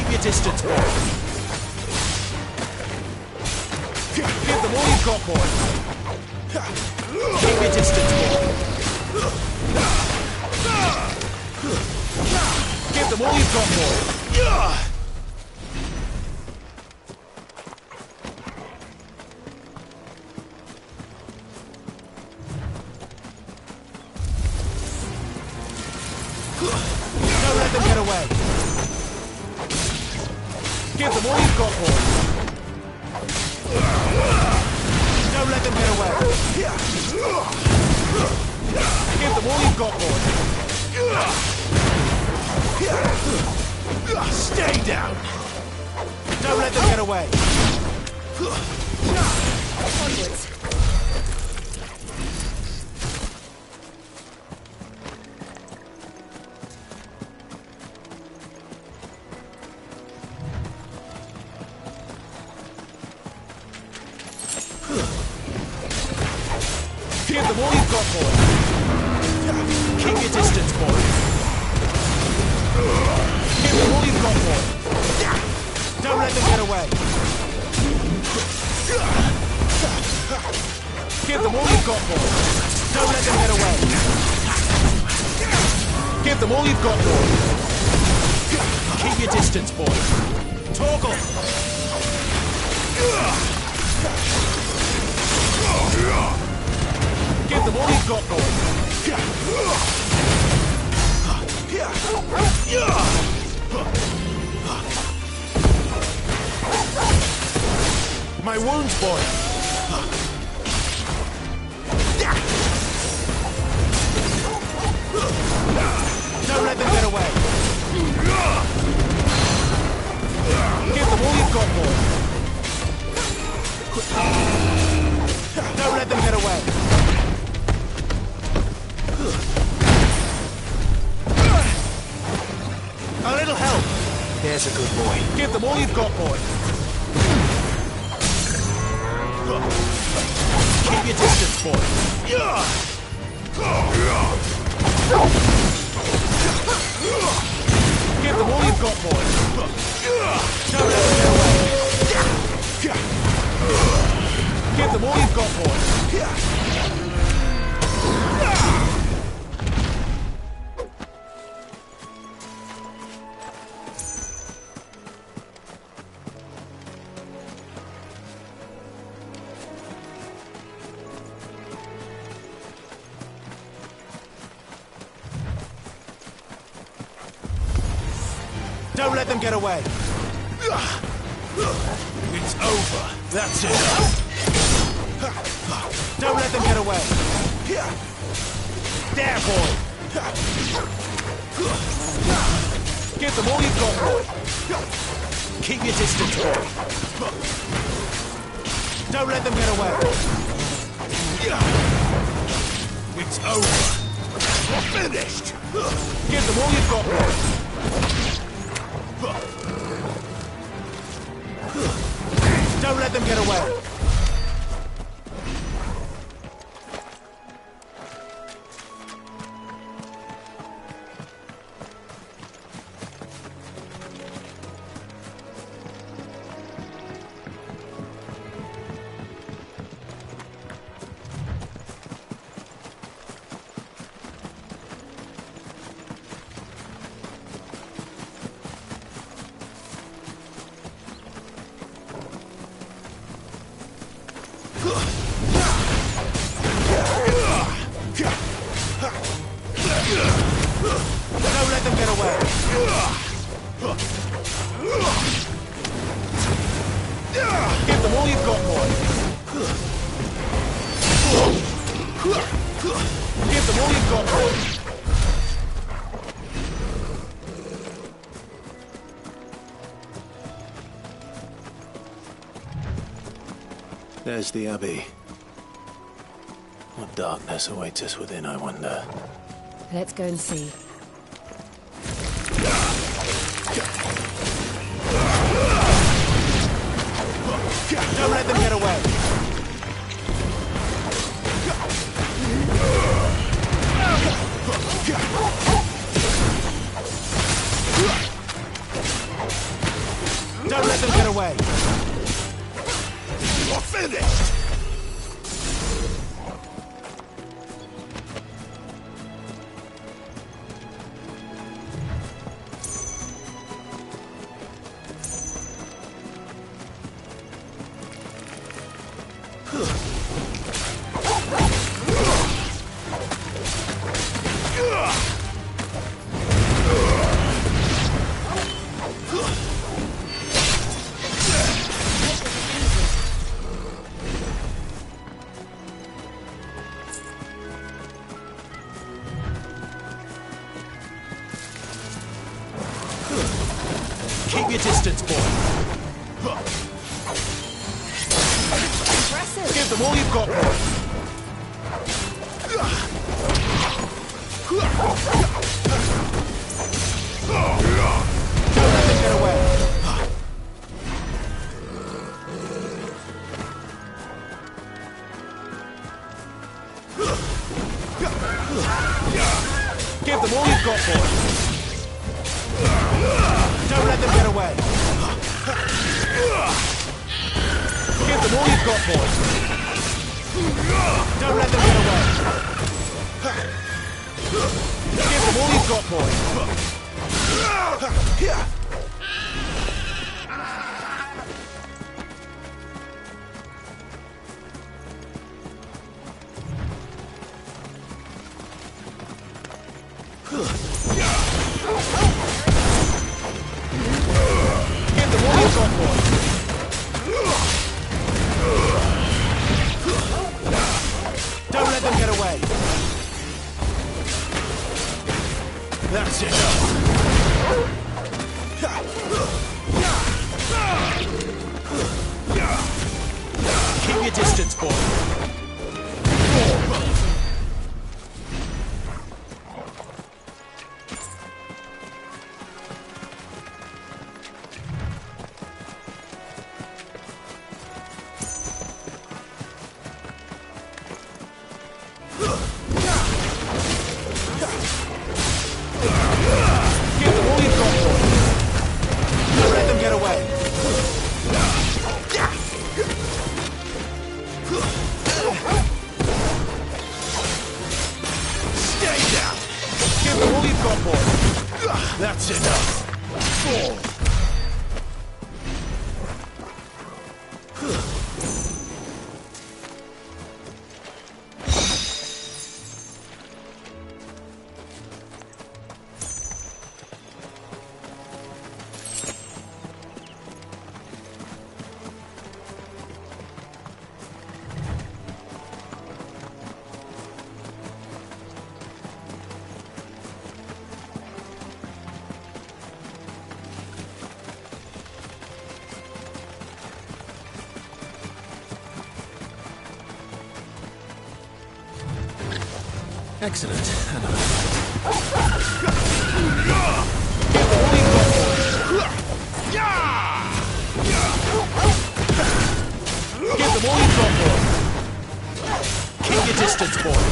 Keep your distance, boy. Give them all you've got, boy. Keep your distance, boy. Give them all you've got, boy. Don't let them get away. Give them all you've got, boy. Don't let them get away. Give them all you've got, boy. Stay down. Don't let them get away. Onwards. Give them all you've got, boy. Keep your distance, boy. Give them all you've got, boy. Don't let them get away. Give them all you've got, boy. Don't let them get away. Give them all you've got, boy. Keep your distance, boy. Toggle. Give them all you've got, boy. My wounds, boy. Don't let them get away. Give them all you've got, boy. Don't let them get away. A little help. There's a good boy. Give them all you've got, boy. Keep your distance, boy. Give them all you've got, boy. Don't let them get away. Give them all you've got, boy. Don't let them get away. It's over. That's it. Don't let them get away. There, boy. Give them all you've got, boy. Keep your distance, boy. Don't let them get away. It's over. We're finished. Give them all you've got, boy. Don't let them get away. Don't let them get away. Give them all you've got, boy. Give them all you've got, boy. There's the Abbey. What darkness awaits us within, I wonder. Let's go and see. Don't let them get away. Keep your distance, boy. Impressive. Give them all you've got, boy. Don't let them get away. Give them all you've got, boy. Don't let them get away. Give them all you've got, boy. Don't let them get away. Give them all you've got, boy. Give them all you've got, boy. Don't let them get away. That's enough. Keep your distance, boy. Give them all you've got, boy. Don't let them get away. Stay down. Give them all you've got, boy. That's enough. Excellent. Give them all you've got, boy. Keep your distance, boy.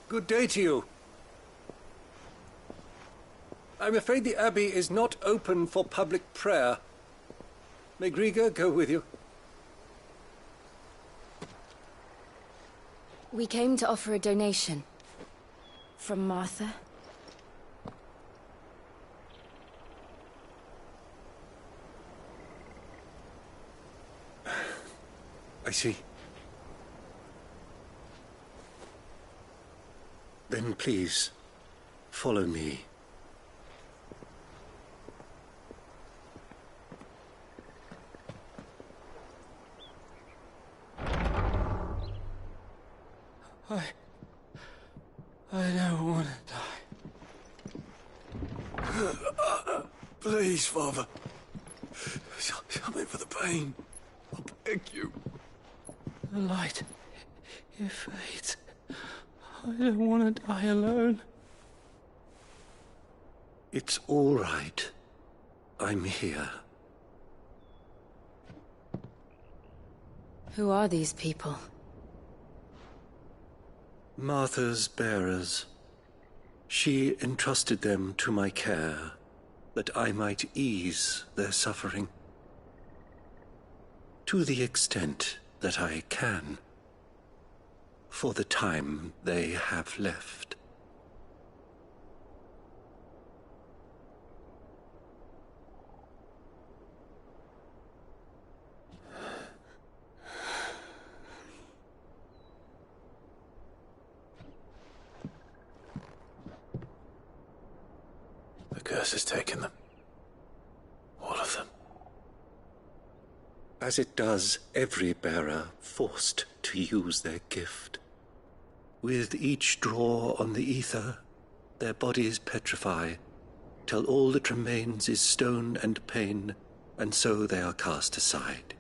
Good day to you. I'm afraid the Abbey is not open for public prayer. May Griga go with you? We came to offer a donation. From Martha. I see. Then please, follow me. I don't want to die. Please, Father. Something for the pain. I beg you. The light, it fades. I don't want to die alone. It's all right. I'm here. Who are these people? Martha's bearers. She entrusted them to my care. that I might ease their suffering. To the extent that I can, for the time they have left. The curse has taken them. All of them. As it does every bearer forced to use their gift. With each draw on the ether, their bodies petrify, till all that remains is stone and pain, and so they are cast aside.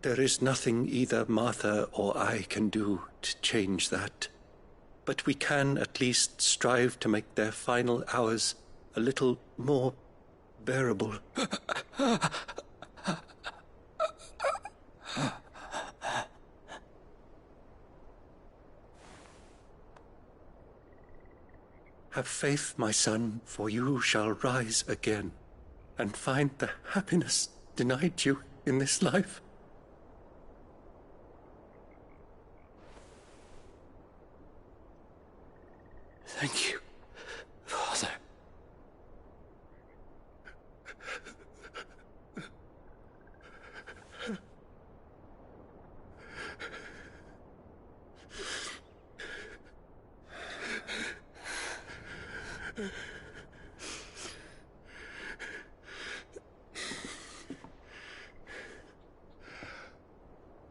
There is nothing either Martha or I can do to change that, but we can at least strive to make their final hours a little more bearable. Have faith, my son, for you shall rise again and find the happiness denied you in this life. Thank you, Father.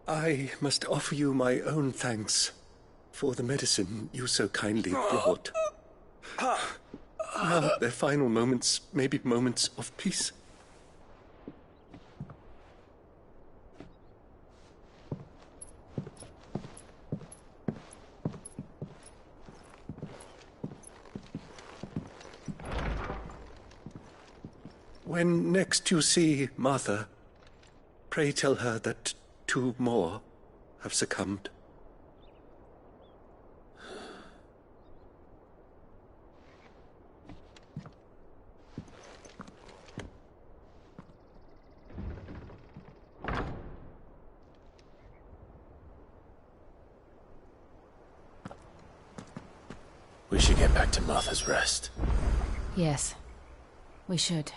I must offer you my own thanks for the medicine you so kindly brought. Now their final moments may be moments of peace. When next you see Martha, pray tell her that 2 more have succumbed. We should get back to Martha's Rest. Yes, we should.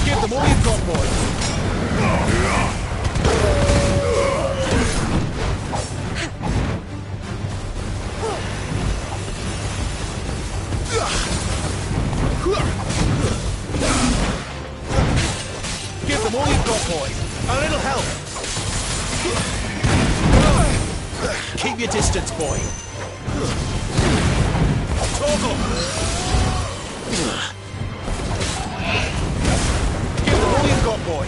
Give them all you've got, boys! Give them all you've got, boys! A little help! Keep your distance, boy! Torgal! Give them all you've got, boy!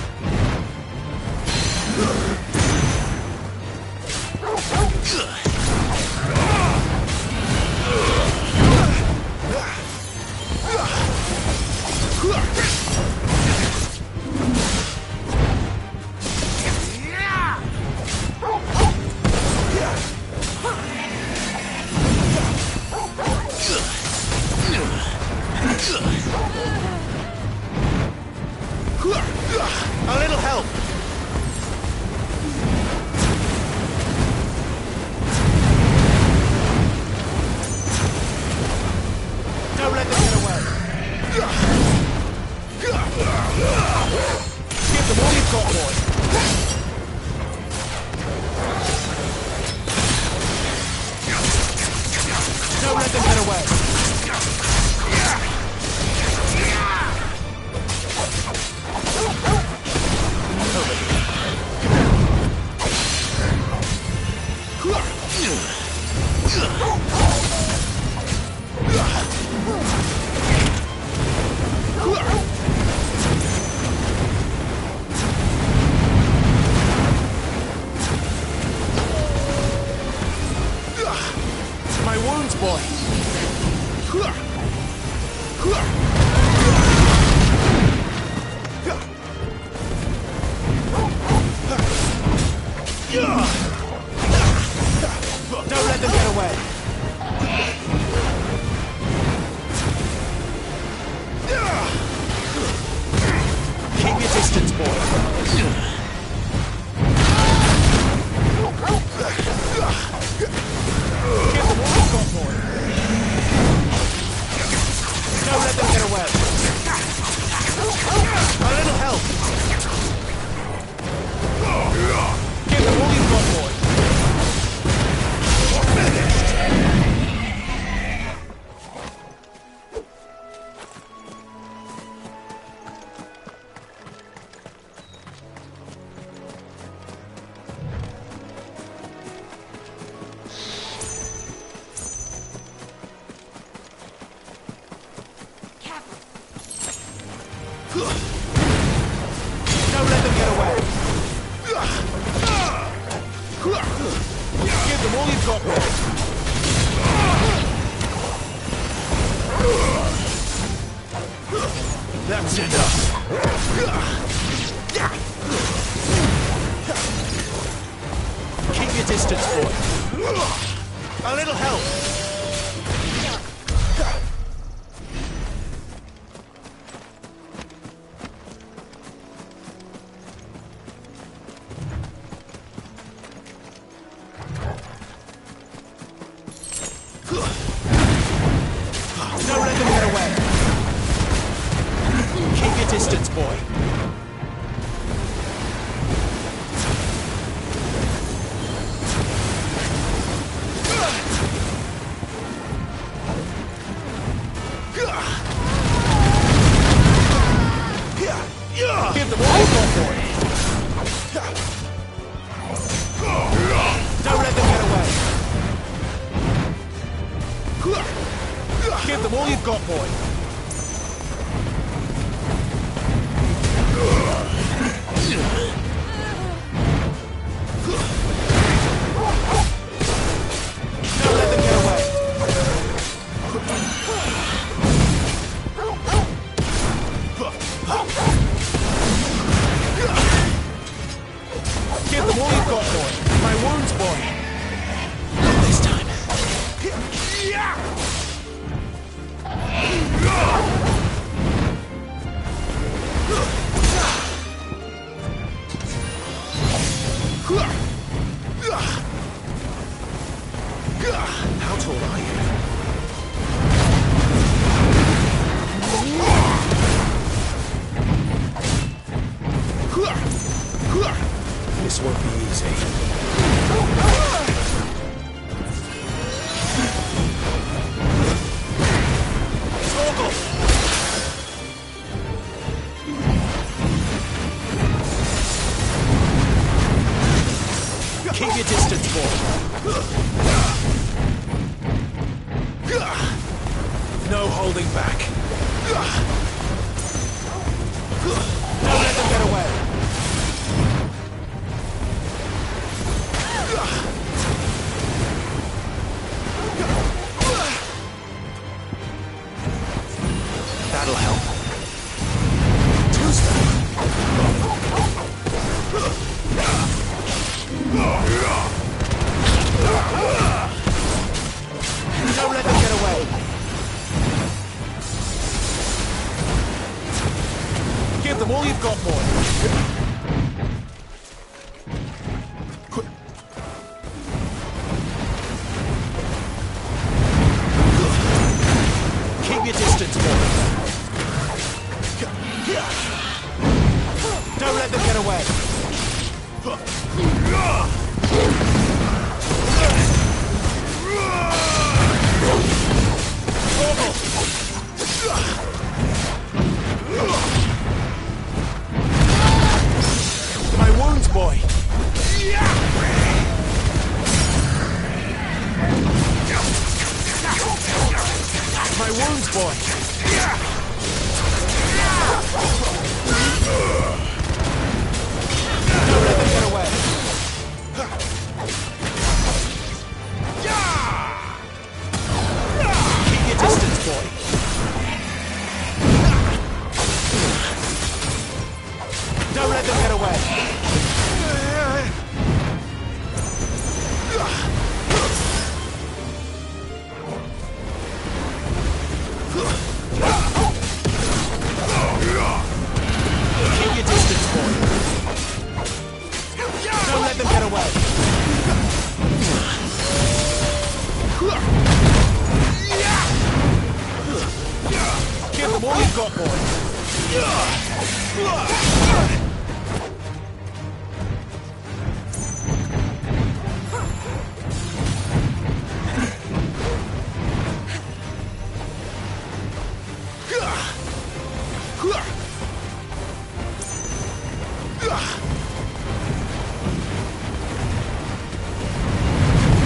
A little help! Don't let them get away! Give them all you've got, boy! Don't let them get away! Ugh! My wounds, boy. Don't let them get away. Keep your distance, boy. Get them all you've got, boy. Don't let them get away. A little help. Give them all you've got, boy. Don't let them get away. Give them all you've got, boy. That's enough. Keep your distance, boy. A little help. Don't let them get away. Keep your distance, boy. Give them all you've got, boy. Don't let them get away. Give them all you've got, boy. Don't let them get away. Give them all you've got, boy. My wounds, boy. Not this time. How tall are you? This won't be easy. Torgal! Keep your distance, boy. No holding back. Don't let them get away. That'll help. Tuesday. Don't let them get away. Give them all you've got, boy. Keep your distance, boy. Don't let them get away. got, boy?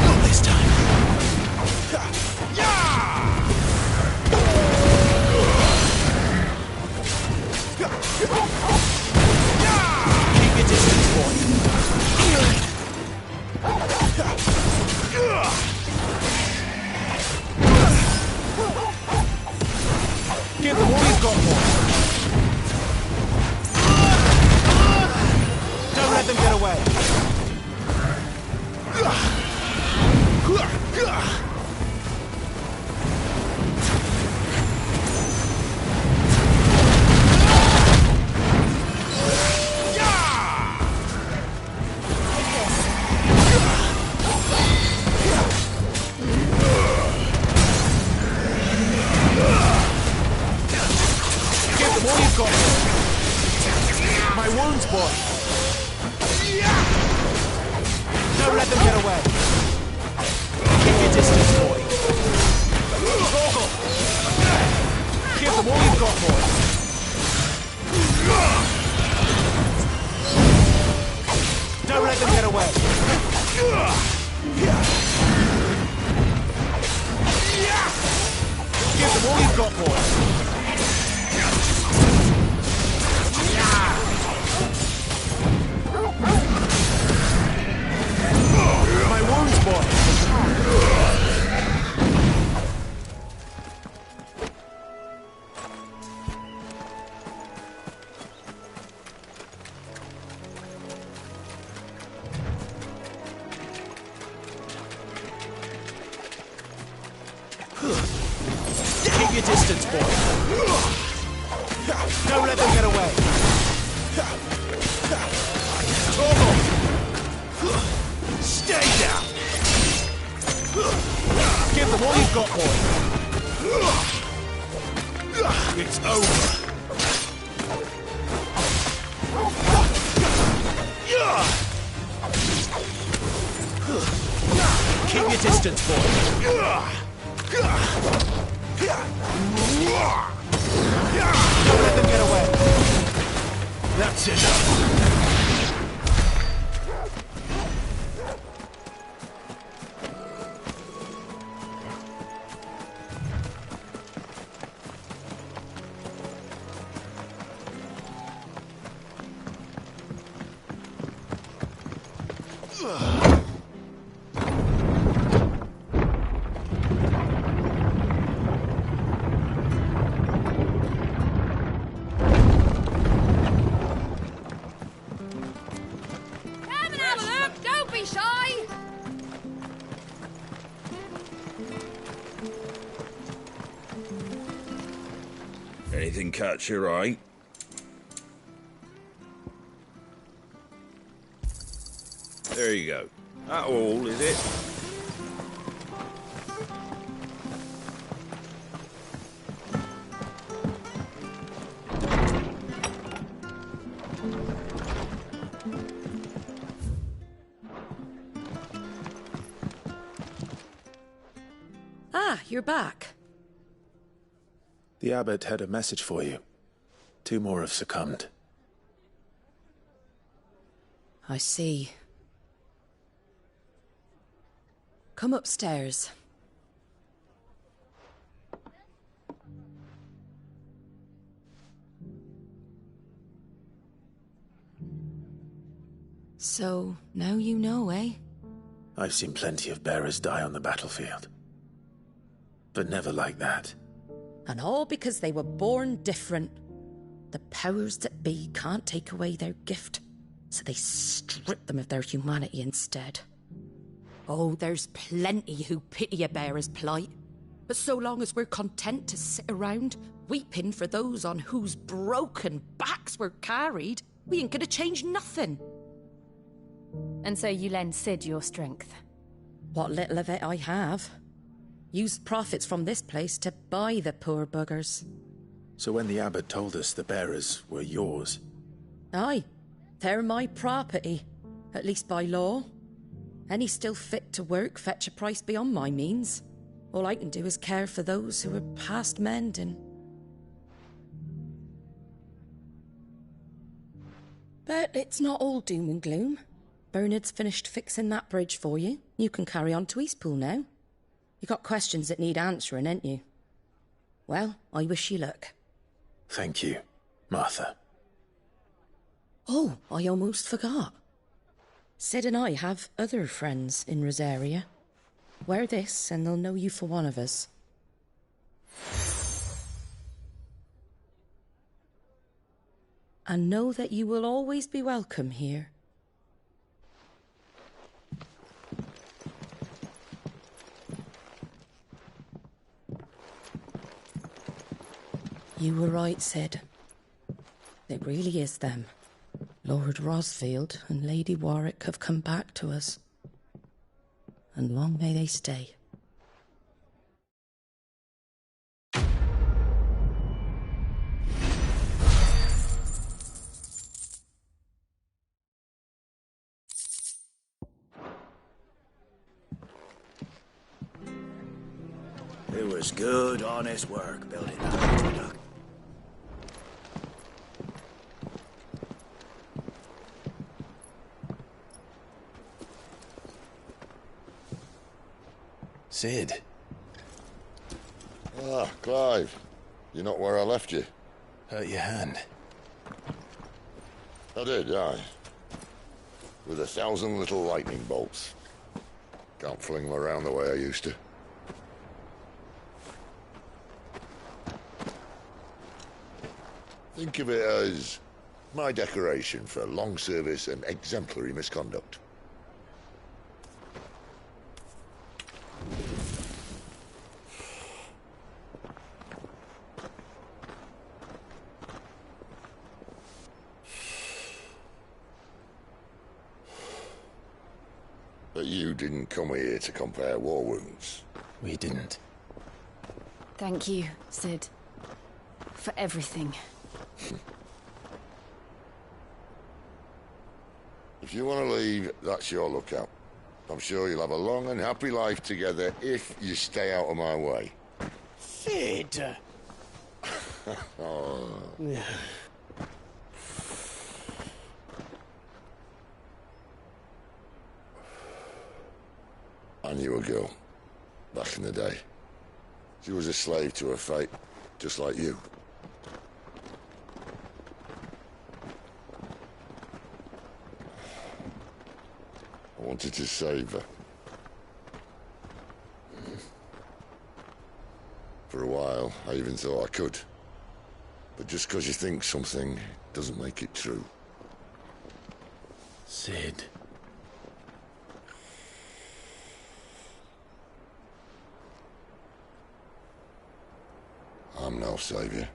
Not this time. Keep your distance, boy. Give them all you've got, boy. Don't let them get away. Give them all you've got. My wounds, boy. Don't let them get away. Keep your distance, boy. Goggle. Give them all you've got, boy. Don't let them get away. Give them all you've got, boy. My wounds, boy. Keep your distance, boy. Don't let them get away. Torgal! Stay down! Give them all you've got, boy. It's over. Keep your distance, boy. Don't let them get away. That's it. Anything catch your eye? There you go. That all, is it? Ah, you're back. The abbot had a message for you. 2 more have succumbed. I see. Come upstairs. So, now you know, eh? I've seen plenty of bearers die on the battlefield. But never like that. And all because they were born different. The powers that be can't take away their gift, so they strip them of their humanity instead. Oh, there's plenty who pity a bearer's plight. But so long as we're content to sit around, weeping for those on whose broken backs we're carried, we ain't gonna change nothing. And so you lend Sid your strength? What little of it I have. Used profits from this place to buy the poor buggers. So when the abbot told us the bearers were yours... Aye, they're my property, at least by law. Any still fit to work fetch a price beyond my means. All I can do is care for those who are past mending. But it's not all doom and gloom. Bernard's finished fixing that bridge for you. You can carry on to Eastpool now. You got questions that need answering, ain't you? Well, I wish you luck. Thank you, Martha. Oh, I almost forgot. Sid and I have other friends in Rosaria. Wear this and they'll know you for one of us. And know that you will always be welcome here. You were right, Sid. It really is them. Lord Rosfield and Lady Warwick have come back to us. And long may they stay. It was good, honest work building that aqueduct. Sid. Ah, Clive. You're not where I left you. Hurt your hand. I did, aye. With 1,000 little lightning bolts. Can't fling them around the way I used to. Think of it as my decoration for long service and exemplary misconduct. But you didn't come here to compare war wounds. We didn't. Thank you, Sid. For everything. If you want to leave, that's your lookout. I'm sure you'll have a long and happy life together if you stay out of my way. Sid! Oh. I knew a girl, back in the day. She was a slave to her fate, just like you. I wanted to save her. For a while, I even thought I could. But just because you think something doesn't make it true. Sid. I'm no savior.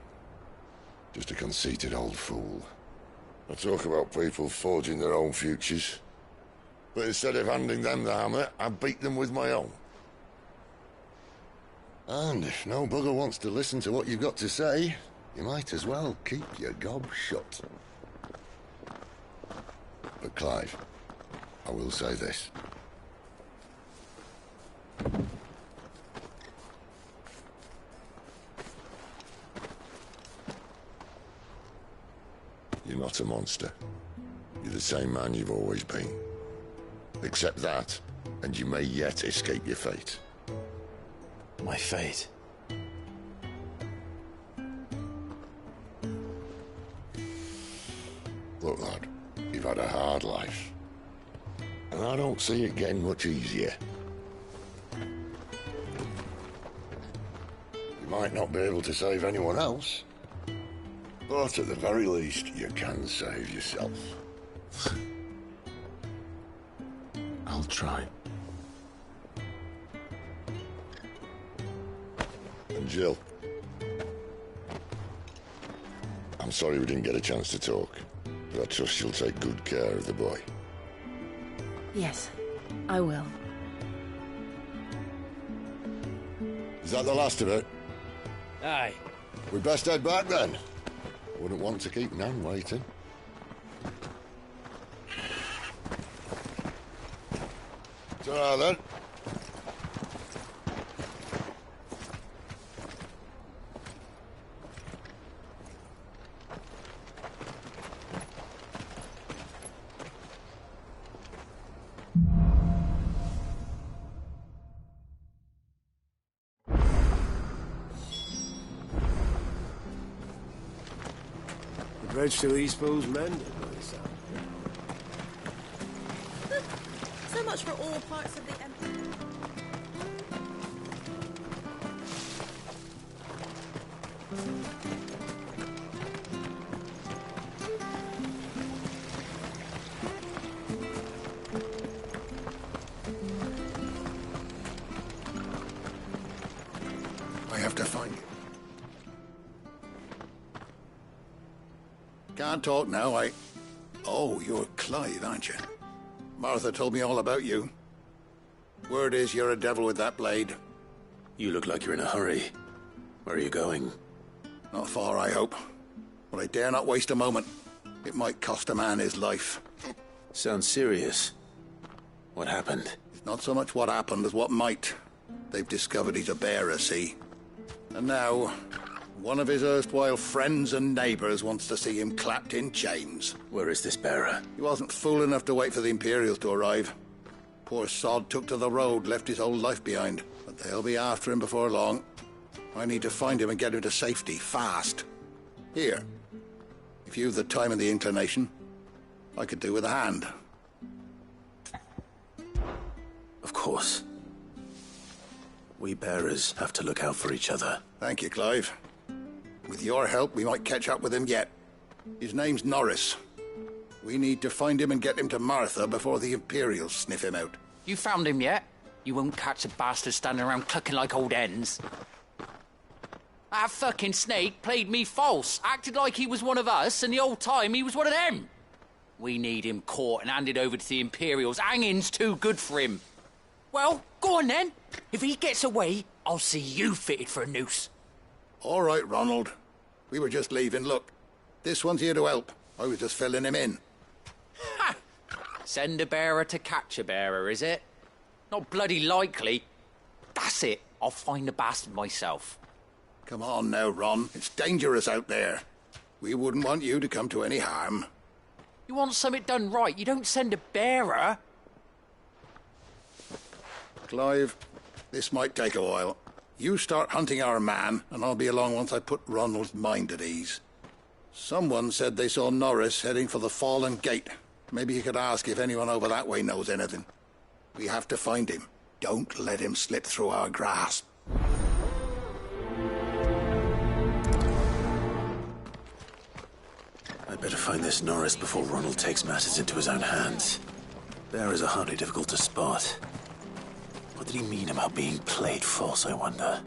Just a conceited old fool. I talk about people forging their own futures. But instead of handing them the hammer, I beat them with my own. And if no bugger wants to listen to what you've got to say, you might as well keep your gob shut. But Clive, I will say this. You're not a monster. You're the same man you've always been. Accept that, and you may yet escape your fate. My fate. Look, lad, you've had a hard life. And I don't see it getting much easier. You might not be able to save anyone else, but at the very least, you can save yourself. I'll try. And Jill, I'm sorry we didn't get a chance to talk, but I trust you'll take good care of the boy. Yes, I will. Is that the last of it? Aye. We best head back then. Wouldn't want to keep Nan waiting. Ta-ra then. The bridge to Eastpool's mended, by the sound. So much for all parts of the empire. I have to find you. Can't talk now, Oh, you're Clive, aren't you? Martha told me all about you. Word is you're a devil with that blade. You look like you're in a hurry. Where are you going? Not far, I hope. But I dare not waste a moment. It might cost a man his life. Sounds serious. What happened? It's not so much what happened as what might. They've discovered he's a bearer, see? And now, one of his erstwhile friends and neighbours wants to see him clapped in chains. Where is this bearer? He wasn't fool enough to wait for the Imperials to arrive. Poor sod took to the road, left his whole life behind. But they'll be after him before long. I need to find him and get him to safety, fast. Here, if you've the time and the inclination, I could do with a hand. Of course. We bearers have to look out for each other. Thank you, Clive. With your help, we might catch up with him yet. His name's Norris. We need to find him and get him to Martha before the Imperials sniff him out. You found him yet? You won't catch a bastard standing around clucking like old hens. That fucking snake played me false, acted like he was one of us, and the whole time he was one of them. We need him caught and handed over to the Imperials. Hanging's too good for him. Well, go on then. If he gets away, I'll see you fitted for a noose. All right, Ronald. We were just leaving. Look, this one's here to help. I was just filling him in. Ha! Send a bearer to catch a bearer, is it? Not bloody likely. That's it. I'll find the bastard myself. Come on now, Ron. It's dangerous out there. We wouldn't want you to come to any harm. You want something done right, you don't send a bearer. Clive, this might take a while. You start hunting our man, and I'll be along once I put Ronald's mind at ease. Someone said they saw Norris heading for the Fallen Gate. Maybe you could ask if anyone over that way knows anything. We have to find him. Don't let him slip through our grasp. I'd better find this Norris before Ronald takes matters into his own hands. Bearers are hardly difficult to spot. What did he mean about being played false, I wonder?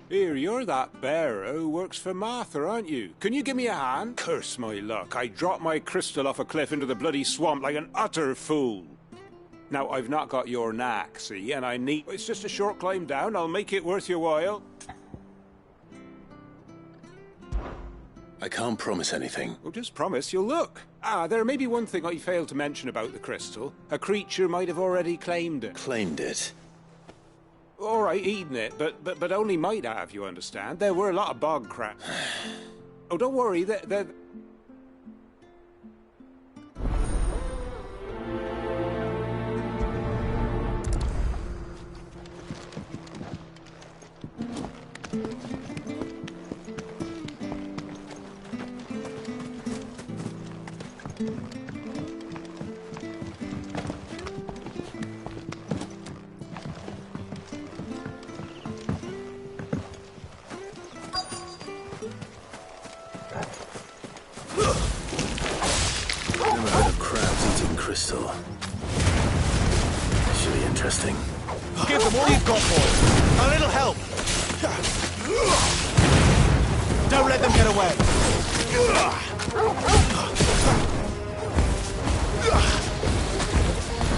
Here, you're that bearer who works for Martha, aren't you? Can you give me a hand? Curse my luck. I dropped my crystal off a cliff into the bloody swamp like an utter fool. Now, I've not got your knack, see, and I need... It's just a short climb down. I'll make it worth your while. I can't promise anything. Well, just promise you'll look. There may be one thing I failed to mention about the crystal. A creature might have already claimed it. Claimed it? All right, eaten it, but only might have, you understand. There were a lot of bog crap. Oh, don't worry, they're... Never heard of crabs eating crystal. Should be interesting. Give them all you've got, boy. A little help. Don't let them get away.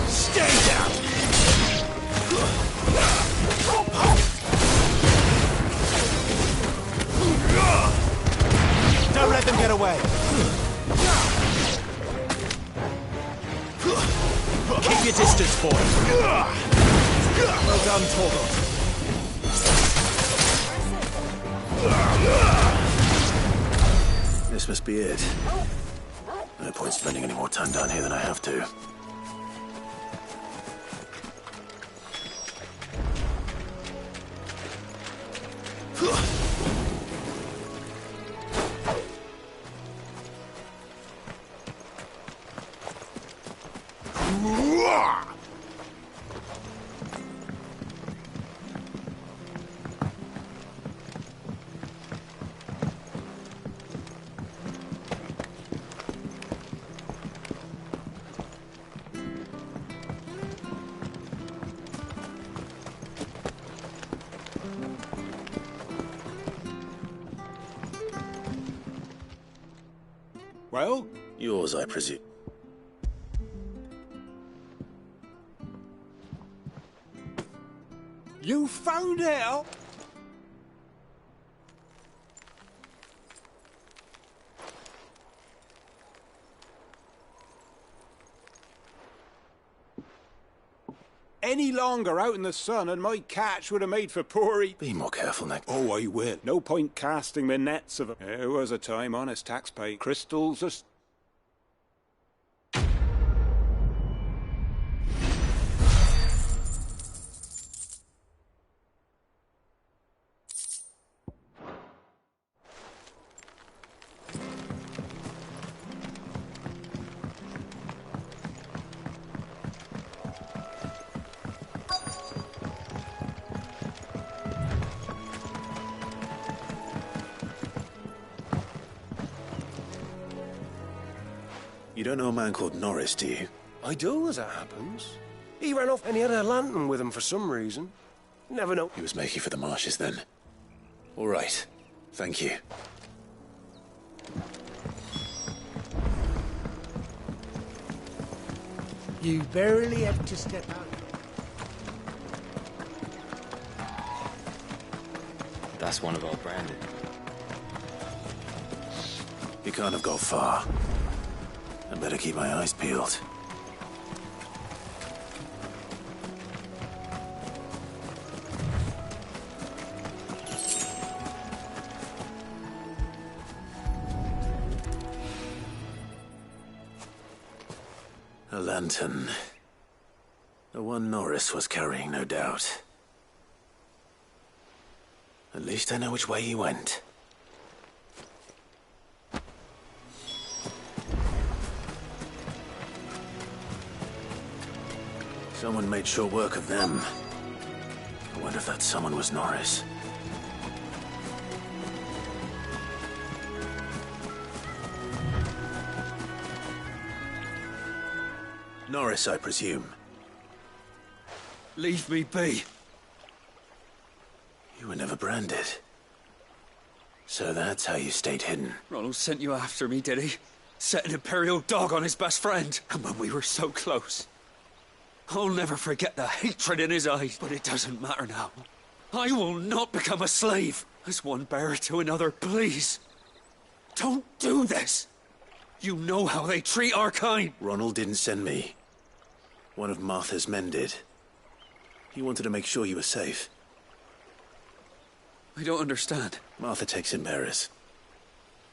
Stay down. Keep your distance, boy. Well done, Torgal. This must be it. No point spending any more time down here than I have to. Well? Yours, I presume. You found out? Any longer out in the sun and my catch would have made for Pori. Be more careful, Nick. Oh, I will. No point casting me nets of 'em. There was a time, honest taxpayer. Crystals are... You don't know a man called Norris, do you? I do, as it happens. He ran off and he had a lantern with him for some reason. Never know. He was making for the marshes then. All right. Thank you. You barely have to step out. That's one of our branded. You can't have got far. I better keep my eyes peeled. A lantern. The one Norris was carrying, no doubt. At least I know which way he went. Someone made short work of them. I wonder if that someone was Norris. Norris, I presume. Leave me be. You were never branded. So that's how you stayed hidden. Ronald sent you after me, did he? Set an Imperial dog on his best friend. And when we were so close. I'll never forget the hatred in his eyes, but it doesn't matter now. I will not become a slave as one bearer to another, please. Don't do this. You know how they treat our kind. Ronald didn't send me. One of Martha's men did. He wanted to make sure you were safe. I don't understand. Martha takes in bearers.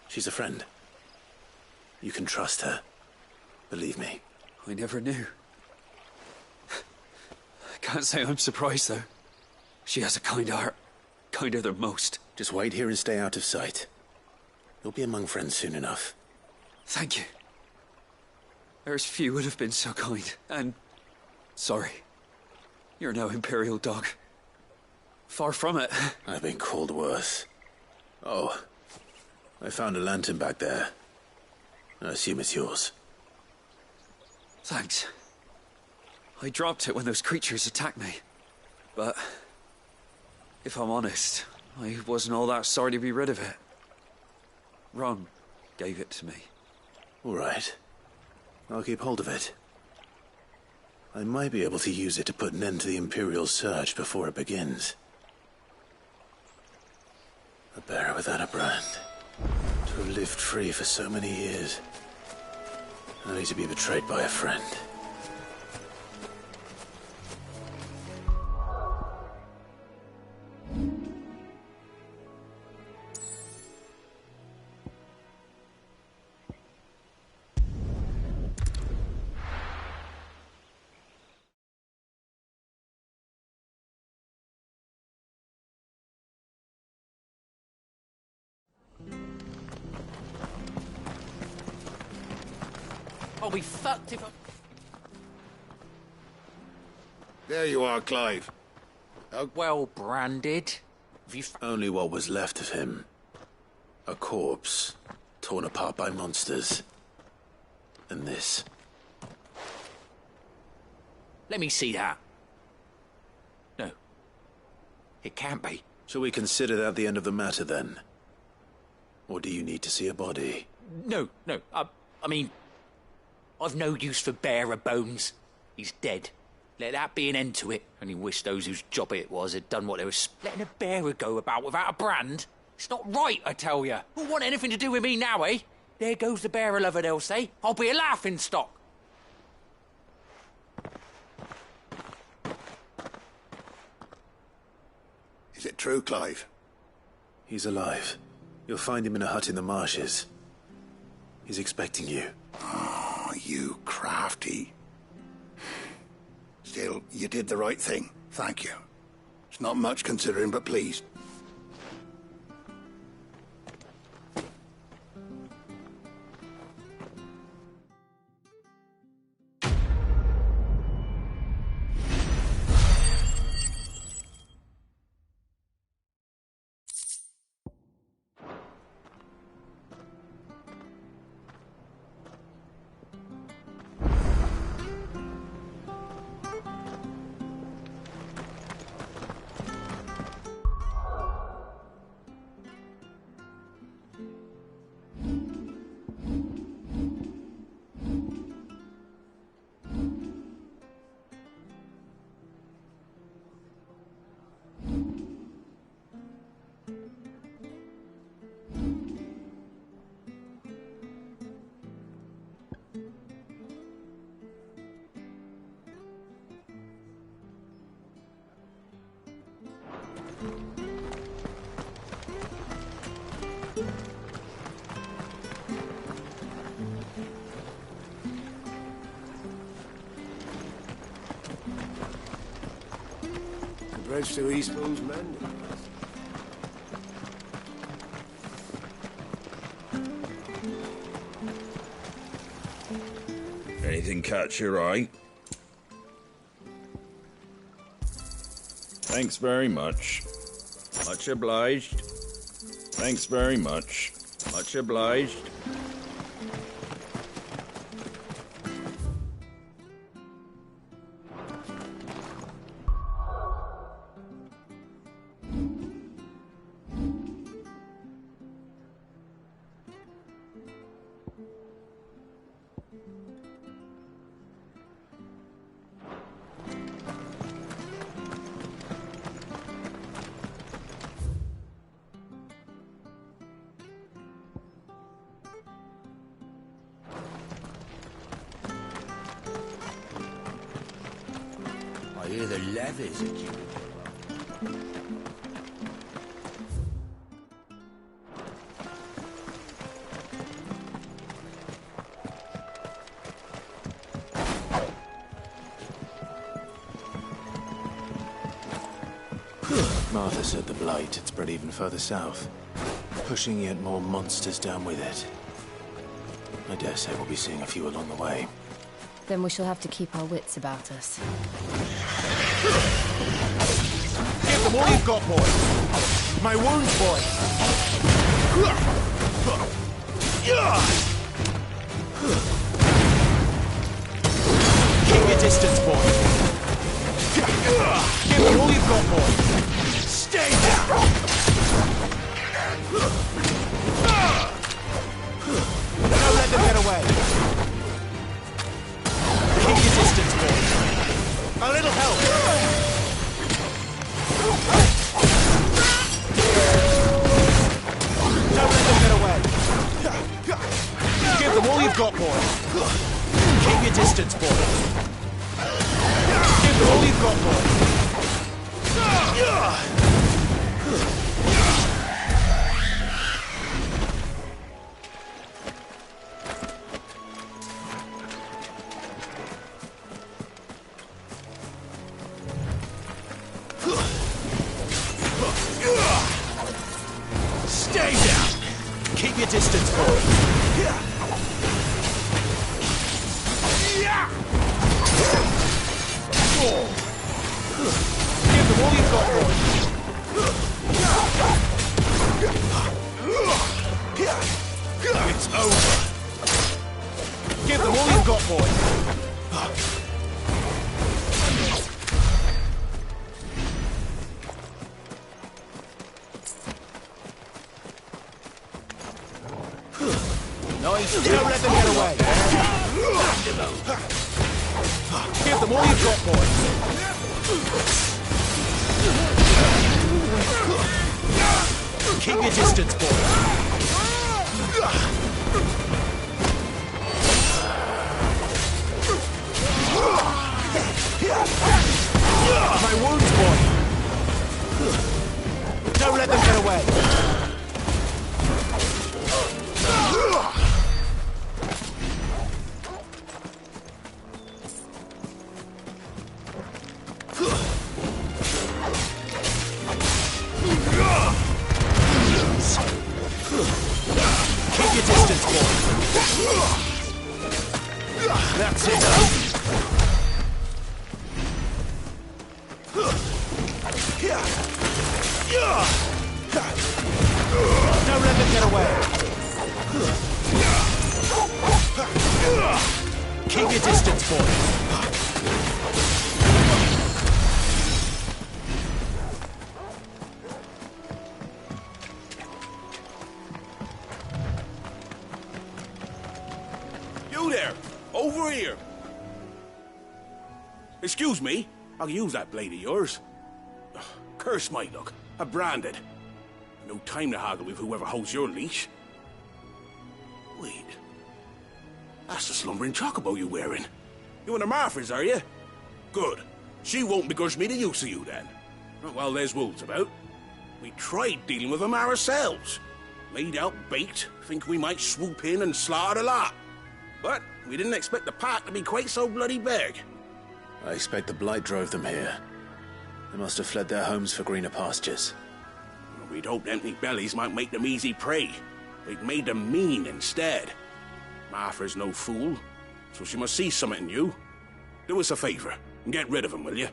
She's a friend. You can trust her. Believe me. I never knew. Can't say I'm surprised, though. She has a kind heart. Kinder than most. Just wait here and stay out of sight. You'll be among friends soon enough. Thank you. There's few would have been so kind. And... sorry. You're no Imperial dog. Far from it. I've been called worse. Oh. I found a lantern back there. I assume it's yours. Thanks. I dropped it when those creatures attacked me. But... if I'm honest, I wasn't all that sorry to be rid of it. Ron gave it to me. All right. I'll keep hold of it. I might be able to use it to put an end to the Imperial surge before it begins. A bearer without a brand. To have lived free for so many years. Only to be betrayed by a friend. I'll be fucked if I... There you are, Clive. Well branded. Only what was left of him. A corpse, torn apart by monsters. And this. Let me see that. No. It can't be. Shall we consider that the end of the matter, then? Or do you need to see a body? No. I mean, I've no use for bearer bones. He's dead. Let that be an end to it. Only wish those whose job it was had done what they were letting a bearer go about without a brand. It's not right, I tell you. Who'll want anything to do with me now, eh? There goes the bearer lover, they'll say. I'll be a laughing stock. Is it true, Clive? He's alive. You'll find him in a hut in the marshes. He's expecting you. Oh, you crafty. Still, you did the right thing. Thank you. It's not much considering, but please. The bridge to Eastbourne's mending. Anything catch your eye? Thanks very much. Much obliged. Thanks very much. Much obliged. I hear the levies at you. Martha said the blight had spread even further south, pushing yet more monsters down with it. I dare say we'll be seeing a few along the way. Then we shall have to keep our wits about us. Give them all you've got, boy. My wounds, boy. Keep your distance, boy. Give them all you've got, boy. Stay down. Don't let them get away. Keep your distance, boy. A little help. Don't let them get away. Give them all you've got, boy. Keep your distance, boy. Give them all you've got, boy. Stay down! Keep your distance, boy! Give them all you've got, boy. Keep your distance, boy. My wounds, boy. Don't let them get away. Keep your distance, boy. That's it. Don't let them get away. Keep your distance, boy. You there! Over here! Excuse me, I'll use that blade of yours. Ugh, curse my luck. I'm branded. No time to haggle with whoever holds your leash. Wait. That's the slumbering chocobo you're wearing. You and the Marthas, are you? Good. She won't begrudge me the use of you, then. Well, there's wolves about. We tried dealing with them ourselves. Laid out bait, think we might swoop in and slaughter the lot. But we didn't expect the pack to be quite so bloody big. I expect the blight drove them here. They must have fled their homes for greener pastures. We'd hoped empty bellies might make them easy prey. They'd made them mean instead. Martha's no fool, so she must see something in you. Do us a favor and get rid of them, will you?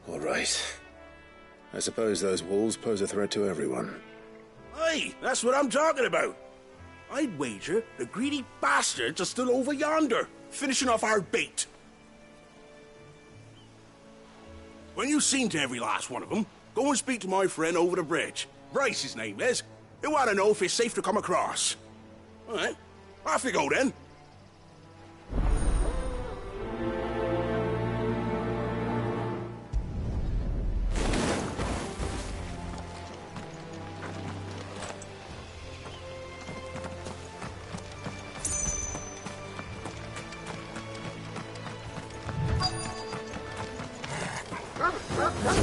All right. I suppose those wolves pose a threat to everyone. Hey, that's what I'm talking about. I'd wager the greedy bastards are still over yonder, finishing off our bait. When you've seen to every last one of them, go and speak to my friend over the bridge. Bryce, his name is. He'll want to know if it's safe to come across. All right, off you go then.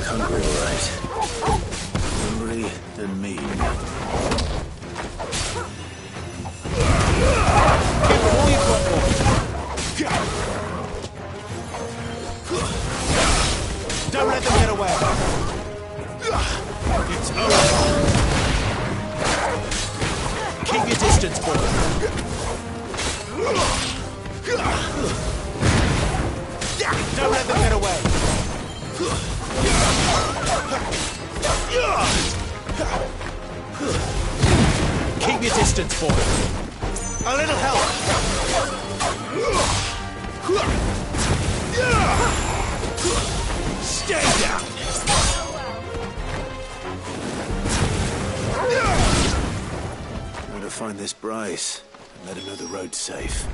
Hungry, all right. Hungry and mean. Give them all you've got, boy. Don't let them get away. It's over. Keep your distance, boy. Don't let them get away. Keep your distance, boy. A little help. Stay down. Where to find this Bryce and let him know the road's safe.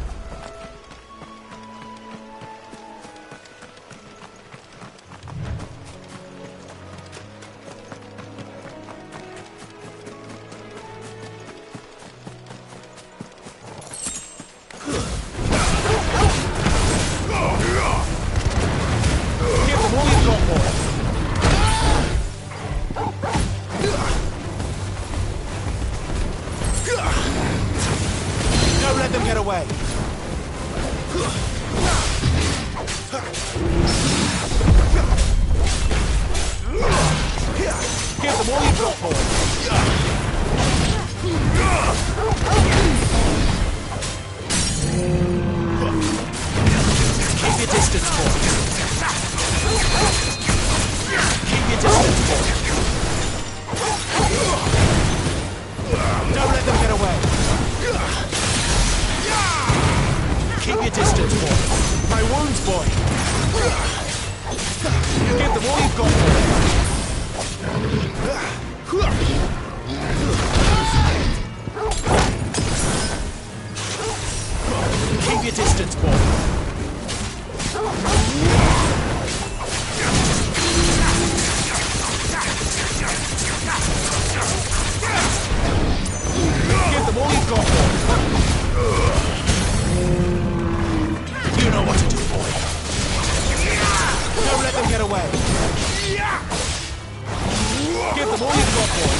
your distance, boy. My wounds, boy. You give them all you've got, boy. Keep your distance, boy. Give them all you've got, boy. You know what to do, boy. Don't let them get away. Give them all you've got, boy.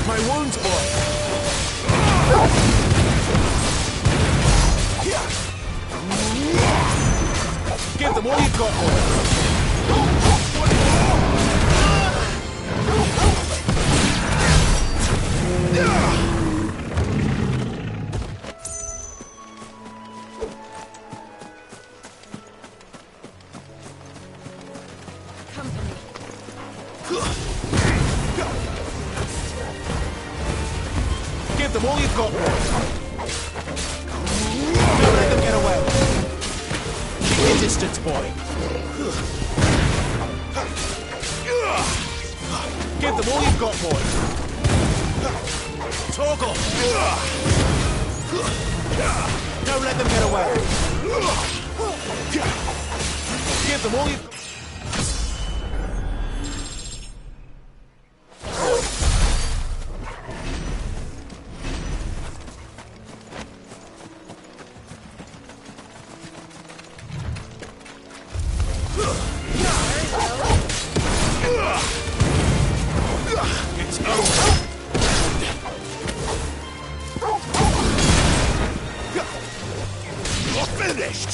My wounds, boy. Give them all you've got, boy. Give them all you've got, boy. Don't let them get away. Keep your distance, boy. Give them all you've got, boy. Toggle. Don't let them get away. Give them all you've got. Finished!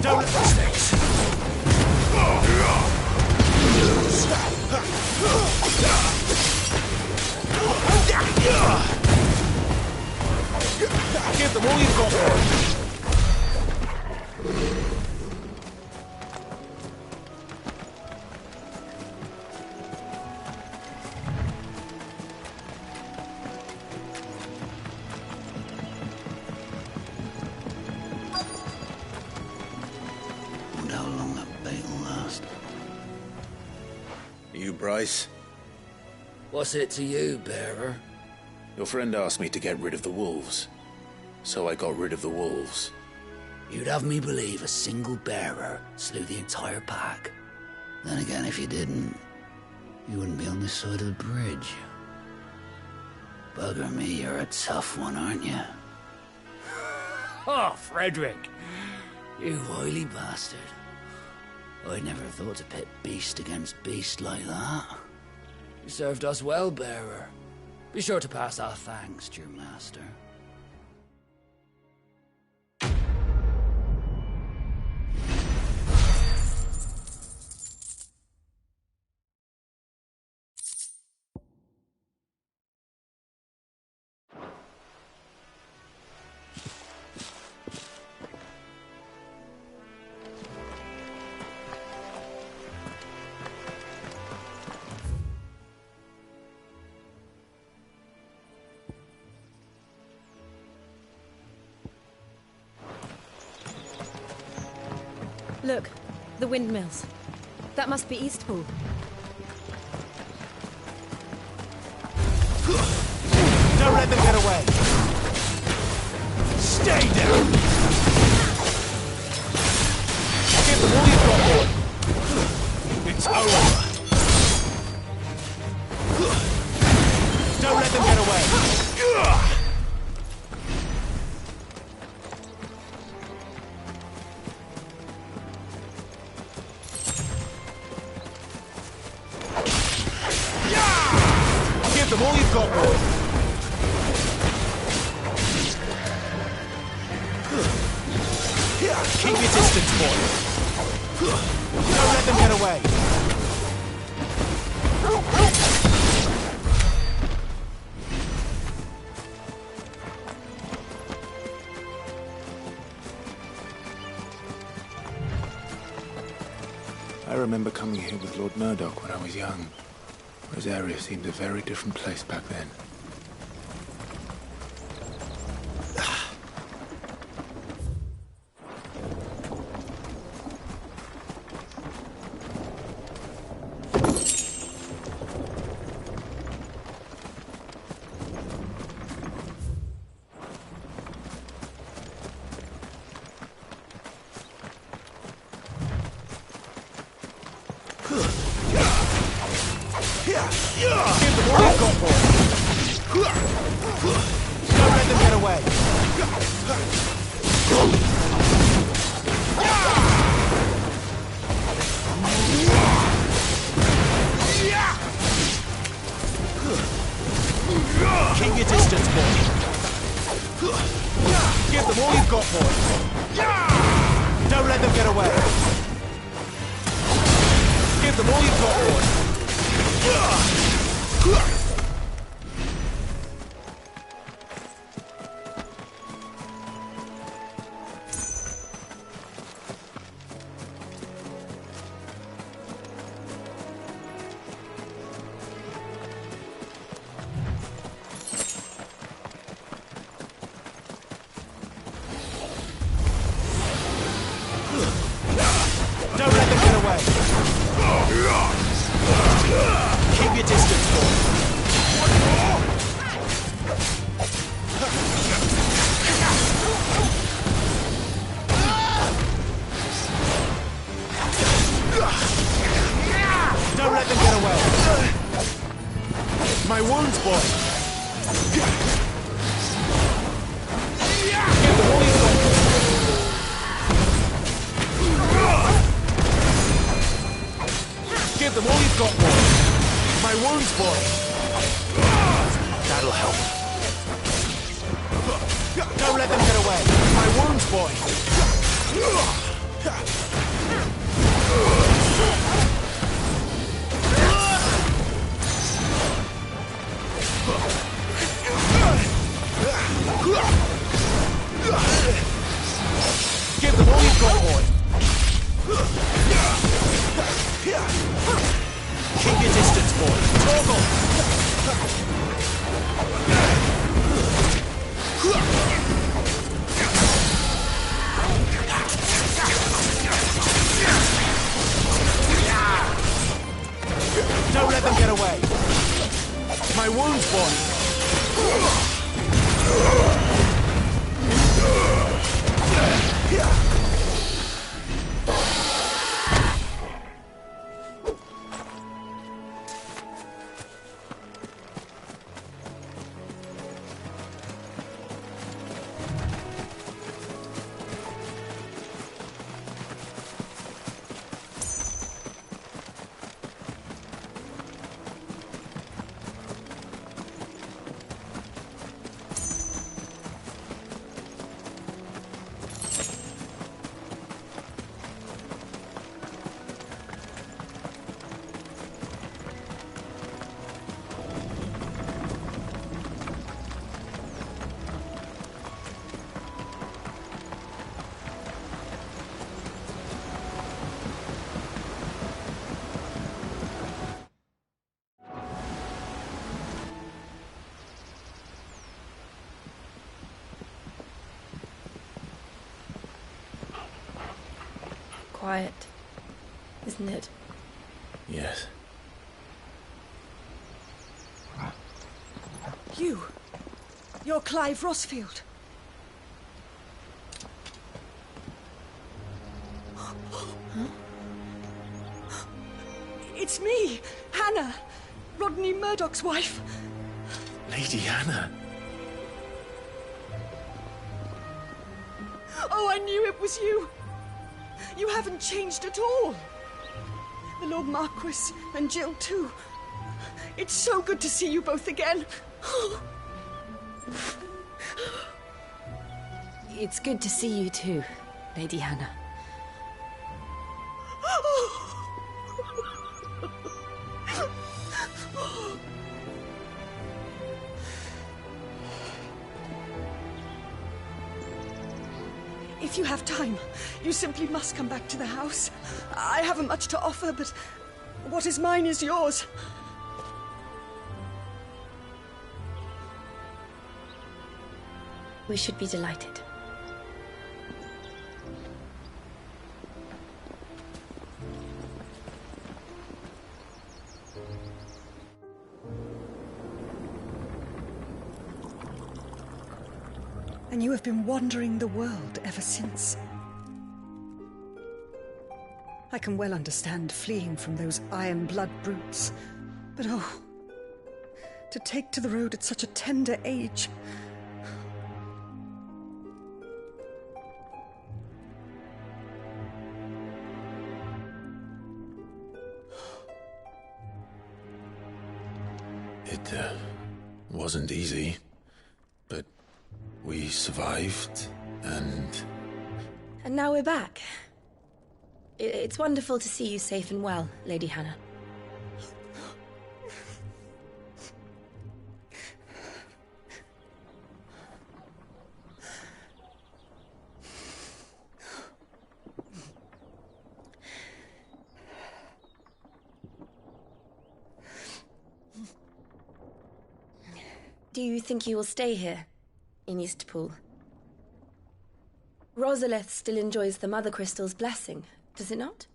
Don't let mistakes. Give them all you've got, boy. Wonder how long that bait will last. You, Bryce? What's it to you, bearer? Your friend asked me to get rid of the wolves. So I got rid of the wolves. You'd have me believe a single bearer slew the entire pack. Then again, if you didn't, you wouldn't be on this side of the bridge. Bugger me, you're a tough one, aren't you? Oh, Frederick! You wily bastard. I'd never have thought to pit beast against beast like that. You served us well, bearer. Be sure to pass our thanks to your master. Look, the windmills. That must be Eastpool. Don't let them get away. Stay down. Give them all you've got, boy. It's over. Don't let them get away. Give them all you've got, boy. Keep your distance, boy. Don't let them get away. remember coming here with Lord Murdoch when I was young. Rosaria seemed a very different place back then. Quiet, isn't it? Yes. You're Clive Rossfield. It's me, Hannah, Rodney Murdoch's wife. Lady Hannah. Oh, I knew it was you. You haven't changed at all. The Lord Marquis and Jill too. It's so good to see you both again. It's good to see you too, Lady Hannah. If If you have time, you simply must come back to the house. I haven't much to offer, but what is mine is yours. We should be delighted. And you have been wandering the world ever since. I can well understand fleeing from those iron-blood brutes, but oh, to take to the road at such a tender age. It wasn't easy, but we survived, and now we're back. It's wonderful to see you safe and well, Lady Hannah. Do you think you will stay here, in Eastpool? Rosalith still enjoys the Mother Crystal's blessing, does it not?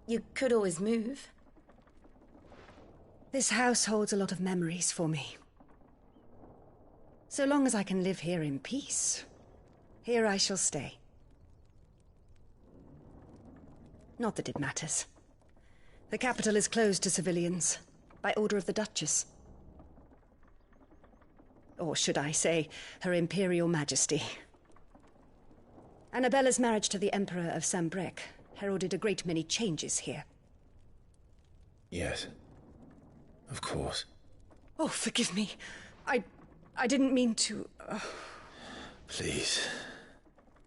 You could always move. This house holds a lot of memories for me. So long as I can live here in peace, here I shall stay. Not that it matters. The capital is closed to civilians, by order of the Duchess. Or should I say, Her Imperial Majesty. Annabella's marriage to the Emperor of Sambrec heralded a great many changes here. yes, of course. Oh, forgive me. I didn't mean to... Please,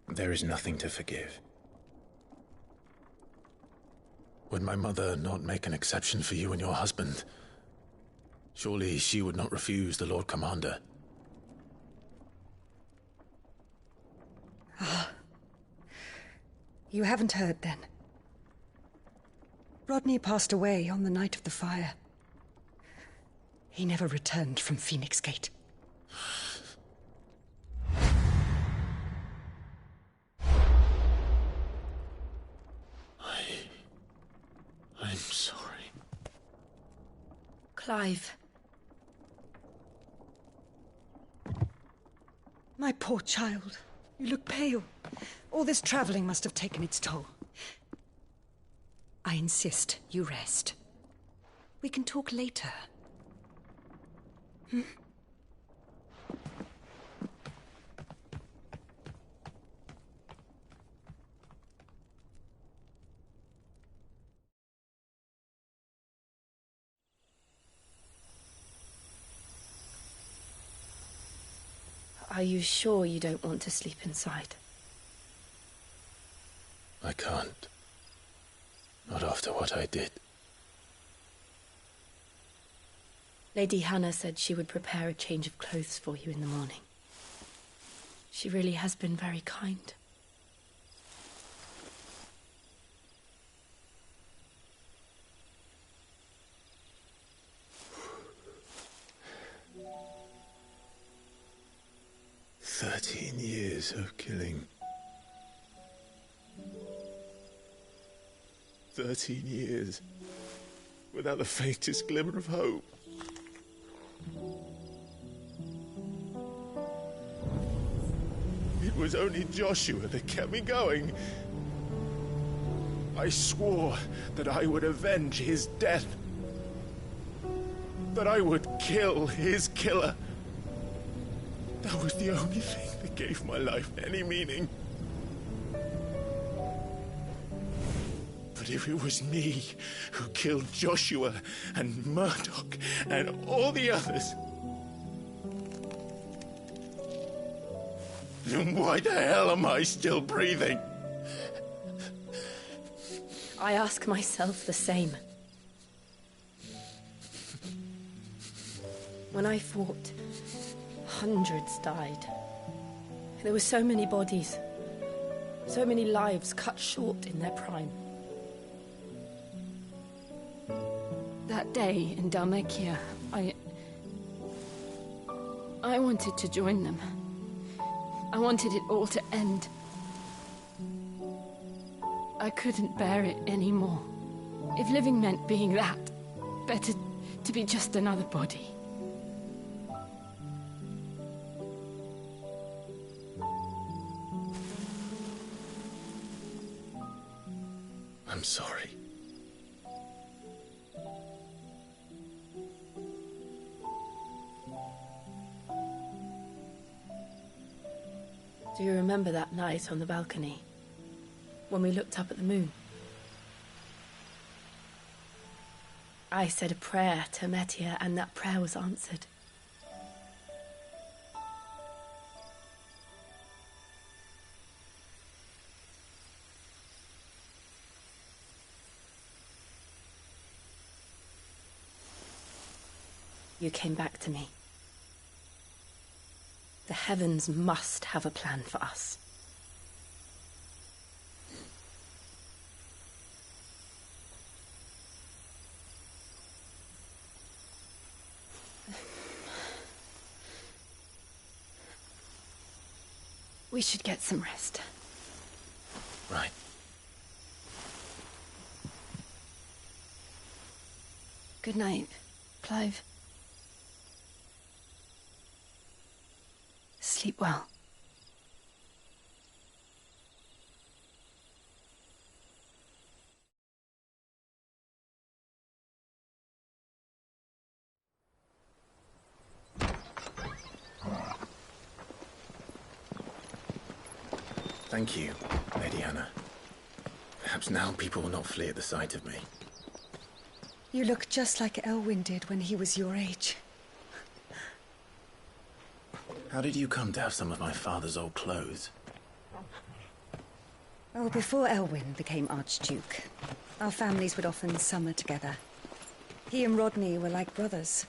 there is nothing to forgive. Would my mother not make an exception for you and your husband? Surely she would not refuse the Lord Commander. You haven't heard, then. Rodney passed away on the night of the fire. He never returned from Phoenix Gate. I'm sorry. Clive. My poor child. You look pale. All this traveling must have taken its toll. I insist you rest. We can talk later. Hmm? Are you sure you don't want to sleep inside? I can't. Not after what I did. Lady Hannah said she would prepare a change of clothes for you in the morning. She really has been very kind. Years of killing. 13 years without the faintest glimmer of hope. It was only Joshua that kept me going. I swore that I would avenge his death. That I would kill his killer. That was the only thing that gave my life any meaning. But if it was me who killed Joshua and Murdoch and all the others, then why the hell am I still breathing? I ask myself the same. When I fought, hundreds died. There were so many bodies, So many lives cut short in their prime. That day in Dalmekia, I wanted to join them. I wanted it all to end. I couldn't bear it anymore. If living meant being that, better to be just another body. I'm sorry. Do you remember that night on the balcony? When we looked up at the moon? I said a prayer to Metia, and that prayer was answered. You came back to me. The heavens must have a plan for us. We should get some rest. Right. Good night, Clive. Sleep well. Thank you, Lady Hannah. Perhaps now people will not flee at the sight of me. You look just like Elwyn did when he was your age. How did you come to have some of my father's old clothes? Oh, before Elwyn became Archduke, our families would often summer together. He and Rodney were like brothers.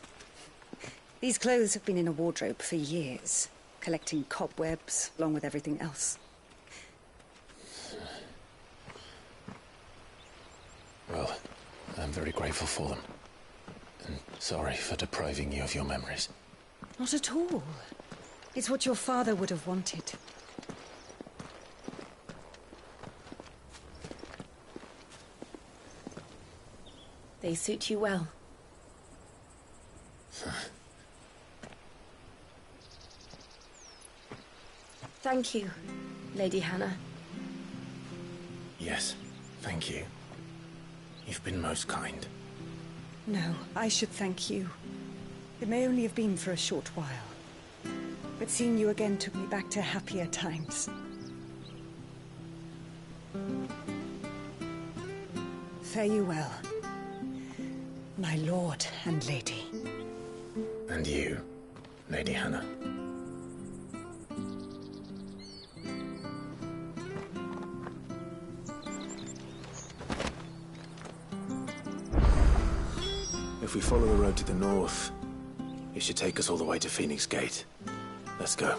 These clothes have been in a wardrobe for years, collecting cobwebs along with everything else. Well, I'm very grateful for them. And sorry for depriving you of your memories. Not at all. It's what your father would have wanted. They suit you well. Thank you, Lady Hannah. Yes, thank you. You've been most kind. No, I should thank you. It may only have been for a short while, but seeing you again took me back to happier times. Fare you well, my lord and lady. And you, Lady Hannah. If we follow the road to the north, it should take us all the way to Phoenix Gate. Let's go.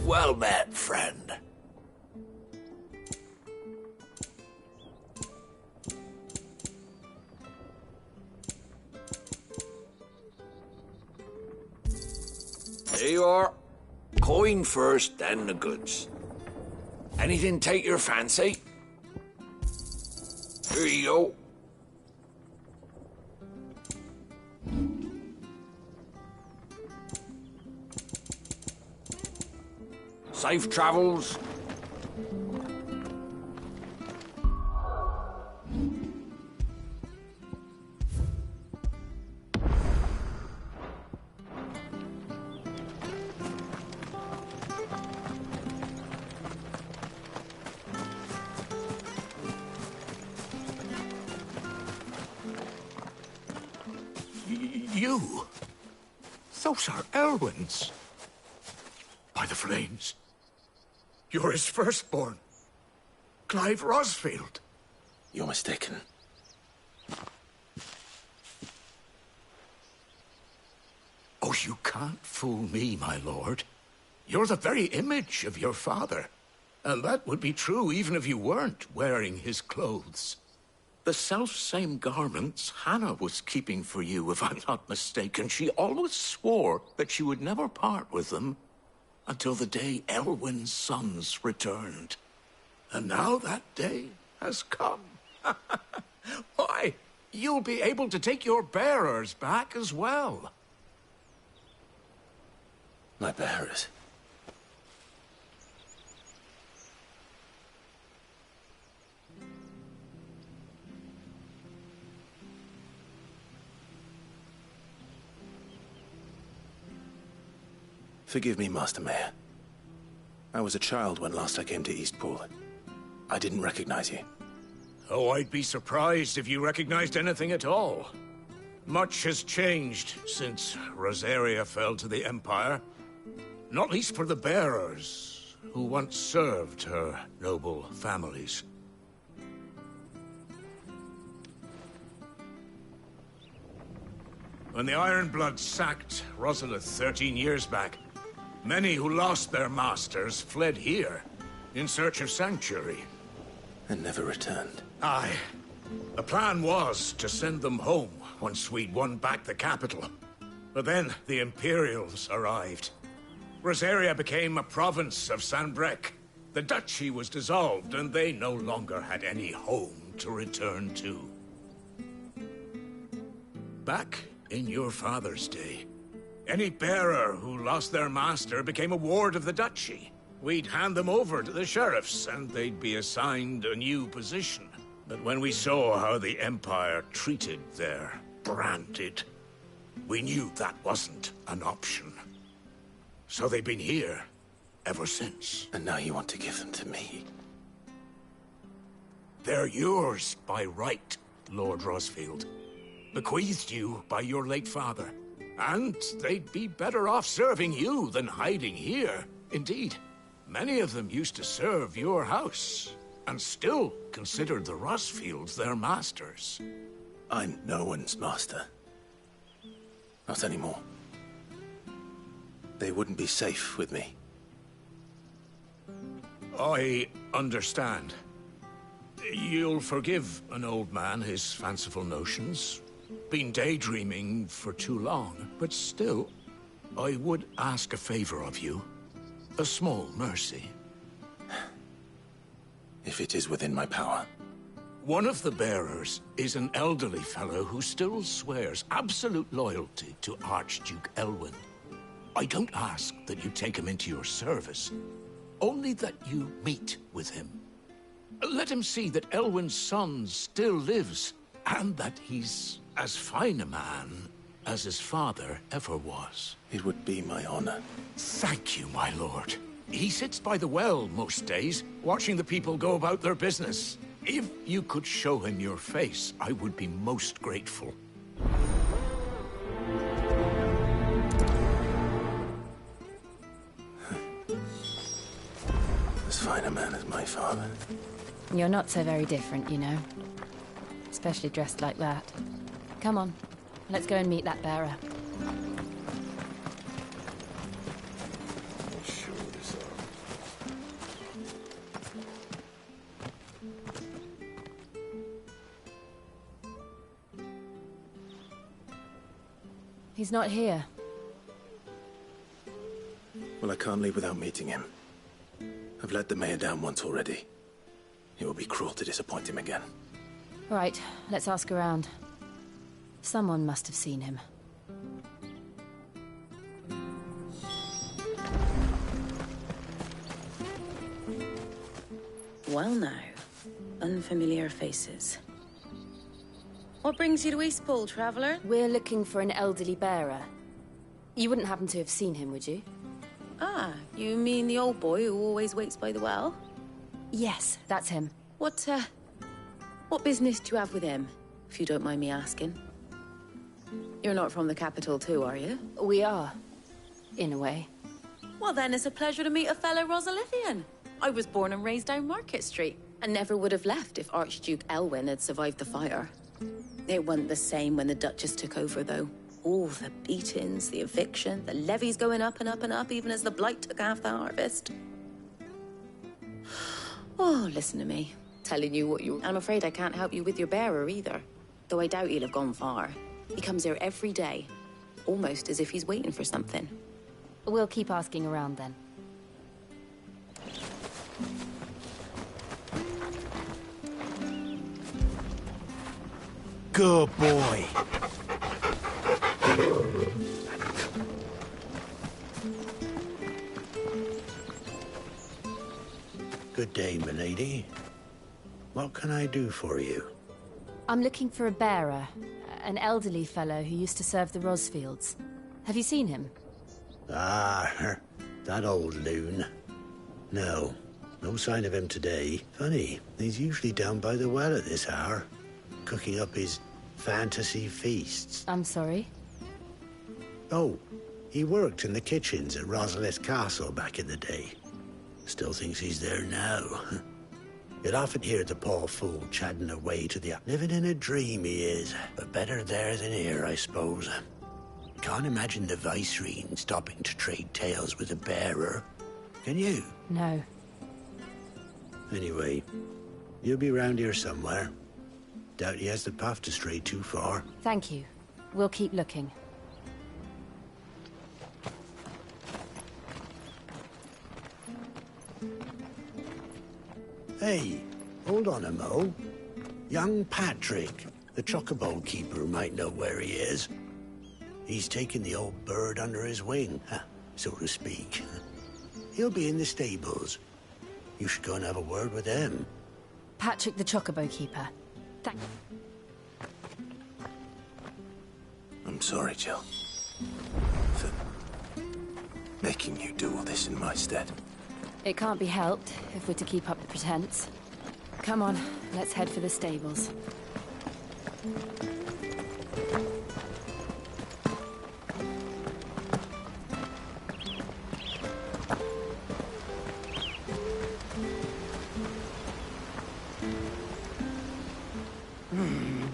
Well met, friend. There you are. Coin first, then the goods. Anything take your fancy? Here you go. Safe travels. You? Those are Elwyn's. By the flames. You're his firstborn. Clive Rosfield. You're mistaken. Oh, you can't fool me, my lord. You're the very image of your father. And that would be true even if you weren't wearing his clothes. The self-same garments Hannah was keeping for you, if I'm not mistaken. She always swore that she would never part with them until the day Elwyn's sons returned. And now that day has come. Why, you'll be able to take your bearers back as well. My bearers? Forgive me, Master Mayor. I was a child when last I came to Eastpool. I didn't recognize you. Oh, I'd be surprised if you recognized anything at all. Much has changed since Rosaria fell to the Empire. Not least for the bearers, who once served her noble families. When the Ironbloods sacked Rosalith 13 years back, many who lost their masters fled here in search of sanctuary. And never returned. Aye. The plan was to send them home once we'd won back the capital. But then the Imperials arrived. Rosaria became a province of Sanbreque. The duchy was dissolved, and they no longer had any home to return to. Back in your father's day, any bearer who lost their master became a ward of the duchy. We'd hand them over to the sheriffs, and they'd be assigned a new position. But when we saw how the Empire treated their branded, we knew that wasn't an option. So they've been here ever since. And now you want to give them to me? They're yours by right, Lord Rosfield. Bequeathed you by your late father. And they'd be better off serving you than hiding here. Indeed, many of them used to serve your house, and still considered the Rosfields their masters. I'm no one's master. Not anymore. They wouldn't be safe with me. I understand. You'll forgive an old man his fanciful notions. Been daydreaming for too long, but still, I would ask a favor of you. A small mercy. If it is within my power. One of the bearers is an elderly fellow who still swears absolute loyalty to Archduke Elwyn. I don't ask that you take him into your service, only that you meet with him. Let him see that Elwyn's son still lives, and that he's as fine a man as his father ever was. It would be my honor. Thank you, my lord. He sits by the well most days, watching the people go about their business. If you could show him your face, I would be most grateful. As fine a man as my father. You're not so very different, you know. Especially dressed like that. Come on, let's go and meet that bearer. He's not here. Well, I can't leave without meeting him. I've let the mayor down once already. It would be cruel to disappoint him again. Right, let's ask around. Someone must have seen him. Well now, unfamiliar faces. What brings you to Eastpool, traveller? We're looking for an elderly bearer. You wouldn't happen to have seen him, would you? Ah, you mean the old boy who always waits by the well? Yes, that's him. What business do you have with him, if you don't mind me asking? You're not from the capital too, are you? We are, in a way. Well then, it's a pleasure to meet a fellow Rosalithian. I was born and raised down Market Street, and never would have left if Archduke Elwyn had survived the fire. It wasn't the same when the Duchess took over, though. All the beatings, the eviction, the levies going up and up and up, even as the blight took half the harvest. Oh, listen to me. Telling you what you... I'm afraid I can't help you with your bearer either. Though I doubt he'll have gone far. He comes here every day, almost as if he's waiting for something. We'll keep asking around then. Good boy. Good day, milady. What can I do for you? I'm looking for a bearer, an elderly fellow who used to serve the Rosfields. Have you seen him? Ah, that old loon. No sign of him today. Funny, he's usually down by the well at this hour, cooking up his fantasy feasts. I'm sorry? Oh, he worked in the kitchens at Rosalith Castle back in the day. Still thinks he's there now. You'll often hear the poor fool chatting away to the... Living in a dream he is, but better there than here, I suppose. Can't imagine the Vicereine stopping to trade tales with a bearer. Can you? No. Anyway, you'll be round here somewhere. Doubt he has the path to stray too far. Thank you. We'll keep looking. Hey, hold on a mo. Young Patrick, the chocobo keeper, might know where he is. He's taken the old bird under his wing, so to speak. He'll be in the stables. You should go and have a word with him. Patrick the chocobo keeper. I'm sorry, Jill. For making you do all this in my stead. It can't be helped if we're to keep up the pretense. Come on, let's head for the stables.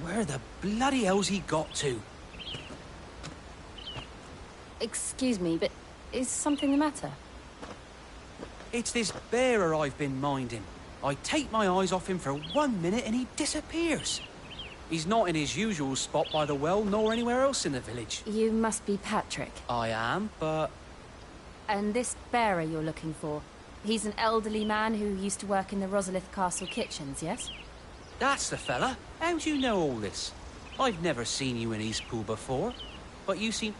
Where the bloody hell's he got to? Excuse me, but is something the matter? It's this bearer I've been minding. I take my eyes off him for 1 minute and he disappears. He's not in his usual spot by the well, nor anywhere else in the village. You must be Patrick. I am, but... And this bearer you're looking for, he's an elderly man who used to work in the Rosalith Castle kitchens, yes? That's the fella. How do you know all this? I've never seen you in Eastpool before, but you seem...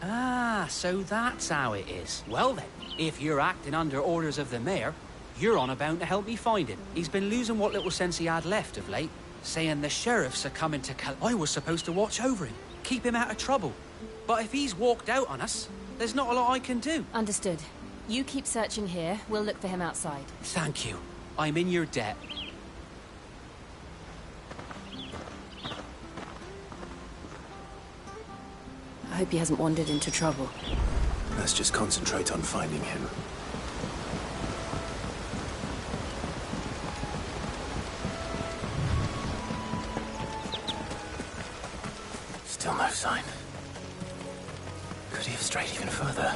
Ah, so that's how it is. Well then, if you're acting under orders of the mayor, you're on about to help me find him. He's been losing what little sense he had left of late, saying the sheriffs are coming to I was supposed to watch over him, keep him out of trouble. But if he's walked out on us, there's not a lot I can do. Understood. You keep searching here, we'll look for him outside. Thank you. I'm in your debt. I hope he hasn't wandered into trouble. Let's just concentrate on finding him. Still no sign. Could he have strayed even further?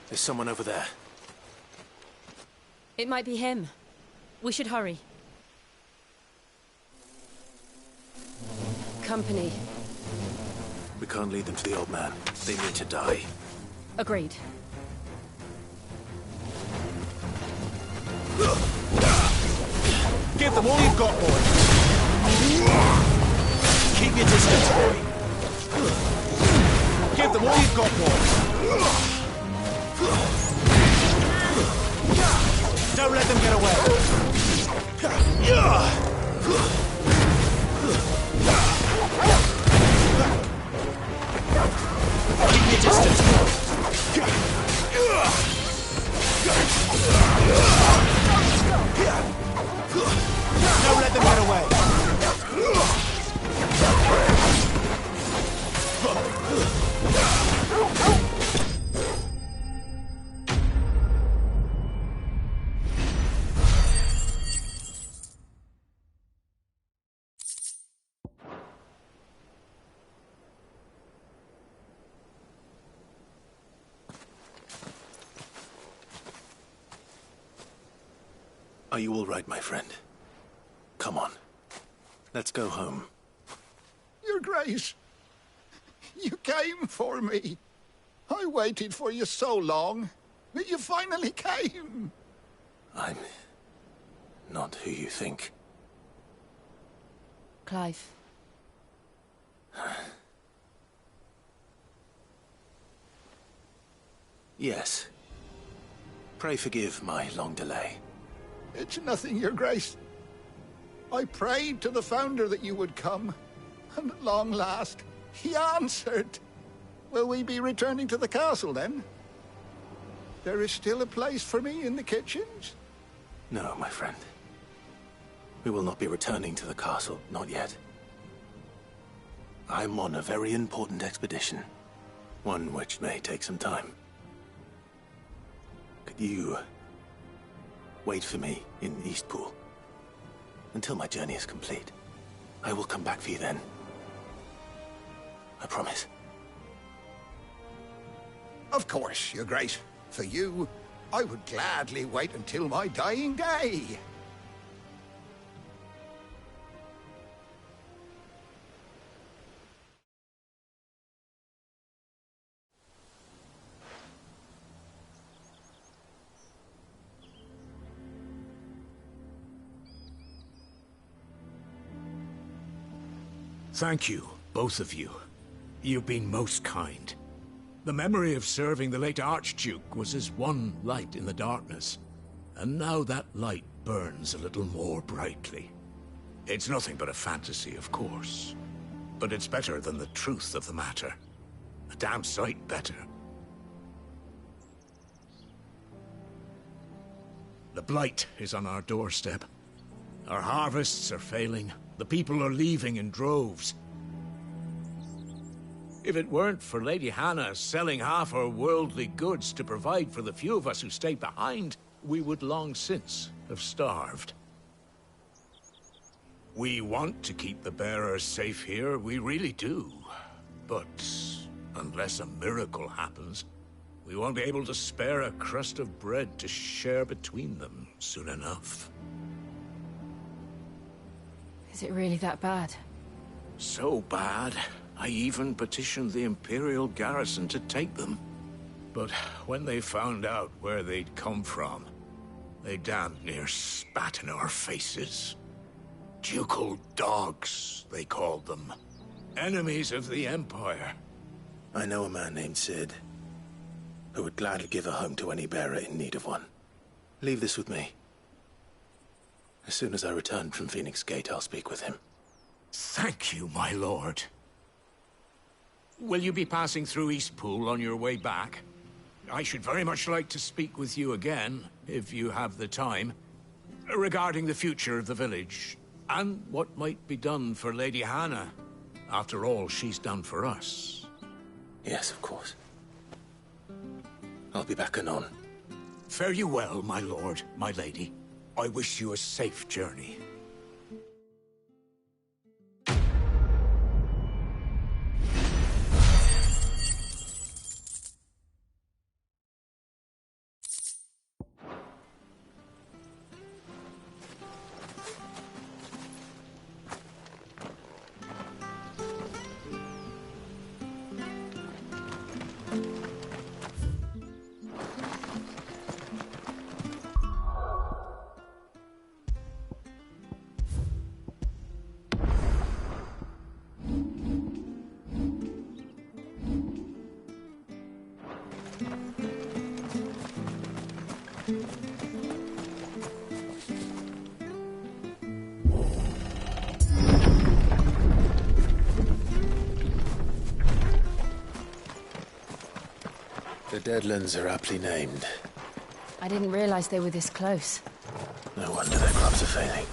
There's someone over there. It might be him. We should hurry. Company. We can't lead them to the old man. They need to die. Agreed. Give them all you've got, boy. Keep your distance, boy. Give them all you've got, boy. Don't let them get away. Keep your distance. Don't let them get away. Are you all right, my friend? Come on. Let's go home. Your Grace, you came for me. I waited for you so long, but you finally came. I'm not who you think. Clive. Yes. Pray forgive my long delay. It's nothing, Your Grace. I prayed to the Founder that you would come, and at long last, he answered. Will we be returning to the castle, then? There is still a place for me in the kitchens? No, my friend. We will not be returning to the castle, not yet. I'm on a very important expedition. One which may take some time. Could you wait for me in Eastpool until my journey is complete? I will come back for you then. I promise. Of course, Your Grace. For you, I would gladly wait until my dying day. Thank you, both of you. You've been most kind. The memory of serving the late Archduke was as one light in the darkness, and now that light burns a little more brightly. It's nothing but a fantasy, of course, but it's better than the truth of the matter. A damn sight better. The blight is on our doorstep. Our harvests are failing. The people are leaving in droves. If it weren't for Lady Hannah selling half her worldly goods to provide for the few of us who stayed behind, we would long since have starved. We want to keep the bearers safe here, we really do. But unless a miracle happens, we won't be able to spare a crust of bread to share between them soon enough. Is it really that bad? So bad, I even petitioned the Imperial garrison to take them. But when they found out where they'd come from, they damned near spat in our faces. Ducal dogs, they called them. Enemies of the Empire. I know a man named Sid, who would gladly give a home to any bearer in need of one. Leave this with me. As soon as I return from Phoenix Gate, I'll speak with him. Thank you, my lord. Will you be passing through Eastpool on your way back? I should very much like to speak with you again, if you have the time, regarding the future of the village, and what might be done for Lady Hannah, after all she's done for us. Yes, of course. I'll be back anon. Fare you well, my lord, my lady. I wish you a safe journey. The Deadlands are aptly named. I didn't realize they were this close. No wonder their crops are failing.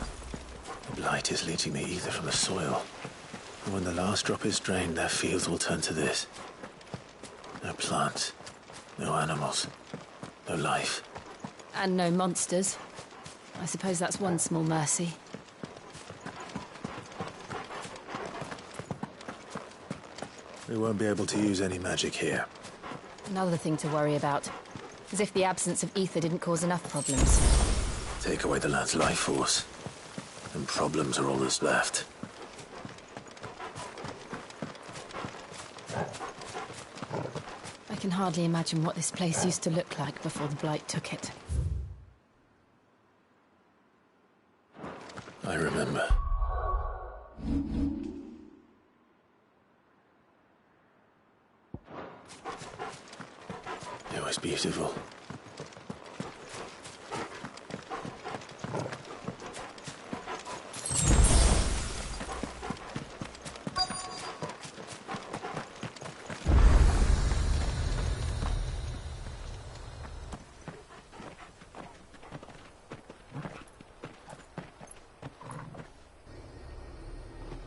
The blight is leaching the ether from the soil. And when the last drop is drained, their fields will turn to this. No plants, no animals, no life. And no monsters. I suppose that's one small mercy. We won't be able to use any magic here. Another thing to worry about. As if the absence of ether didn't cause enough problems. Take away the lad's life force, and problems are all that's left. I can hardly imagine what this place used to look like before the blight took it. I remember. It was beautiful.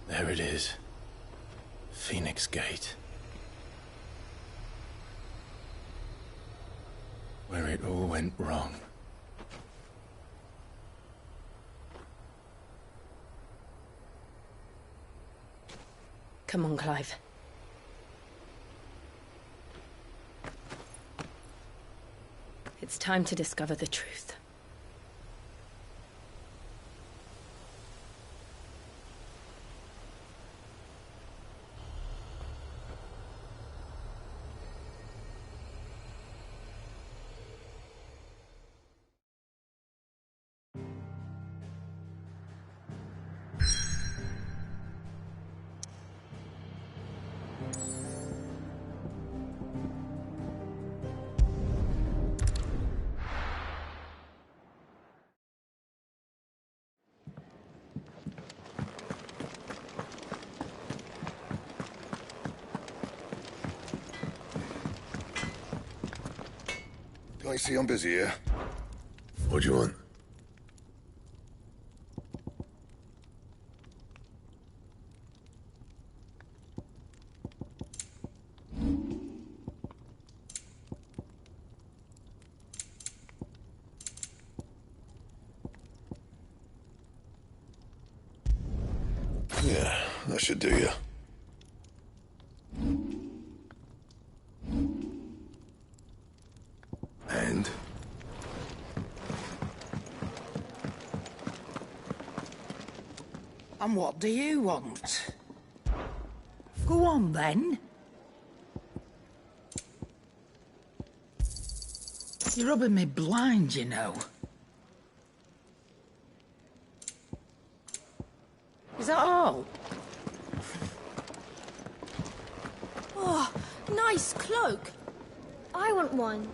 There it is. Phoenix Gate. Where it all went wrong. Come on, Clive. It's time to discover the truth. I see I'm busy here. What do you want? Yeah, that should do you. And? And what do you want? Go on, then. You're rubbing me blind, you know. Is that all? Oh, nice cloak. I want one.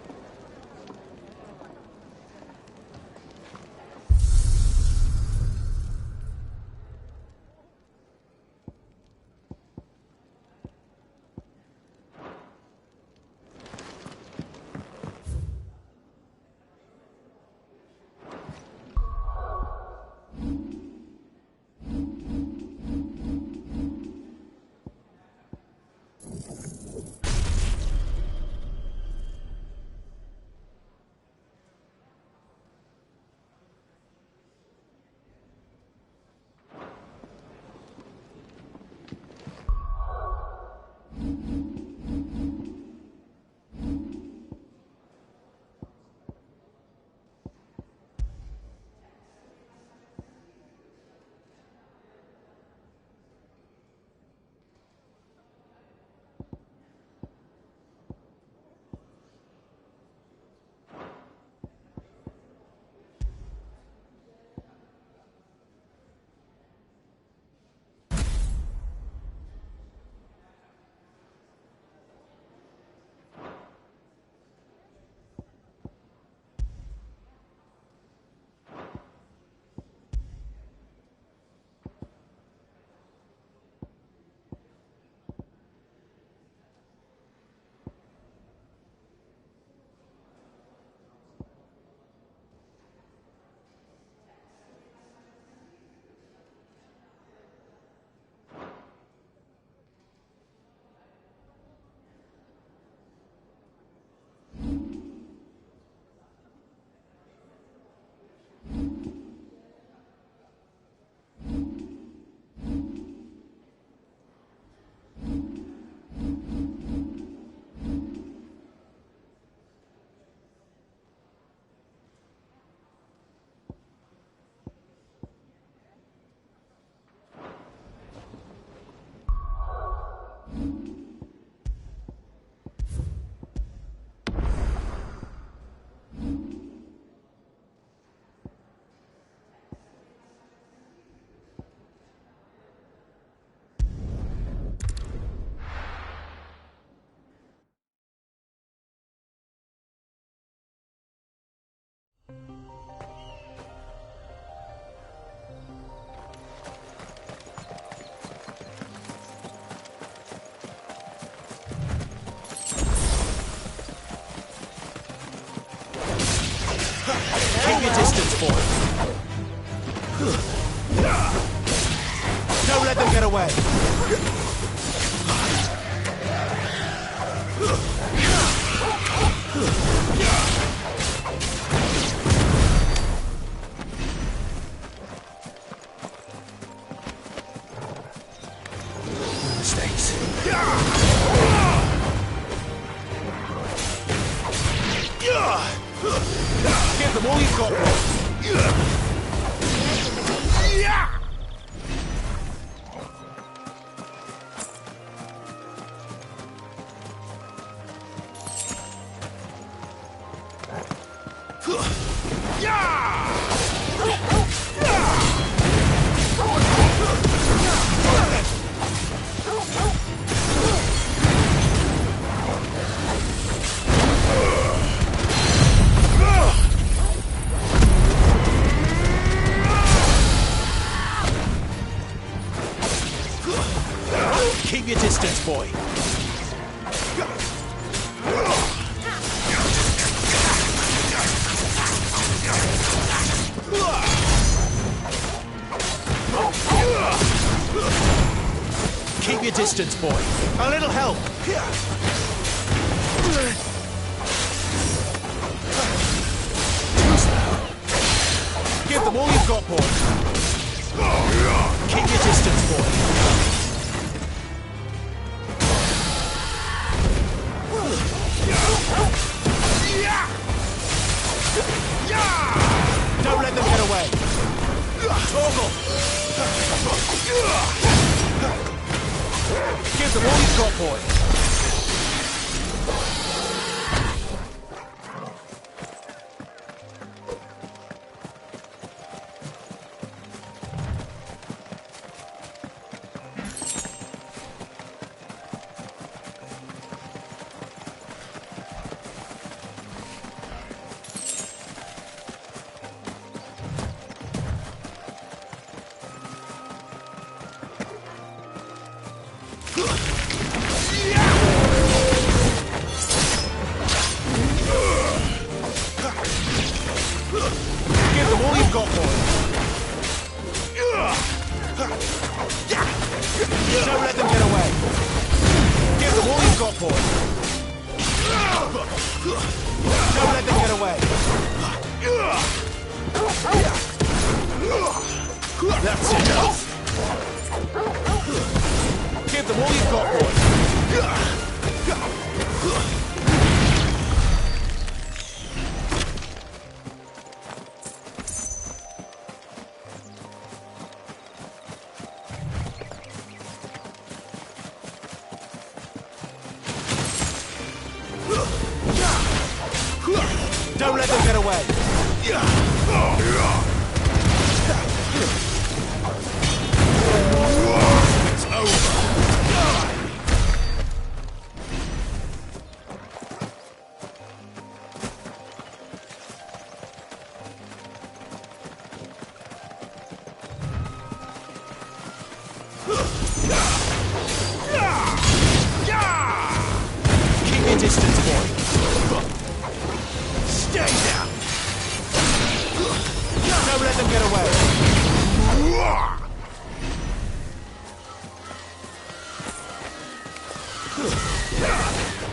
Keep your distance, boy. Don't let them get away. Mistakes. Give them all you've got. Keep your distance, boy. Keep your distance, boy. A little help. Give them all you've got, boy. Keep your distance, boy. Don't let them get away. Torgal. Give them all you've got, boy. Give them all you've got, boy. Don't let them get away. Give them all you've got, boy. Don't let them get away. That's enough. Give them all you've got, boy. Don't let them get away. It's over. Keep your distance, boy. Stay down. Don't let them get away.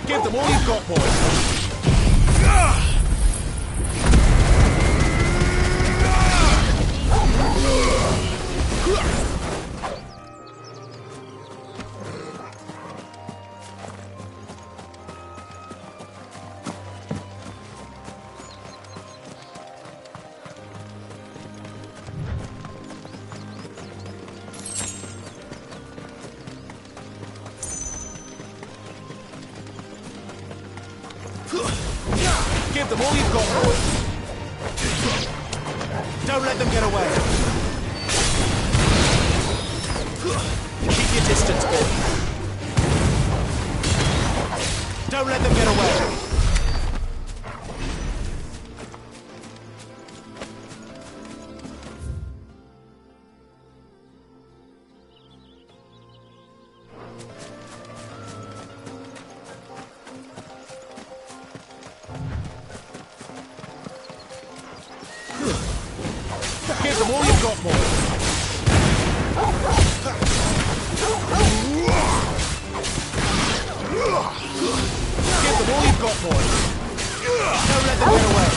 Give them all you've got, boy. Give them all you've got, boy. Don't let them get away. Keep your distance, boy. Don't let them get away. them all you've got, boy. Give them all you've got, boy. Don't let them get away.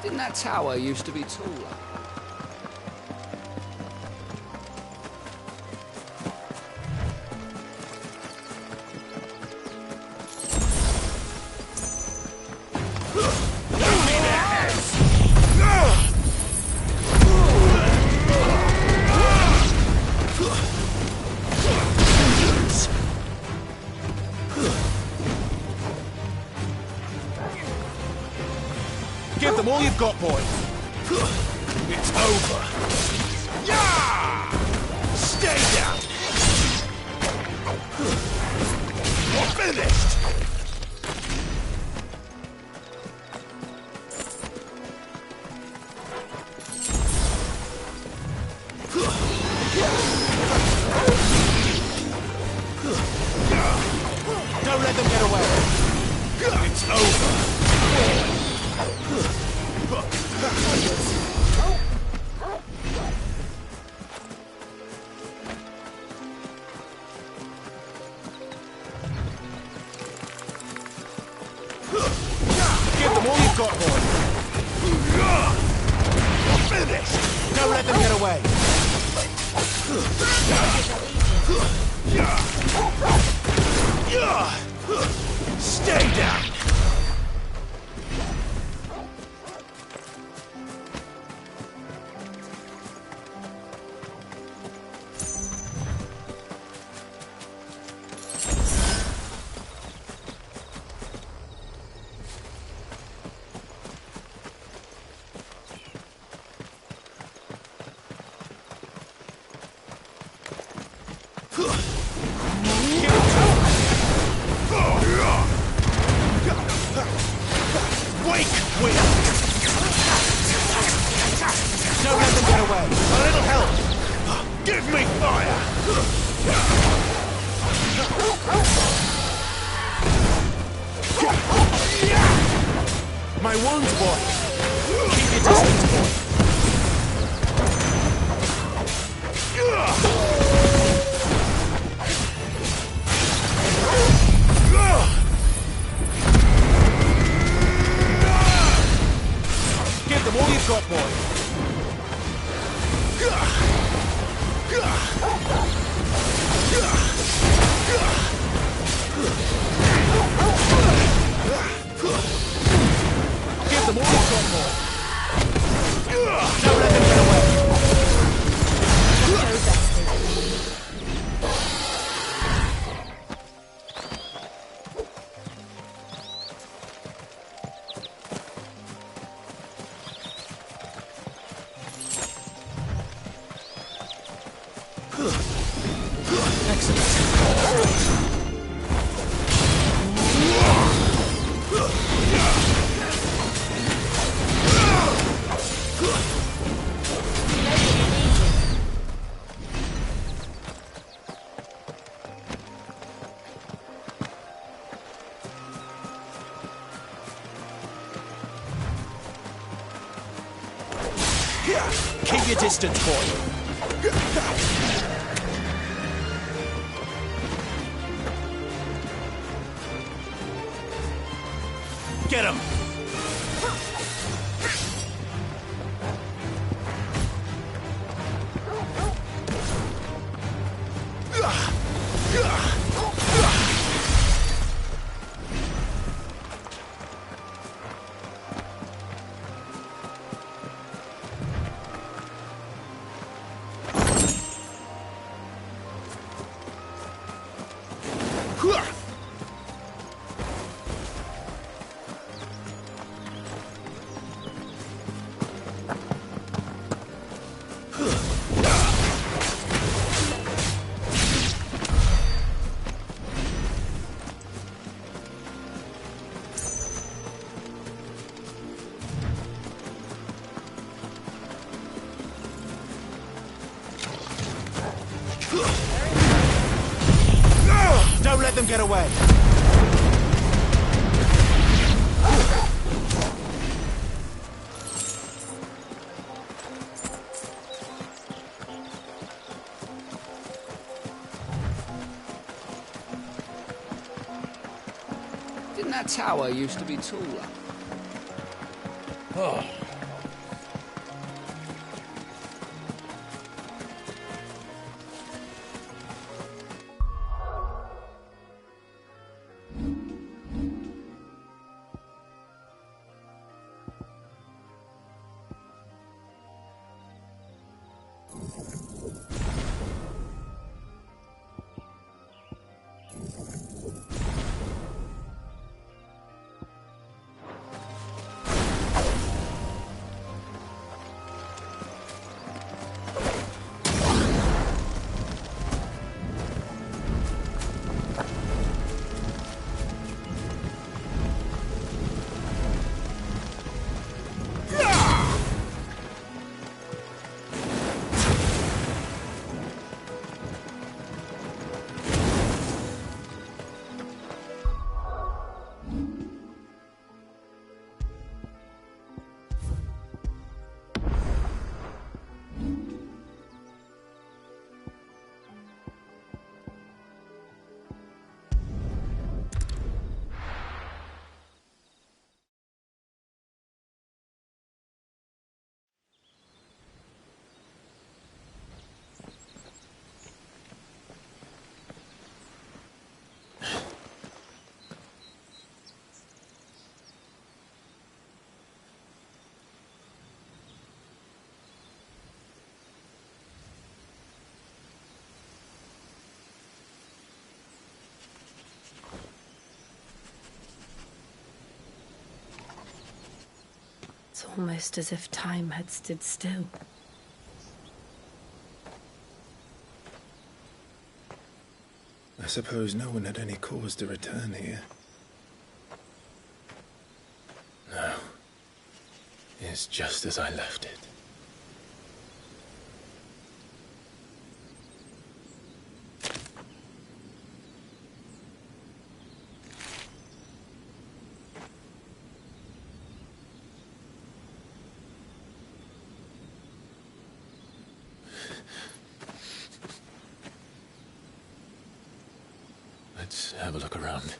Didn't that tower used to be taller? Give them all you've got, boy. It's over. Yeah! Stay down. You're finished. Don't let them get away. It's over. Give them all you've got, boy. You're finished. Don't let them get away. Stay down. Wake, Will! Don't let them get away. A little help. Give me fire! My wounds, boy. Keep your distance, boy. Give them all you've got, boy. Give them all you've got, boy. Don't let them get away. Keep your distance, boy. Get him! Don't let them get away! Didn't that tower used to be taller? Oh. It's almost as if time had stood still. I suppose no one had any cause to return here. No. It's just as I left it. Let's have a look around.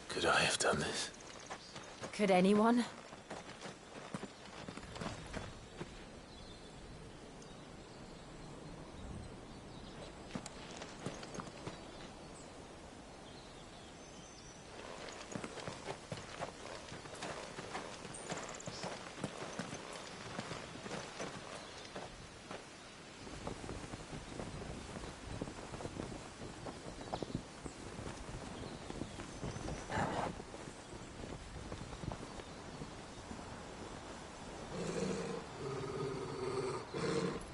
Could I have done this? Could anyone?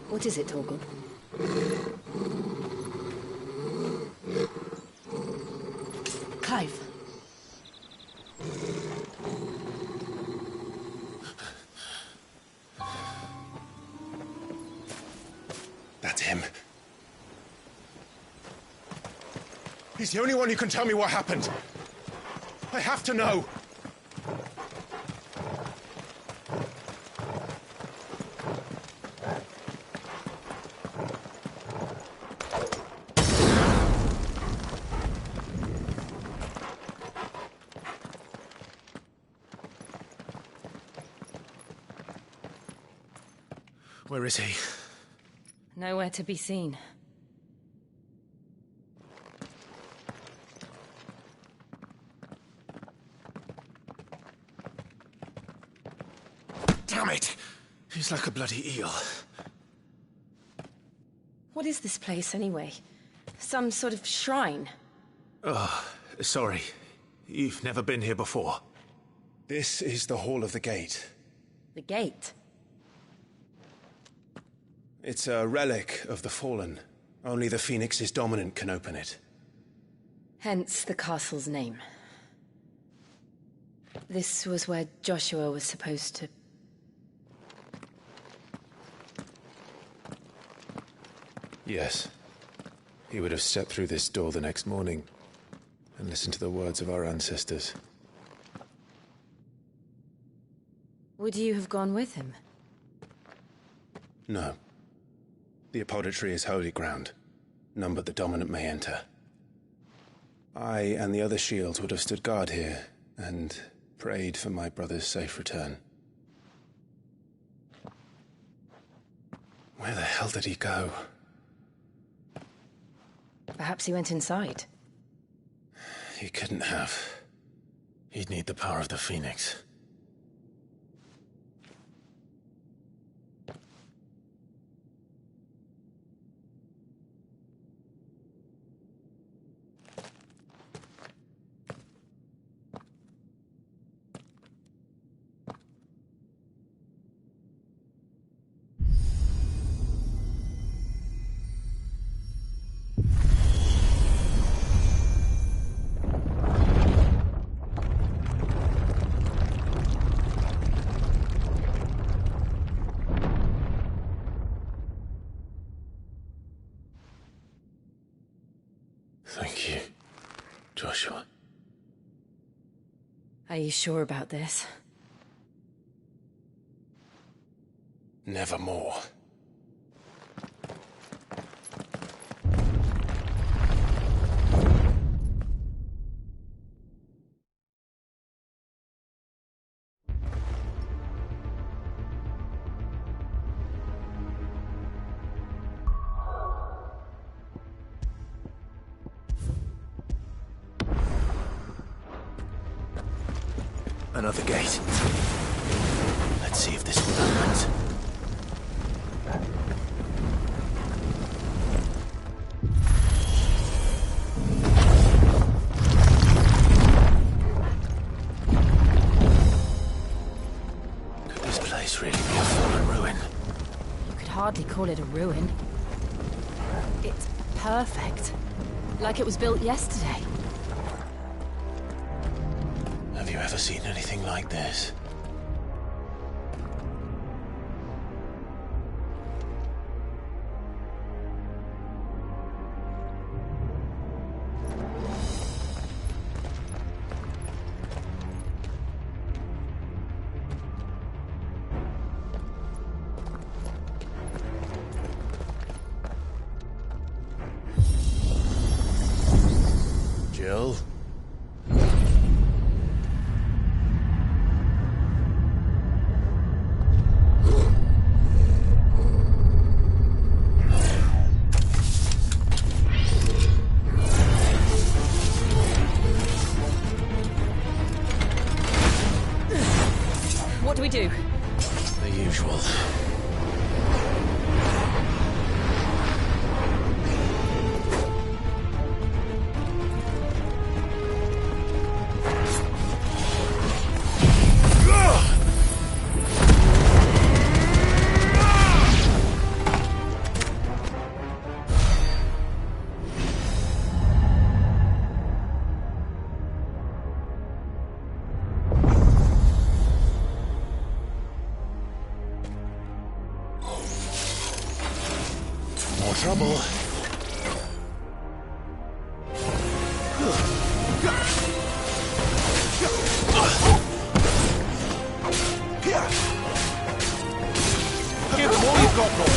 What is it, Torgal? Clive. That's him. He's the only one who can tell me what happened. I have to know. Where is he? Nowhere to be seen. Damn it! He's like a bloody eel. What is this place, anyway? Some sort of shrine? Oh, sorry. You've never been here before. This is the Hall of the Gate. The gate. It's a relic of the Fallen. Only the Phoenix's dominant can open it. Hence the castle's name. This was where Joshua was supposed to... Yes. He would have stepped through this door the next morning and listened to the words of our ancestors. Would you have gone with him? No. The apodatory is holy ground. None but the dominant may enter. I and the other shields would have stood guard here and prayed for my brother's safe return. Where the hell did he go? Perhaps he went inside. He couldn't have. He'd need the power of the Phoenix. Thank you, Joshua. Are you sure about this? Nevermore. Another gate. Let's see if this one opens. Could this place really be a fallen ruin? You could hardly call it a ruin. It's perfect. Like it was built yesterday. Have you ever seen anything like this? Jill? What do we do? The usual. More trouble. Give them all you've got, boy.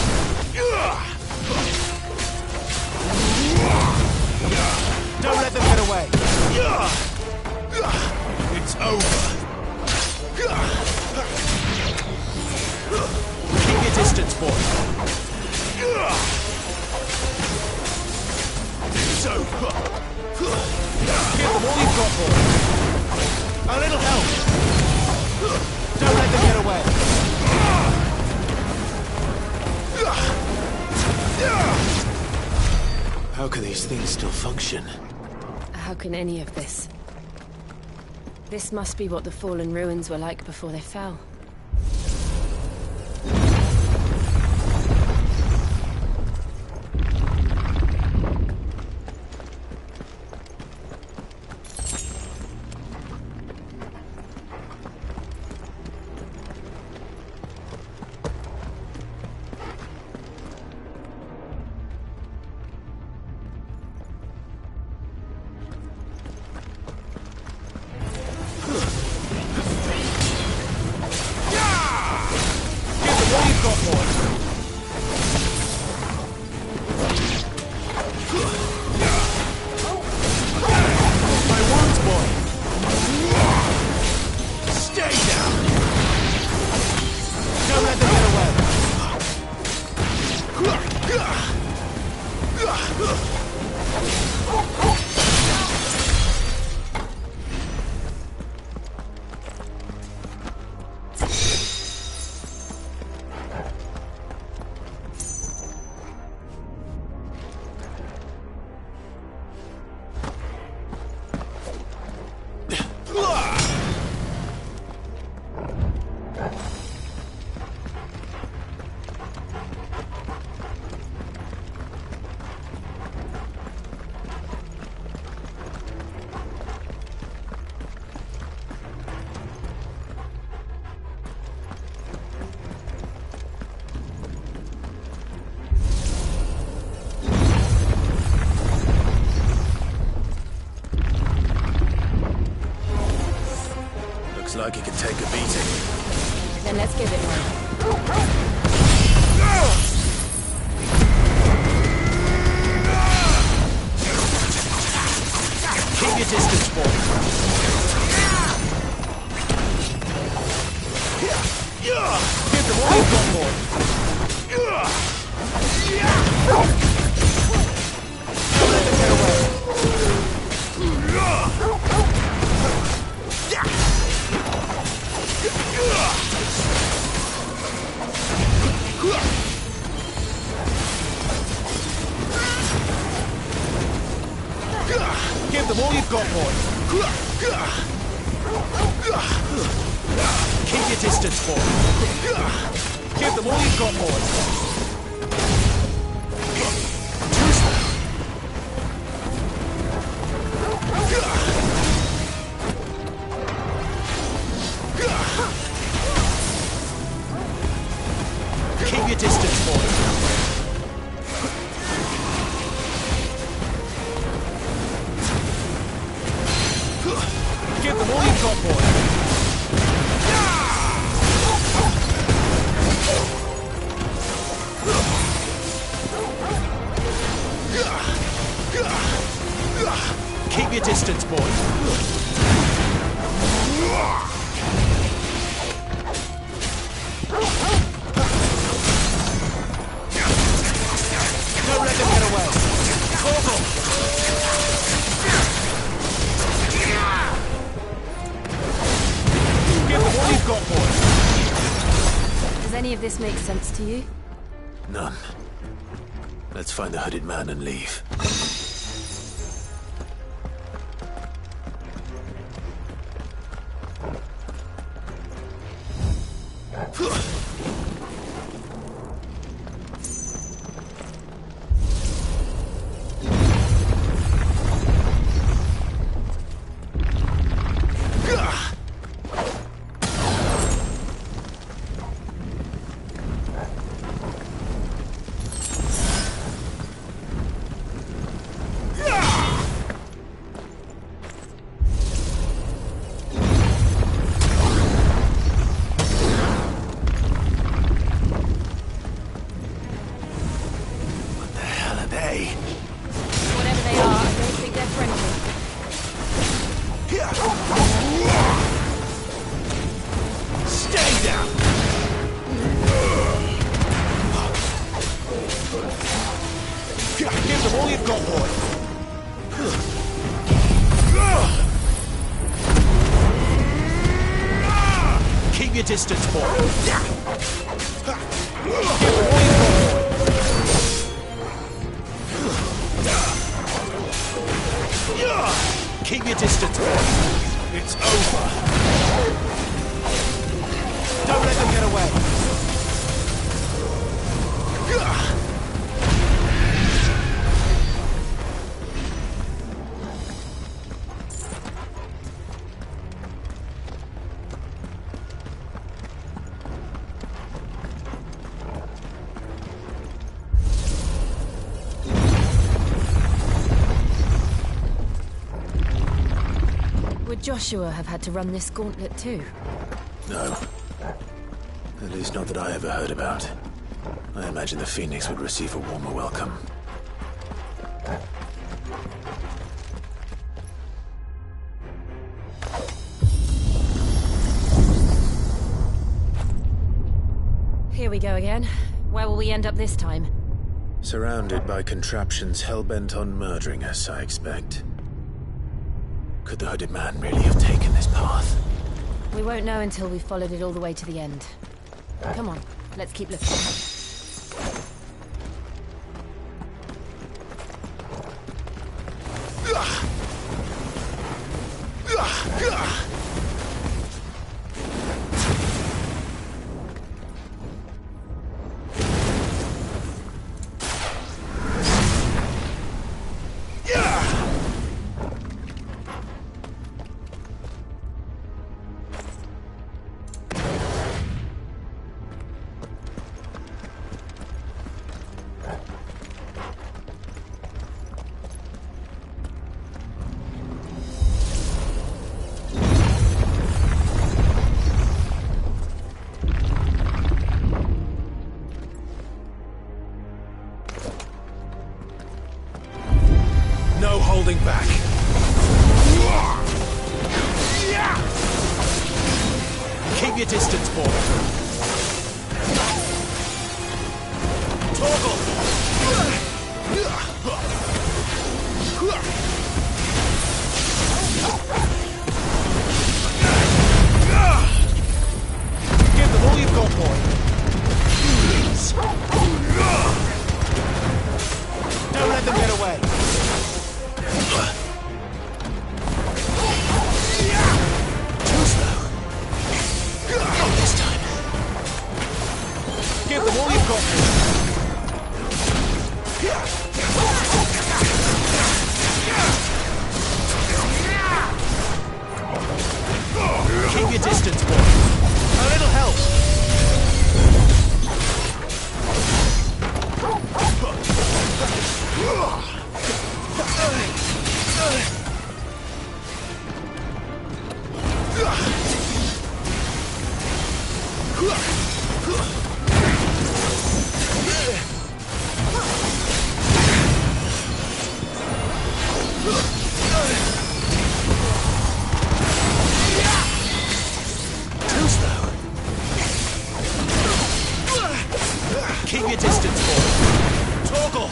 Don't let them get away. It's over. Keep your distance, boy. It's over. Give them all you've got, boy. A little help. Don't let them get away. How can these things still function? How can any of this? This must be what the fallen ruins were like before they fell. missing. Then let's give it one. Keep your distance, boy. Give them all you've got, boy. Don't let them get away. Give them all you've got, boy. Keep your distance, boy. Give them all you've got, boy. Too slow. Keep your distance, boy. Give them all you've got, boy. Keep your distance, boy. Don't let them get away. Forward. Give them all you've got, boy. Does any of this make sense to you? None. Let's find the hooded man and leave. Whatever they are, I don't think they're friendly. Stay down. Give them all you've got, boy. Keep your distance, boy. Give them all you've got, boy. Keep your distance, boy. It's over. Don't let them get away. Would Joshua have had to run this gauntlet too? No. At least not that I ever heard about. I imagine the Phoenix would receive a warmer welcome. Here we go again. Where will we end up this time? Surrounded by contraptions hell-bent on murdering us, I expect. Could the hooded man really have taken this path? We won't know until we've followed it all the way to the end. Come on, let's keep looking. wounds, boy. Torgal! Give them all you've got, boy. Don't let them get away. Too slow. Not this time. Give them all you've got, boy. Keep your distance, boy. A little help. Too slow. Keep your distance, boy. Torgal!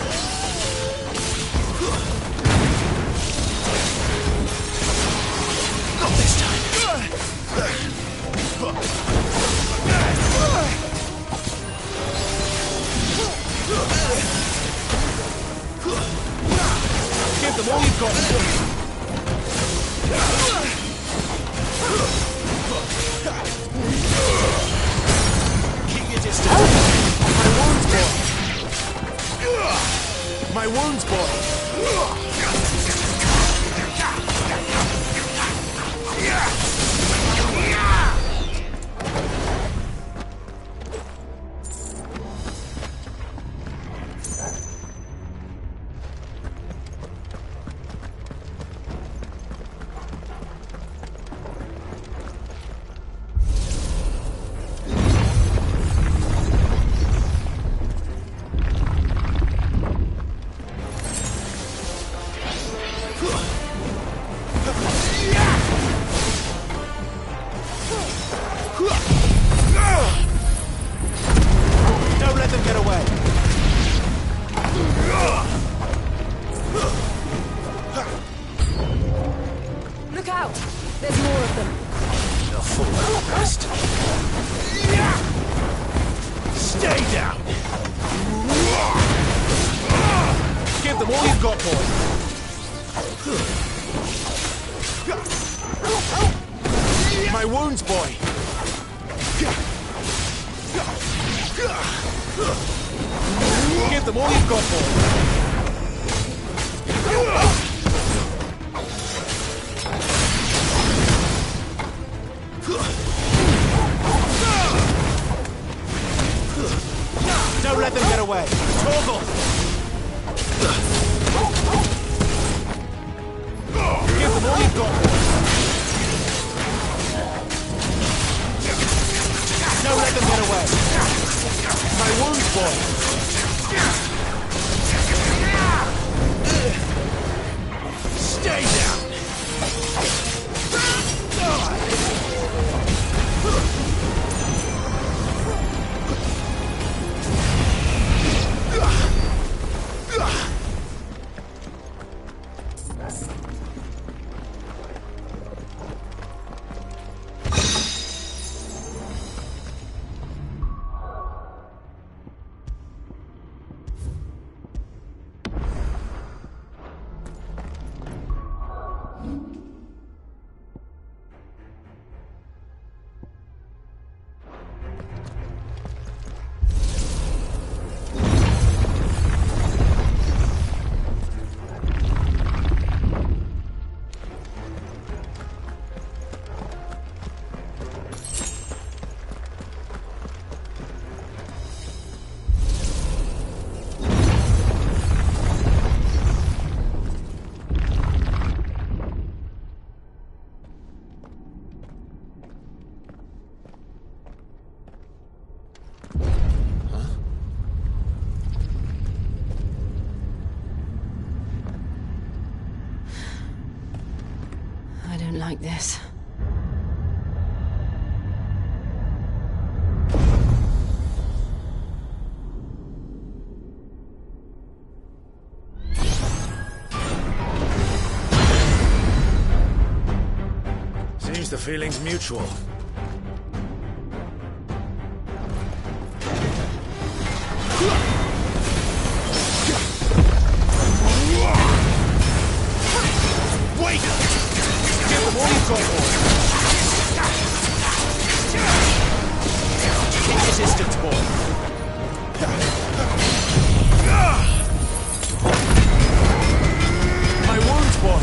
Not this time. Give them all you've got. Keep your distance. My wounds, boy. My wounds, boy. Don't let them get away. Look out! There's more of them. The full best. Stay down. Give them all you've got, boy. My wounds, boy. Give them all you've got, boy. Don't let them get away. Torgal! Give them all you've got, boy. Don't let them get away. My wounds, boy. Stay down. I don't like this. feeling's mutual. Wait! Give them all you've got, boy! Keep your distance, boy! My wounds, boy!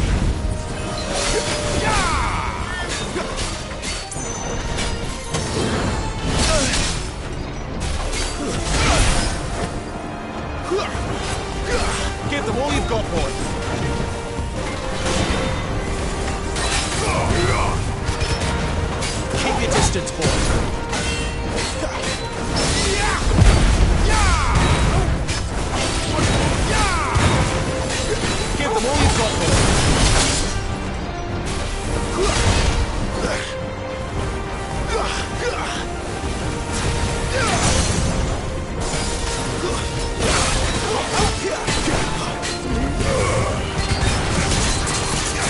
Give them all you've got, boy! Keep your distance, boy! Give them all you've got, boy!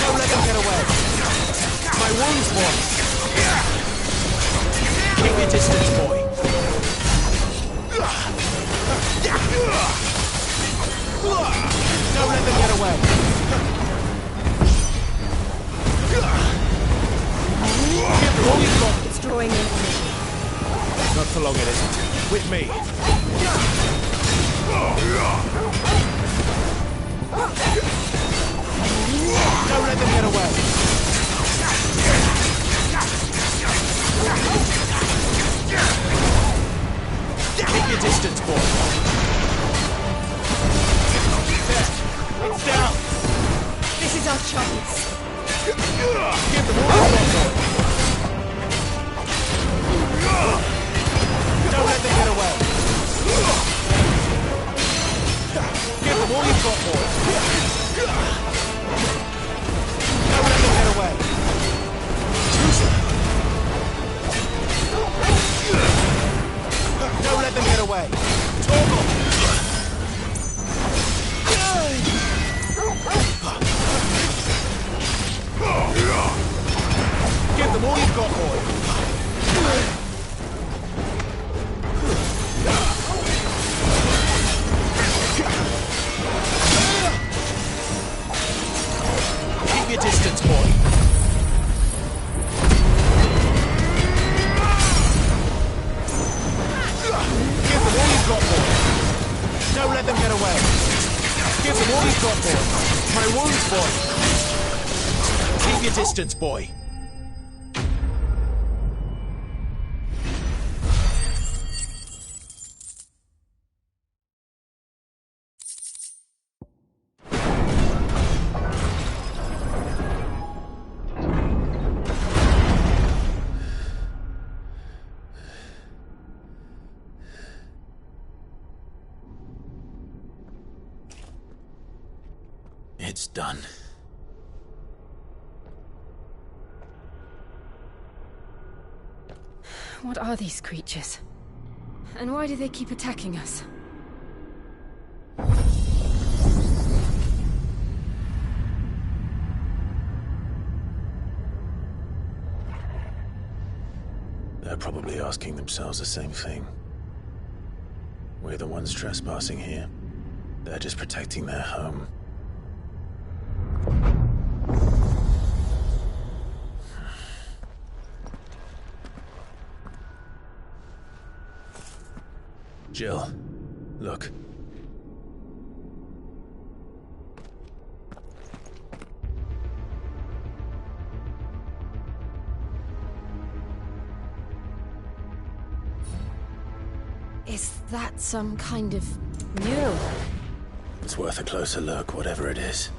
Don't let them get away! My wounds, boy! Keep your distance, boy! Don't let them get away! Give them all you've got! It's drawing in. Not for long, it isn't. With me. Don't let them get away. Keep your distance, boy. There. It's down. This is our chance. Give them all you've got, boy. Don't let them get away. Give them all you've got, boy. Don't let them get away. Don't let them get away. Torgal! Give them all you've got, boy. Keep your distance, boy. Give them all you've got, boy. Don't let them get away. Give them all you've got, boy. My wounds, boy. Keep your distance, boy. It's done. What are these creatures? And why do they keep attacking us? They're probably asking themselves the same thing. We're the ones trespassing here. They're just protecting their home. Jill, look. Is that some kind of mural? It's worth a closer look, whatever it is.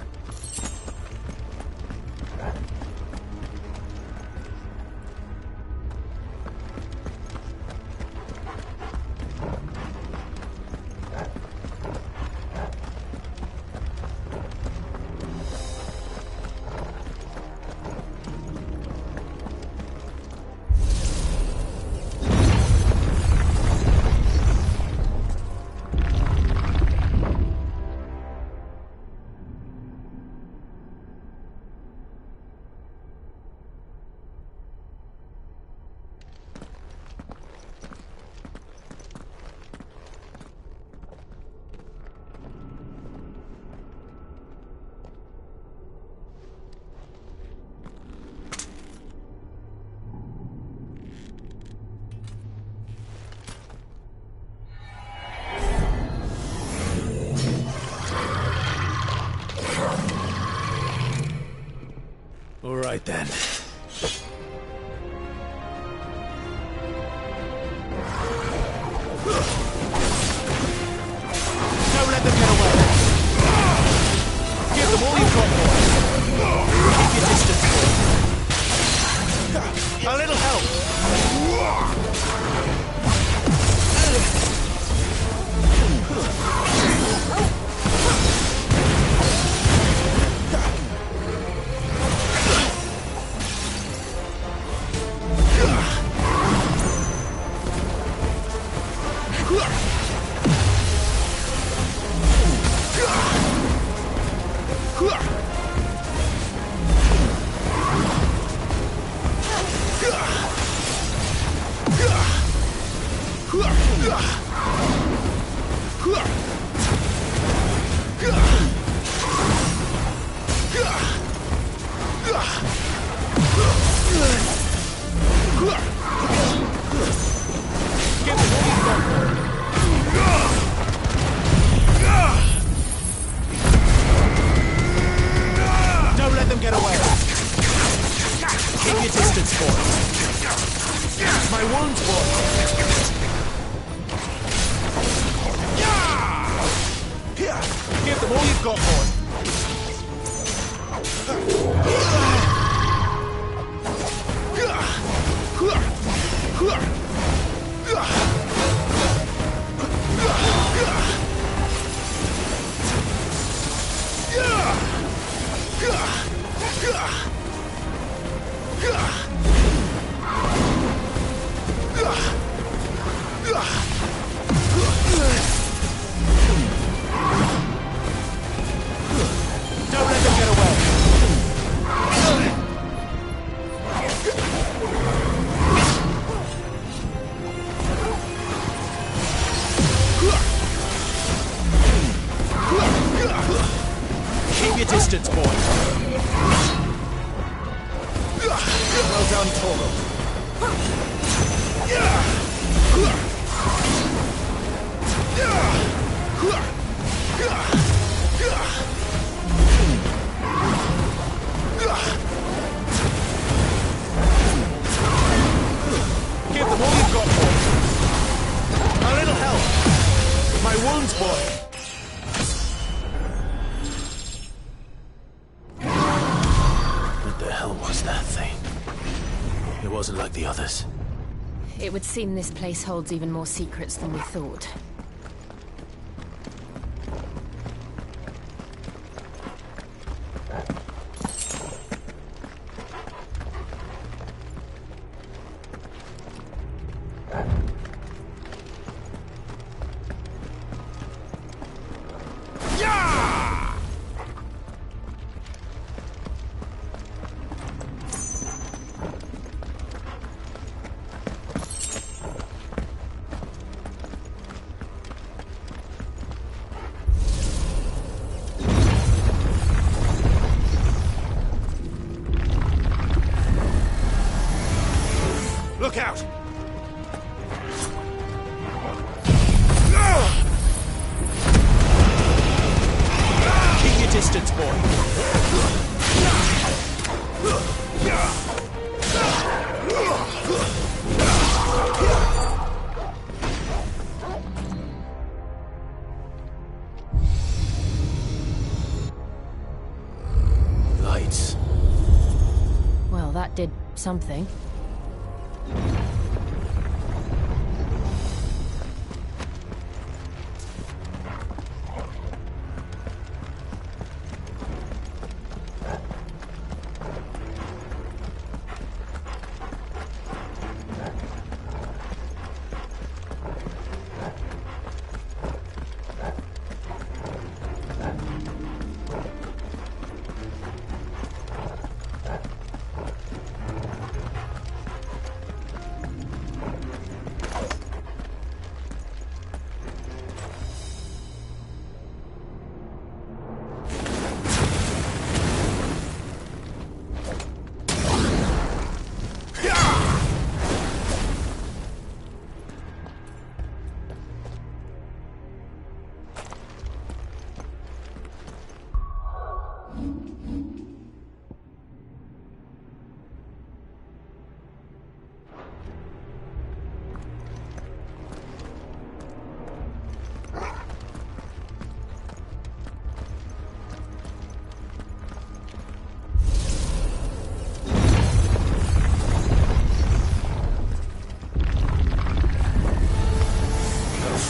it then. Don't let them get away. Give them all you've got, boy. Keep your distance, boy. A little help. Don't let them get away. Keep your distance, boy. My wounds, boy. Give them all you've got, boy. Don't let them get away. Keep your distance, boy. Well done, Toro. Give them all you've got, boy. A little help. My wounds, boy. What the hell was that thing? It wasn't like the others. It would seem this place holds even more secrets than we thought. Look out! Keep your distance, boy. Lights. Well, that did something.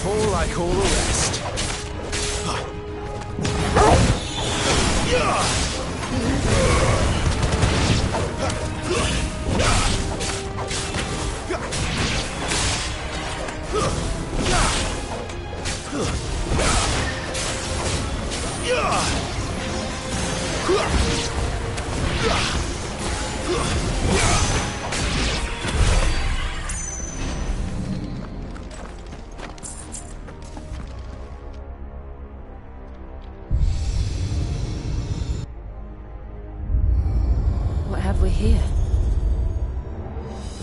fall like all the rest. What have we here?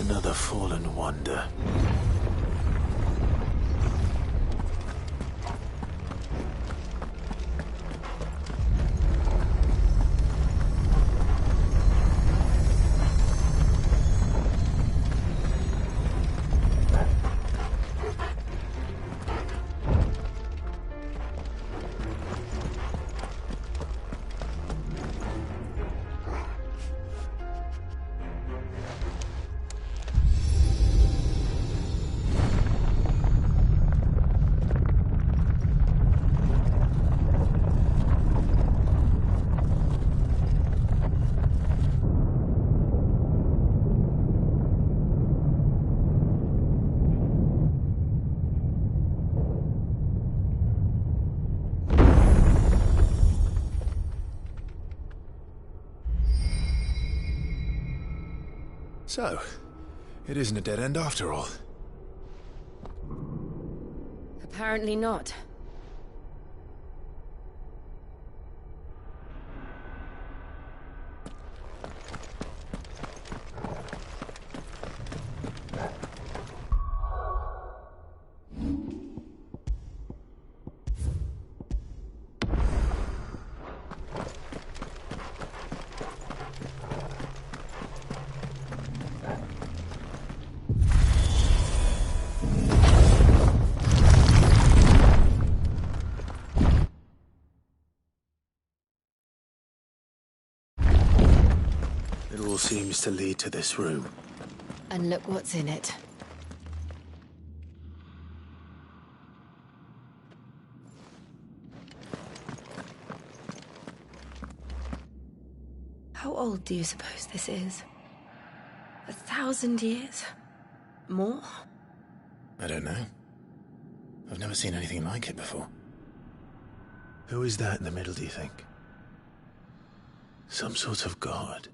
Another fallen wonder. So, it isn't a dead end after all. Apparently not. It all seems to lead to this room. And look what's in it. How old do you suppose this is? 1,000 years? More? I don't know. I've never seen anything like it before. Who is that in the middle, do you think? Some sort of god?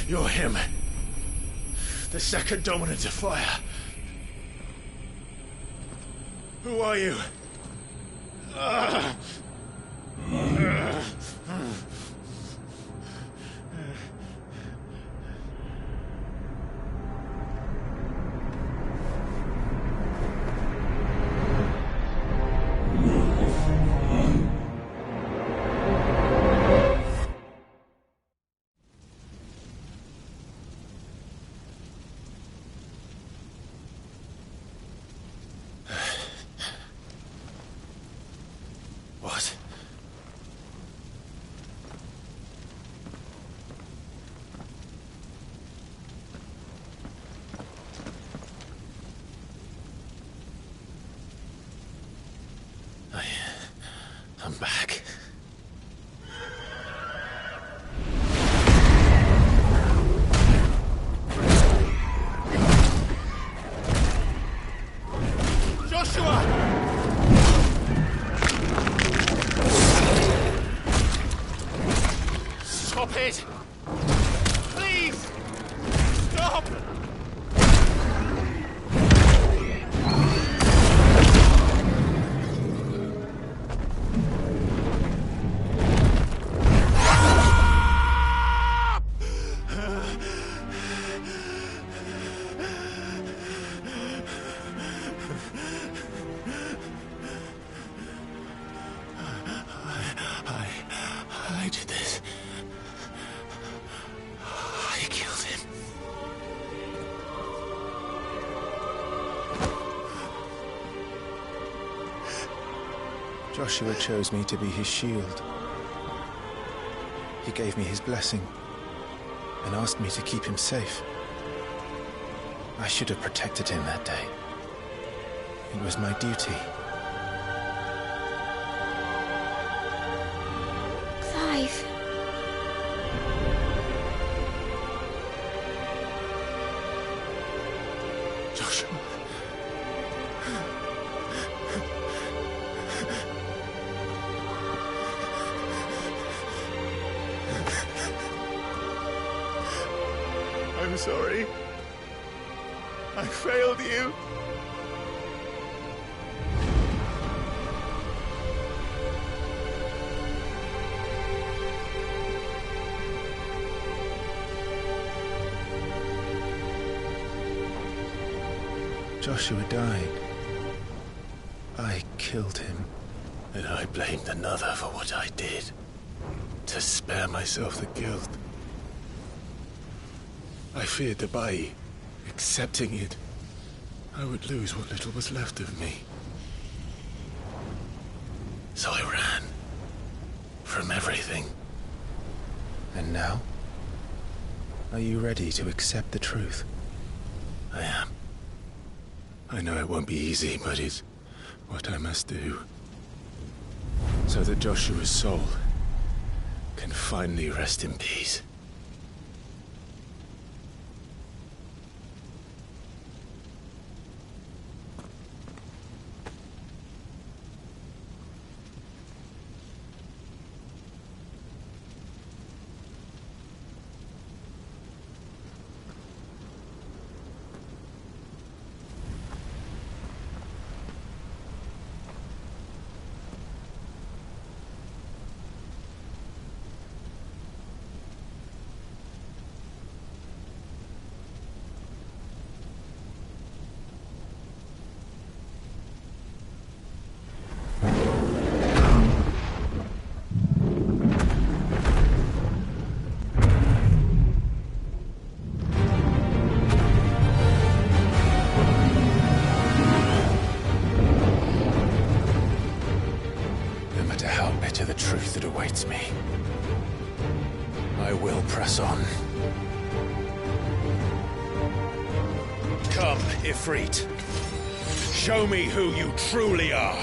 You're him. The second dominant of fire. Who are you? What? I'm back. Joshua! Stop it! Please! Stop! Joshua chose me to be his shield. He gave me his blessing and asked me to keep him safe. I should have protected him that day. It was my duty. Clive. Joshua. I'm sorry. I failed you. Joshua died. I killed him. And I blamed another for what I did, to spare myself the guilt. I feared that by accepting it, I would lose what little was left of me. So I ran from everything. And now? Are you ready to accept the truth? I am. I know it won't be easy, but it's what I must do. So that Joshua's soul can finally rest in peace. Me. I will press on. Come, Ifrit. Show me who you truly are.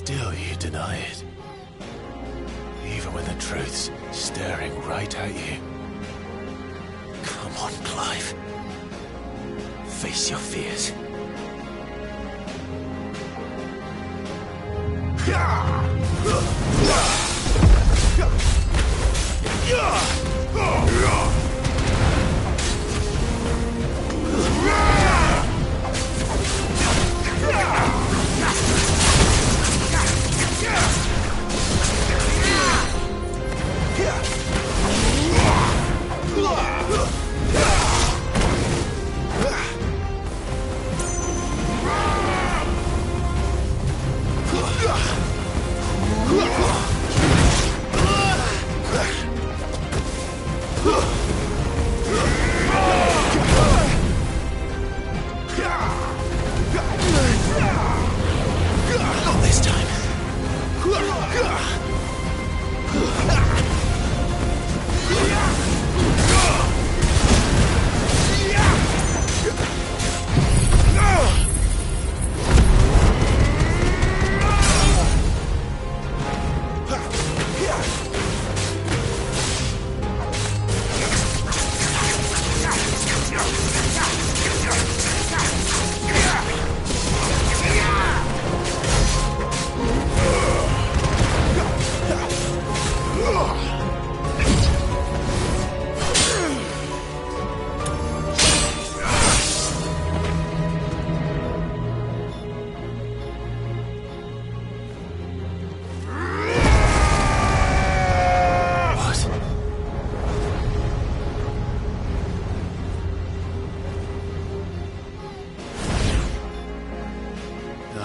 Still you deny it. Even when the truth's staring right at you. Come on, Clive. Face your fears. Not this time.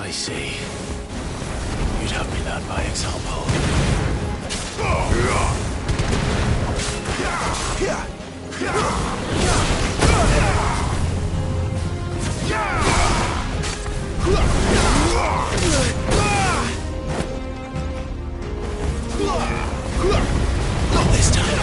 I see. You'd have me learn by example. Not this time.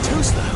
Too slow.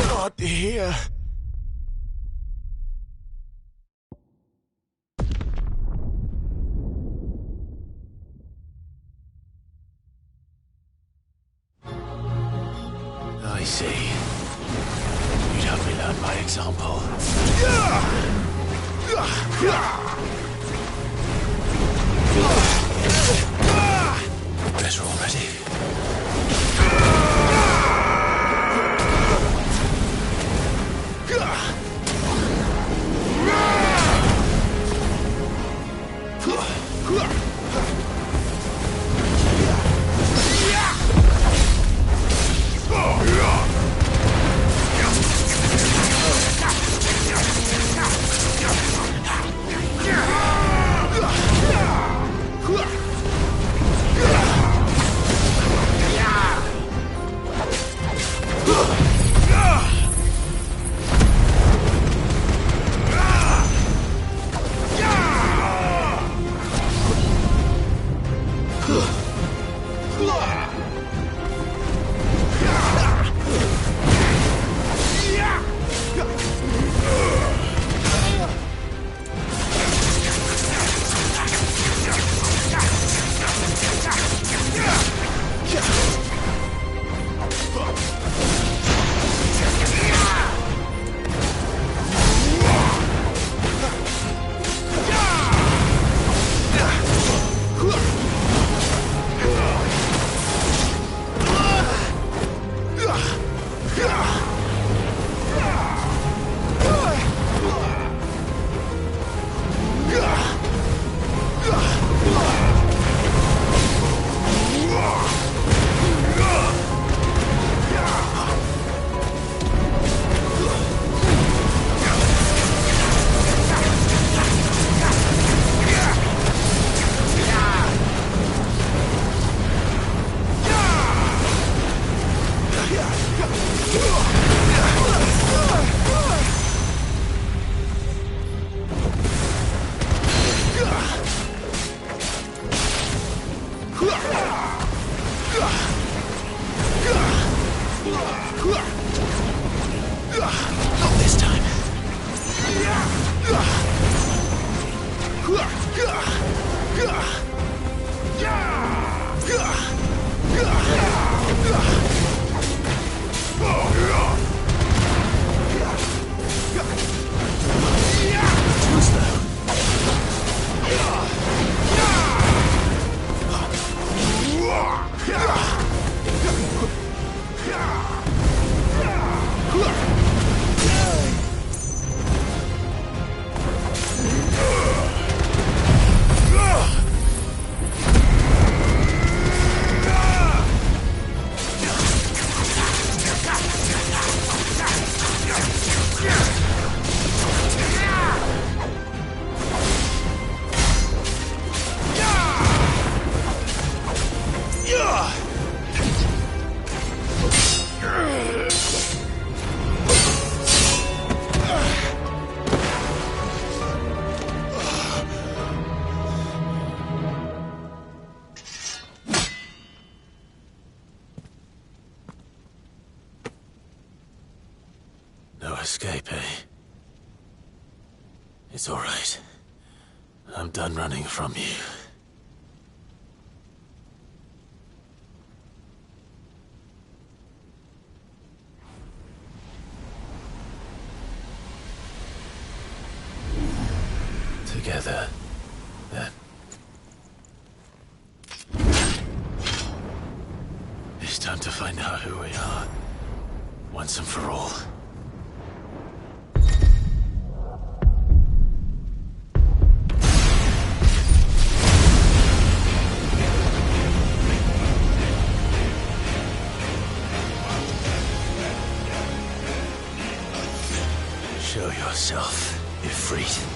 Not here. I see. You'd have me learn by example. Better already. Not this time. Too slow. No escape, eh? It's all right. I'm done running from you. Together, then. It's time to find out who we are, once and for all. Show yourself, Ifrit.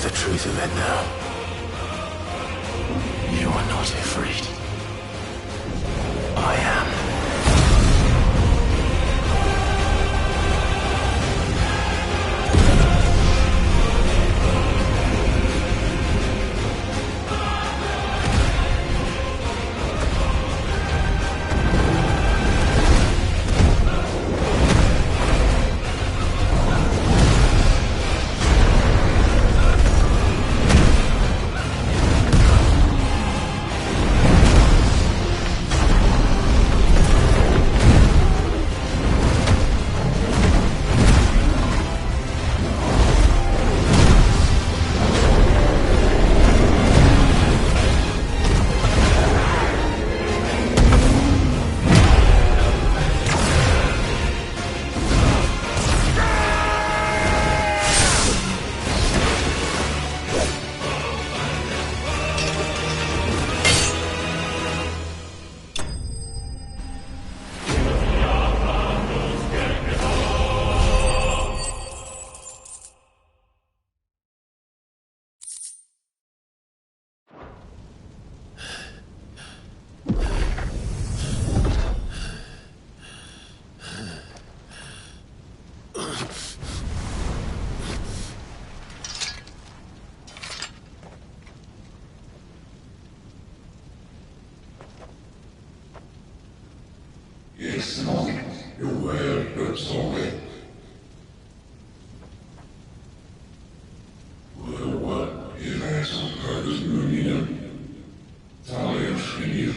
The truth of it now. You are not afraid. Yes, no, you're well, but sorry. Well, if I some purpose moving Talia Skinny.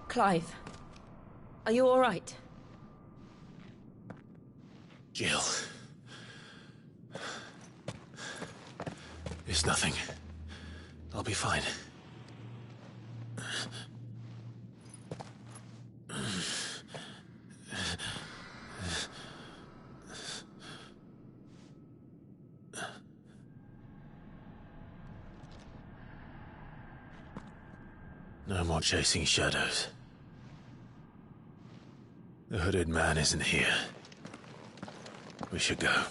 Clive, are you all right? Jill. It's nothing. I'll be fine. No more chasing shadows. The hooded man isn't here. We should go.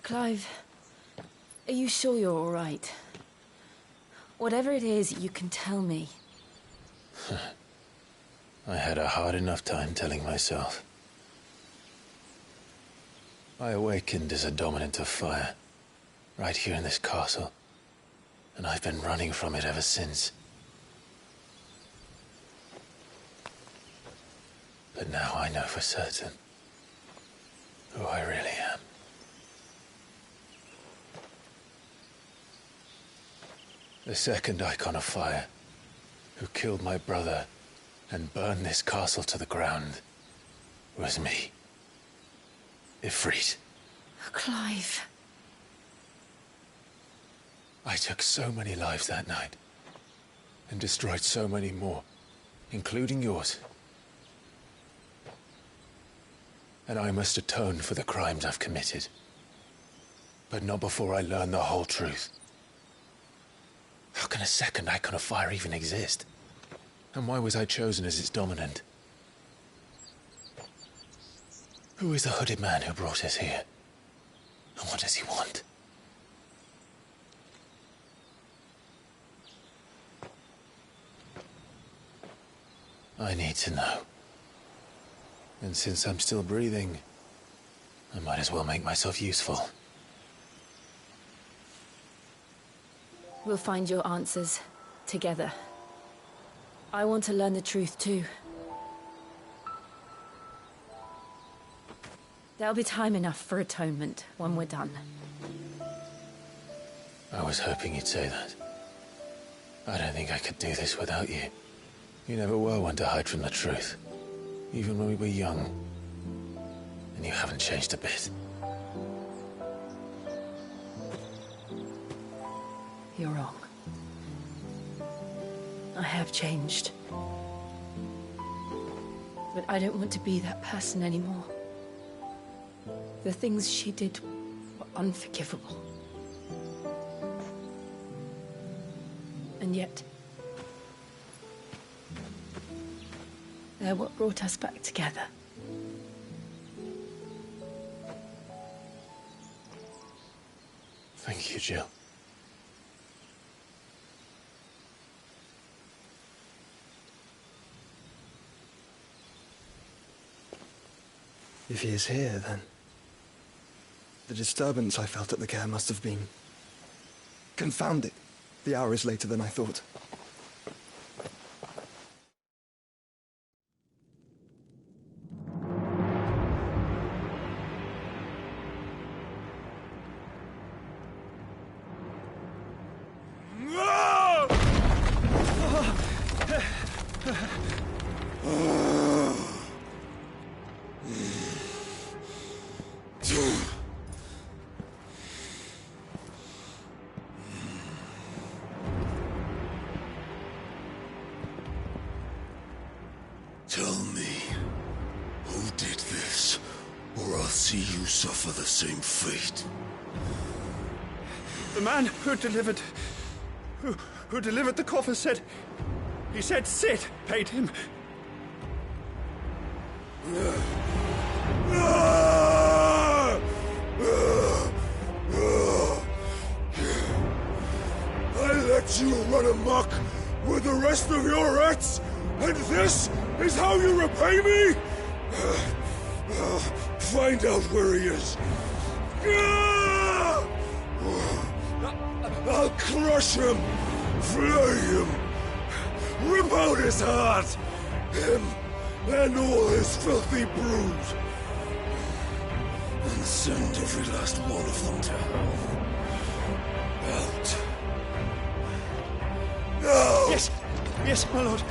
Clive, are you sure you're all right? Whatever it is, you can tell me. I had a hard enough time telling myself. I awakened as a dominant of fire, right here in this castle, and I've been running from it ever since. But now I know for certain who I really am. The second icon of fire, who killed my brother and burned this castle to the ground, was me. Ifrit. Clive. I took so many lives that night, and destroyed so many more, including yours. And I must atone for the crimes I've committed. But not before I learn the whole truth. How can a second icon of fire even exist? And why was I chosen as its dominant? Who is the hooded man who brought us here? And what does he want? I need to know. And since I'm still breathing, I might as well make myself useful. We'll find your answers together. I want to learn the truth too. There'll be time enough for atonement when we're done. I was hoping you'd say that. I don't think I could do this without you. You never were one to hide from the truth, even when we were young. And you haven't changed a bit. You're wrong. I have changed. But I don't want to be that person anymore. The things she did were unforgivable. And yet, they're what brought us back together. Thank you, Jill. If he is here, then the disturbance I felt at the care must have been confounded. The hour is later than I thought. or I'll see you suffer the same fate. The man who delivered the coffer said... He said Sid paid him. I let you run amok with the rest of your rats, and this is how you repay me? Find out where he is. I'll crush him, flay him, rip out his heart, him and all his filthy brood, and send every last one of them to hell. Out. Now! Yes, yes, my lord.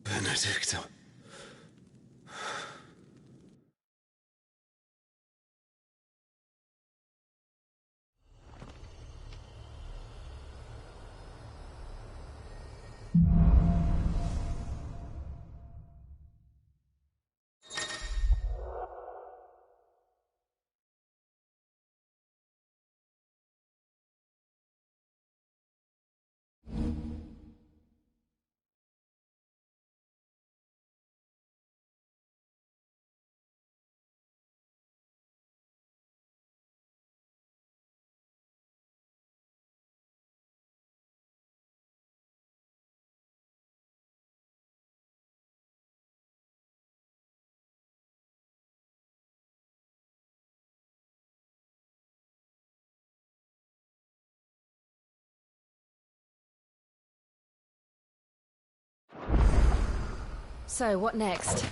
Benedicta. So, what next?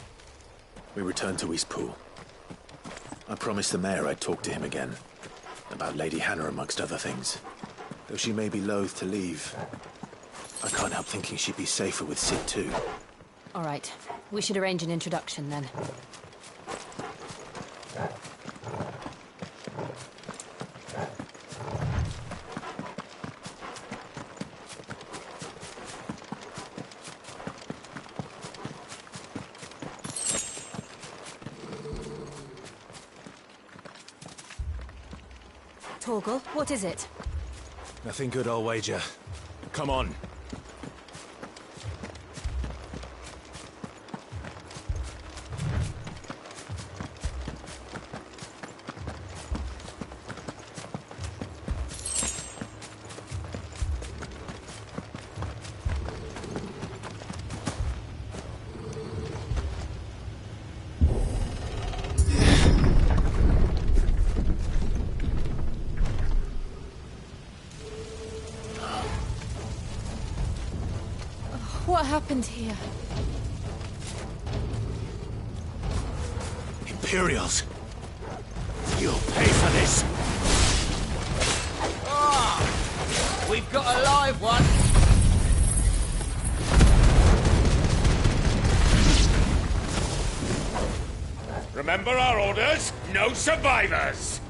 We return to Eastpool. I promised the mayor I'd talk to him again. About Lady Hannah, amongst other things. Though she may be loath to leave, I can't help thinking she'd be safer with Sid too. All right. We should arrange an introduction then. Torgal, what is it? Nothing good, I'll wager. Come on. What happened here? Imperials! You'll pay for this! Ah! We've got a live one! Remember our orders? No survivors!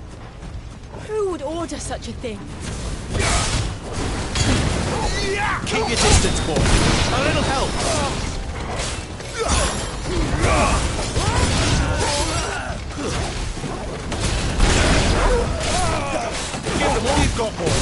Who would order such a thing? Keep your distance, boy. A little help. Give them all you've got, boy.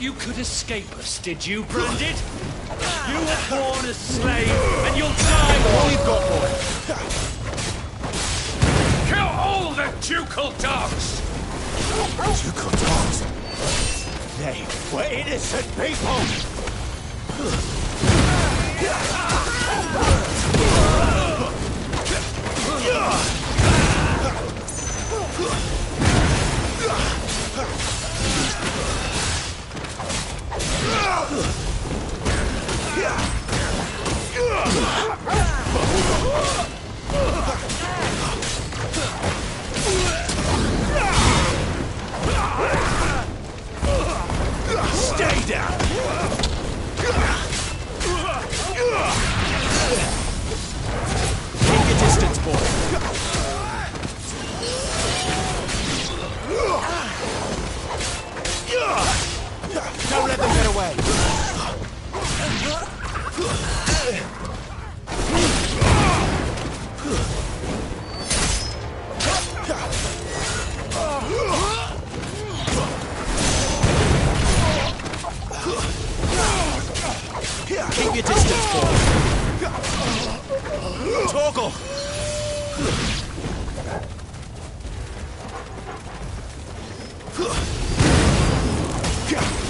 you could escape us, did you, Branded? You were born a slave, and you'll die all you've got, boy. Kill all the ducal dogs! Ducal dogs? They were innocent people! Stay down! Keep your distance, boy. Don't let them get away. Keep your distance, boy. Torgal!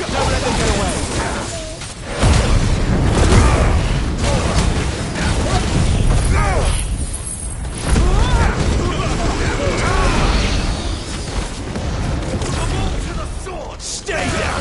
Don't let them get away. Stay down!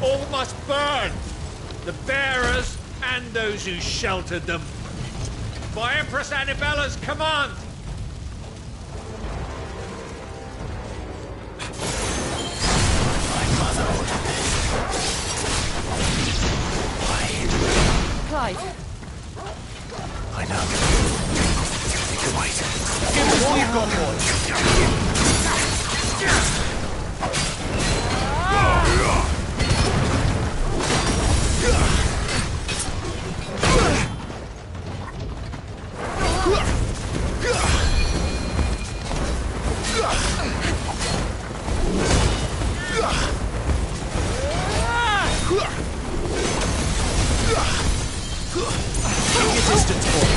All must burn! The bearers and those who sheltered them. By Empress Annibella's command! My mother ordered this. Clive. I know. We can wait. Give them all you've got, boy. Keep your distance, boy.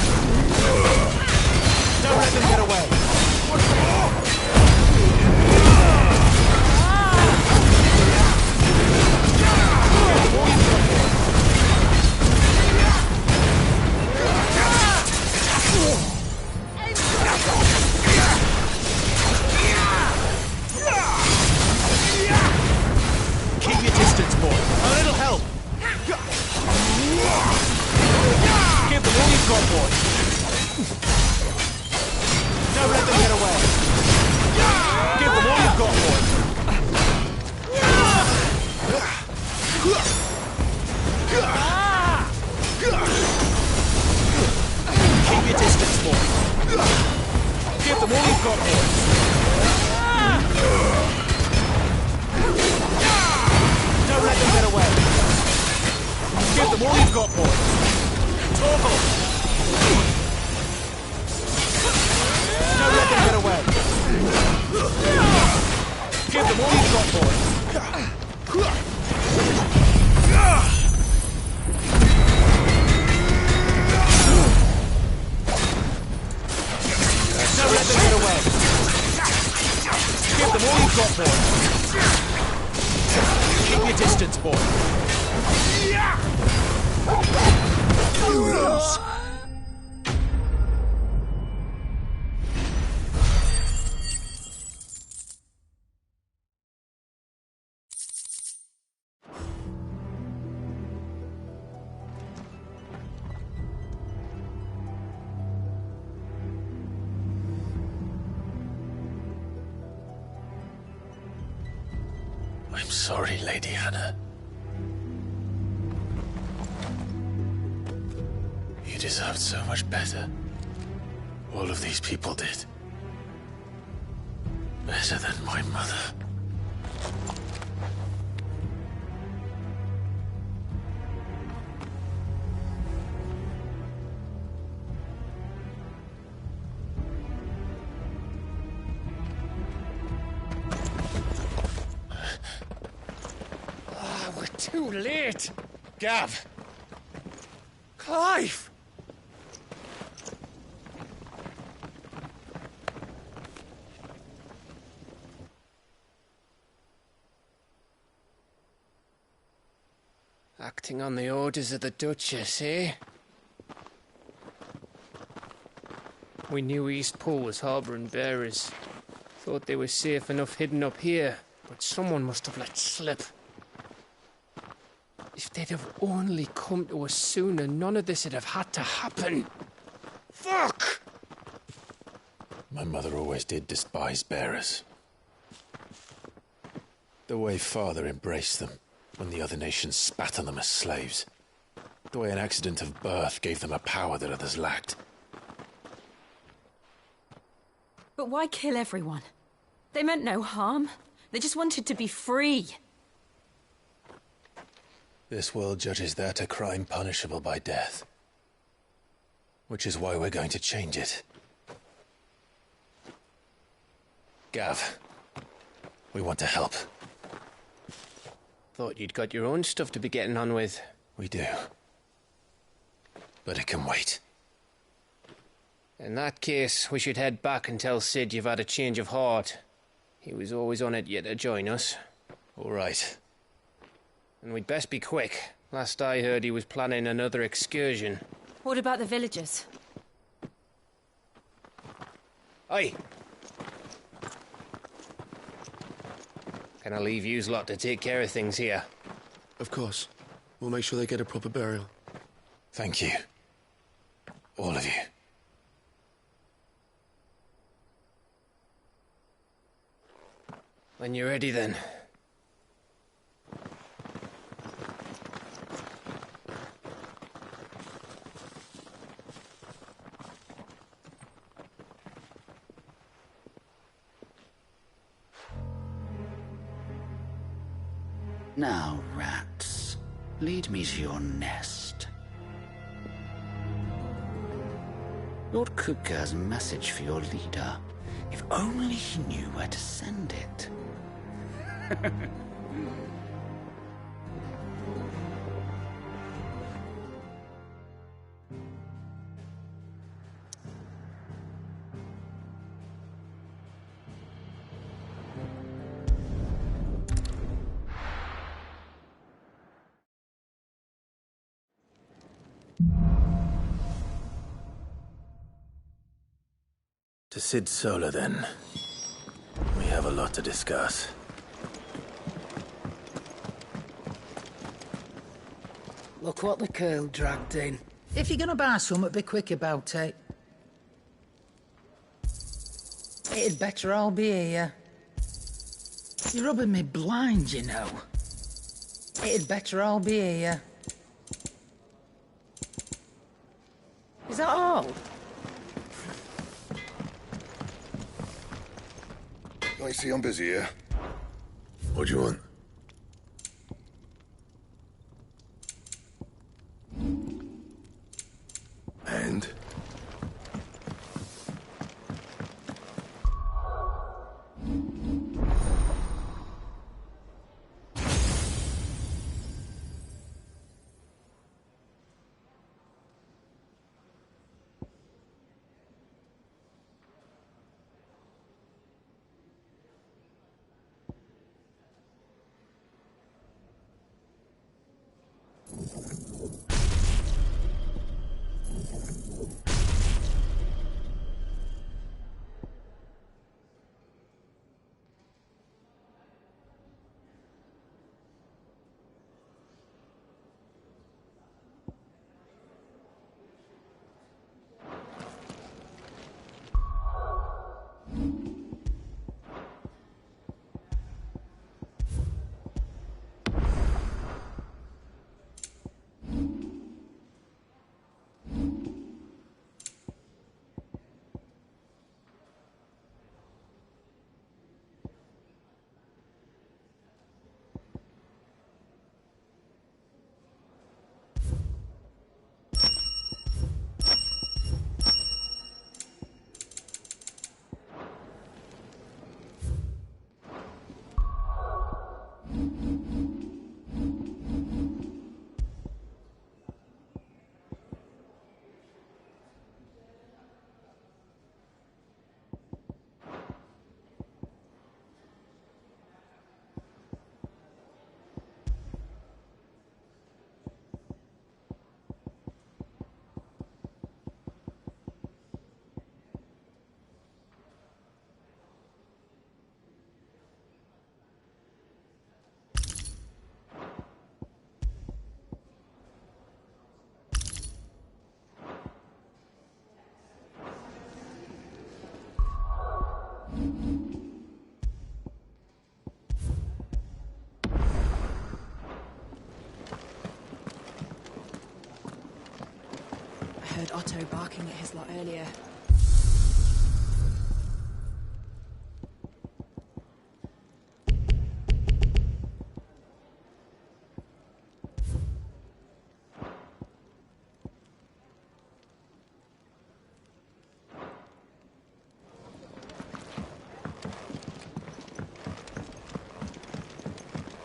Don't let them get away. Keep your distance, boy. A little help. Give them all you've got, boy. Don't let them get away. Give them all you've got, boy. Keep your distance, boy. Give them all you've got, boy. Don't let them get away. Give them all you've got, boy. Torgal! Don't let them get away. Give them all you've got, boy. Don't let them get away. Give them all you've got, boy. Keep your distance, boy. You lose. I'm sorry, Lady Hannah. You deserved so much better. All of these people did. Better than my mother. We're too late. Gav! Clive! Acting on the orders of the Duchess, eh? We knew Eastpool was harbouring bearers. Thought they were safe enough hidden up here, but someone must have let slip. If they'd have only come to us sooner, none of this would have had to happen. Fuck! My mother always did despise bearers. The way Father embraced them when the other nations spat on them as slaves. The way an accident of birth gave them a power that others lacked. But why kill everyone? They meant no harm. They just wanted to be free. This world judges that a crime punishable by death. Which is why we're going to change it. Gav, we want to help. Thought you'd got your own stuff to be getting on with. We do. But it can wait. In that case, we should head back and tell Sid you've had a change of heart. He was always on it yet to join us. All right. And we'd best be quick. Last I heard, he was planning another excursion. What about the villagers? Oi! Can I leave yous lot to take care of things here? Of course. We'll make sure they get a proper burial. Thank you. All of you. When you're ready, then. Now, rats, lead me to your nest. Lord Kupka has a message for your leader. If only he knew where to send it. To Sid Solar, then. We have a lot to discuss. Look what the curl dragged in. If you're gonna buy something, be quick about it. It'd better all be here. You're rubbing me blind, you know. It'd better all be here. Is that all? I see I'm busy here. What do you want? And? heard Otto barking at his lot earlier.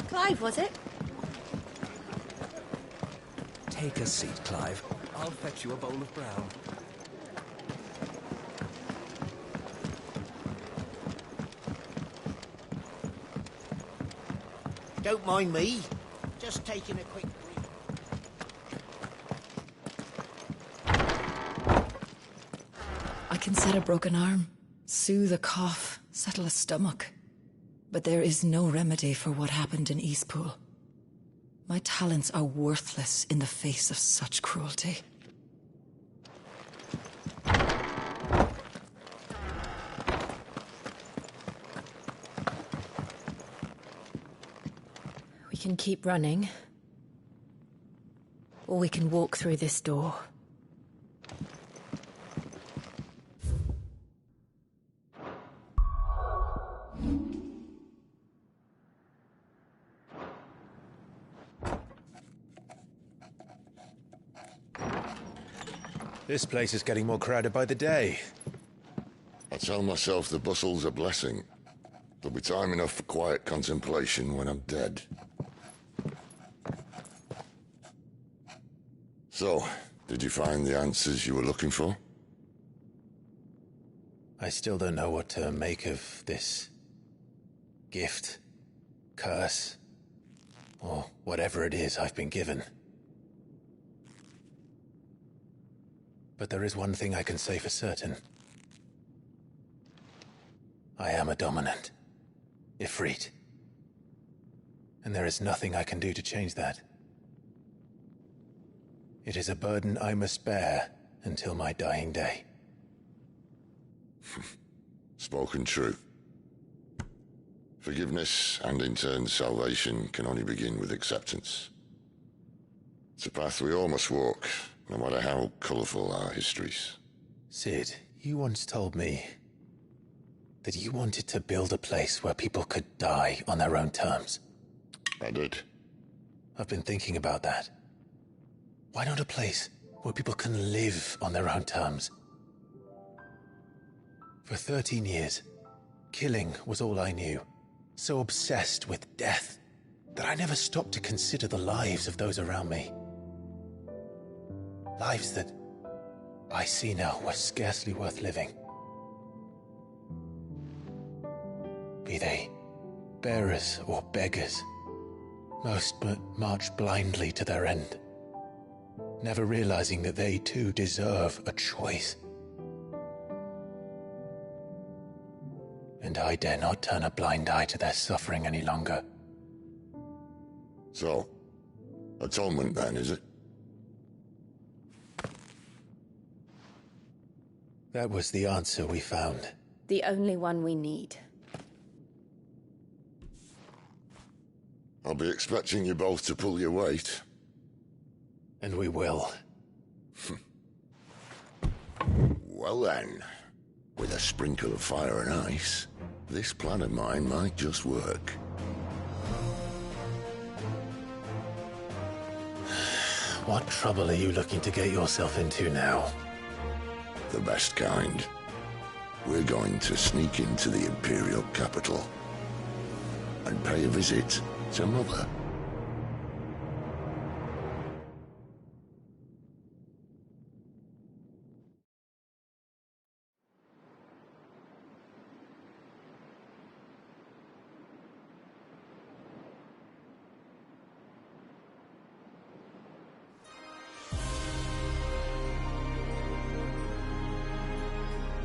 Clive, was it? Take a seat, Clive. I'll fetch you a bowl of brown. Don't mind me. Just taking a quick I can set a broken arm, soothe a cough, settle a stomach. But there is no remedy for what happened in Eastpool. My talents are worthless in the face of such cruelty. We can keep running. Or we can walk through this door. This place is getting more crowded by the day. I tell myself the bustle's a blessing. There'll be time enough for quiet contemplation when I'm dead. So, did you find the answers you were looking for? I still don't know what to make of this gift, curse, or whatever it is I've been given. But there is one thing I can say for certain. I am a dominant, Ifrit. And there is nothing I can do to change that. It is a burden I must bear until my dying day. Spoken true. Forgiveness, and in turn salvation, can only begin with acceptance. It's a path we all must walk, no matter how colourful our histories. Cid, you once told me that you wanted to build a place where people could die on their own terms. I did. I've been thinking about that. Why not a place where people can live on their own terms? For 13 years, killing was all I knew. So obsessed with death that I never stopped to consider the lives of those around me. Lives that I see now were scarcely worth living. Be they bearers or beggars, most march blindly to their end, never realizing that they too deserve a choice. And I dare not turn a blind eye to their suffering any longer. So, atonement then, is it? That was the answer we found. The only one we need. I'll be expecting you both to pull your weight. And we will. Well then, with a sprinkle of fire and ice, this plan of mine might just work. What trouble are you looking to get yourself into now? The best kind. We're going to sneak into the Imperial capital and pay a visit to Mother.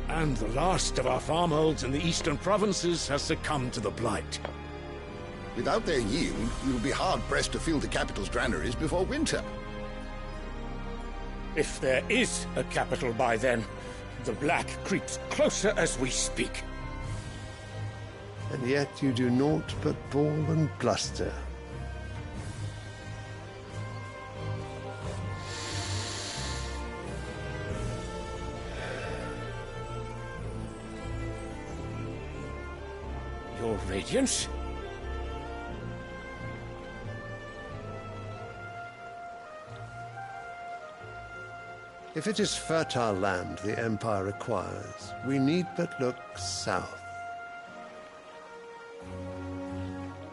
And the last of our farmholds in the eastern provinces has succumbed to the blight. Without their yield, you'll be hard-pressed to fill the capital's granaries before winter. If there is a capital by then, the black creeps closer as we speak. And yet you do naught but bawl and bluster. Your Radiance? If it is fertile land the Empire requires, we need but look south.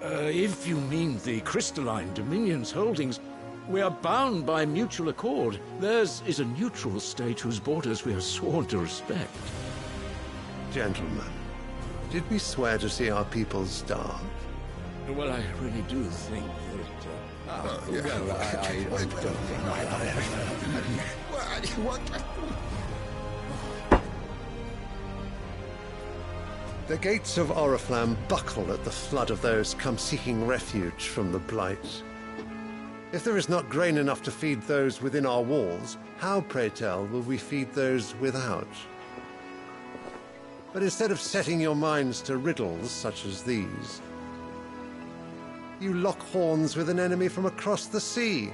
If you mean the crystalline Dominion's holdings, we are bound by mutual accord. Theirs is a neutral state whose borders we are sworn to respect. Gentlemen, did we swear to see our people starve? Well, I really do think that... I don't think... The gates of Oriflamme buckle at the flood of those come seeking refuge from the Blight. If there is not grain enough to feed those within our walls, how, pray tell, will we feed those without? But instead of setting your minds to riddles such as these, you lock horns with an enemy from across the sea,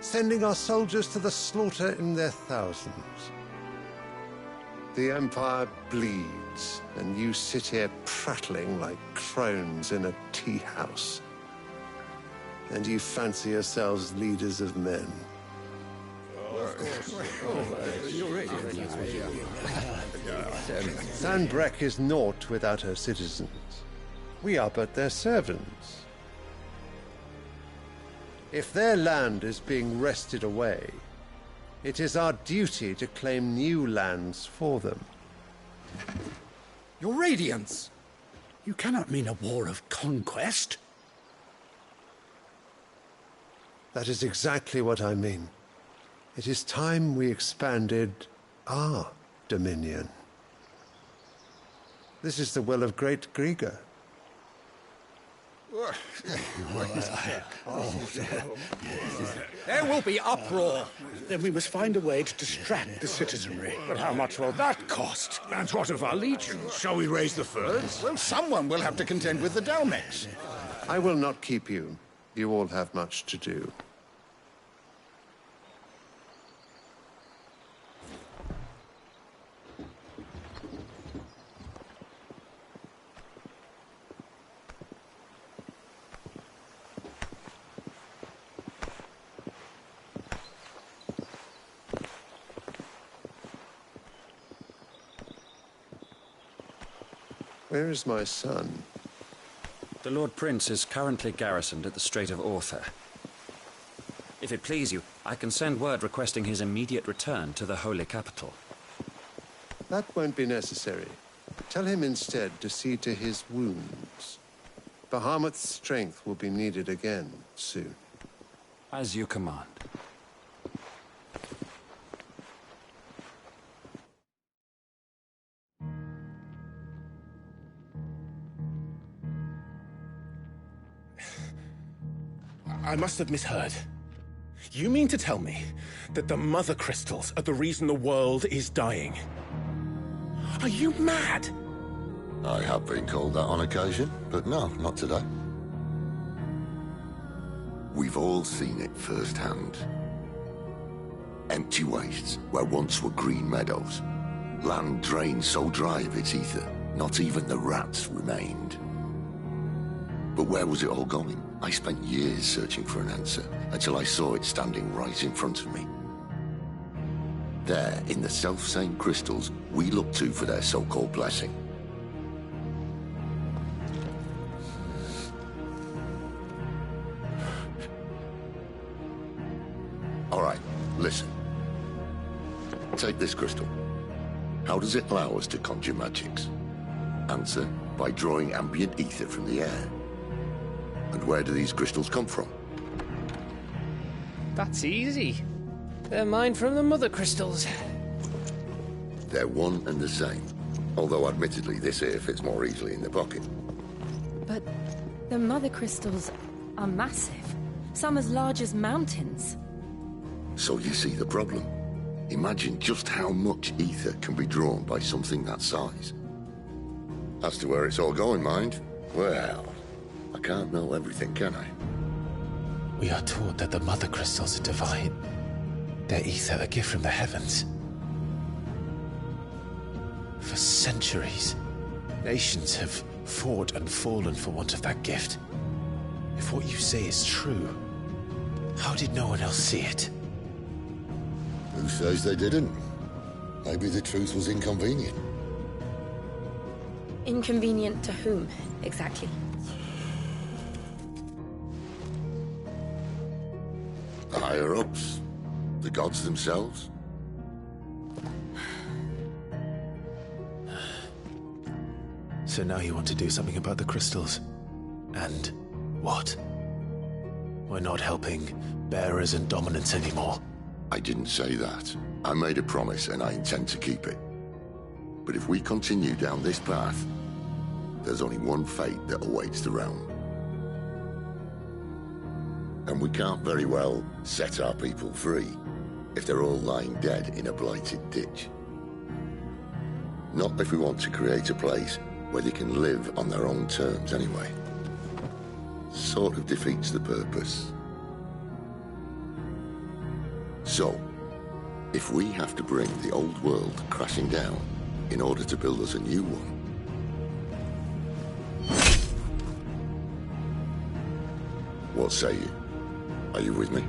sending our soldiers to the slaughter in their thousands. The Empire bleeds, and you sit here prattling like crones in a tea house. And you fancy yourselves leaders of men. Sanbreque is naught without her citizens. We are but their servants. If their land is being wrested away, it is our duty to claim new lands for them. Your Radiance! You cannot mean a war of conquest. That is exactly what I mean. It is time we expanded our dominion. This is the will of great Grieger. There will be uproar. Then we must find a way to distract the citizenry. But how much will that cost? And what of our legions? Shall we raise the furs? Well, someone will have to contend with the Dalmex. I will not keep you. You all have much to do. Where is my son? The Lord Prince is currently garrisoned at the Strait of Author. If it please you, I can send word requesting his immediate return to the Holy Capital. That won't be necessary. Tell him instead to see to his wounds. Bahamut's strength will be needed again soon. As you command. I must have misheard. You mean to tell me that the Mother Crystals are the reason the world is dying? Are you mad? I have been called that on occasion, but no, not today. We've all seen it firsthand. Empty wastes where once were green meadows. Land drained so dry of its ether, not even the rats remained. But where was it all going? I spent years searching for an answer, until I saw it standing right in front of me. There, in the self-same crystals we look to for their so-called blessing. All right, listen. Take this crystal. How does it allow us to conjure magics? Answer, by drawing ambient ether from the air. And where do these crystals come from? That's easy. They're mine from the Mother Crystals. They're one and the same. Although admittedly this here fits more easily in the pocket. But the Mother Crystals are massive. Some as large as mountains. So you see the problem. Imagine just how much ether can be drawn by something that size. As to where it's all going, mind? Well, I can't know everything, can I? We are taught that the Mother Crystals are divine. Their ether a gift from the heavens. For centuries, nations have fought and fallen for want of that gift. If what you say is true, how did no one else see it? Who says they didn't? Maybe the truth was inconvenient. Inconvenient to whom, exactly? The higher-ups? The gods themselves? So now you want to do something about the crystals. And what? We're not helping bearers and dominants anymore. I didn't say that. I made a promise and I intend to keep it. But if we continue down this path, there's only one fate that awaits the realm. And we can't very well set our people free if they're all lying dead in a blighted ditch. Not if we want to create a place where they can live on their own terms anyway. Sort of defeats the purpose. So, if we have to bring the old world crashing down in order to build us a new one, what say you? Are you with me?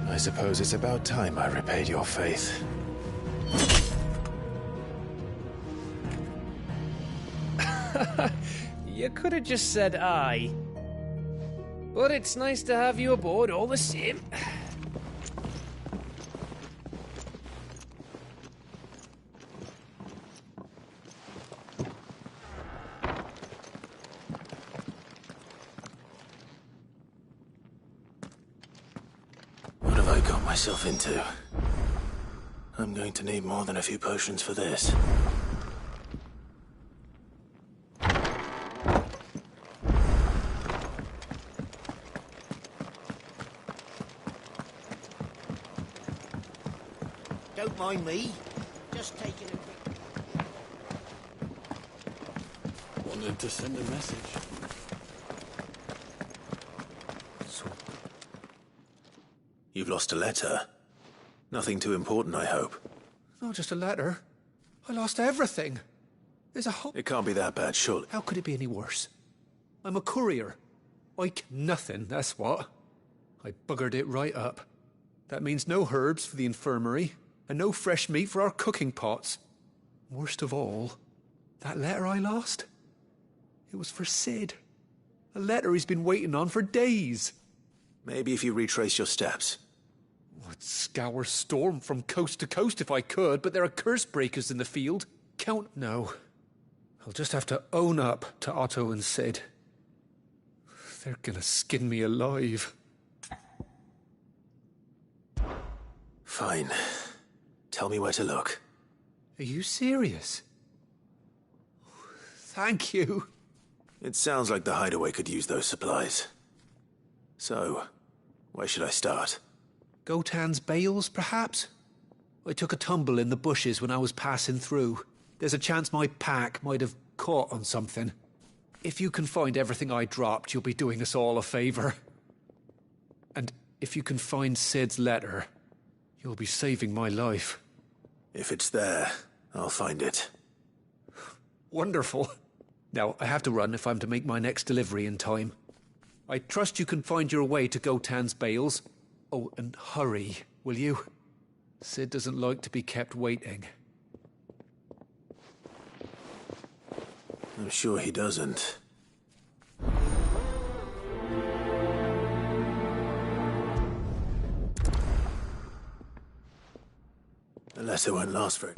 I suppose it's about time I repaid your faith. You could have just said aye. But it's nice to have you aboard all the same. What have I got myself into? I'm going to need more than a few potions for this. Don't mind me. Just taking a quick... Wanted to send a message. You've lost a letter. Nothing too important, I hope. Not just a letter. I lost everything. There's a whole... It can't be that bad, surely. How could it be any worse? I'm a courier. Like nothing, that's what. I buggered it right up. That means no herbs for the infirmary, and no fresh meat for our cooking pots. Worst of all, that letter I lost? It was for Sid. A letter he's been waiting on for days. Maybe if you retrace your steps. I'd scour Storm from coast to coast if I could, but there are curse breakers in the field. No. I'll just have to own up to Otto and Sid. They're gonna skin me alive. Fine. Tell me where to look. Are you serious? Thank you. It sounds like the hideaway could use those supplies. So, where should I start? Gotan's bales, perhaps? I took a tumble in the bushes when I was passing through. There's a chance my pack might have caught on something. If you can find everything I dropped, you'll be doing us all a favor. And if you can find Sid's letter, you'll be saving my life. If it's there, I'll find it. Wonderful. Now, I have to run if I'm to make my next delivery in time. I trust you can find your way to Gotan's bales. Oh, and hurry, will you? Sid doesn't like to be kept waiting. I'm sure he doesn't. Unless it won't last very...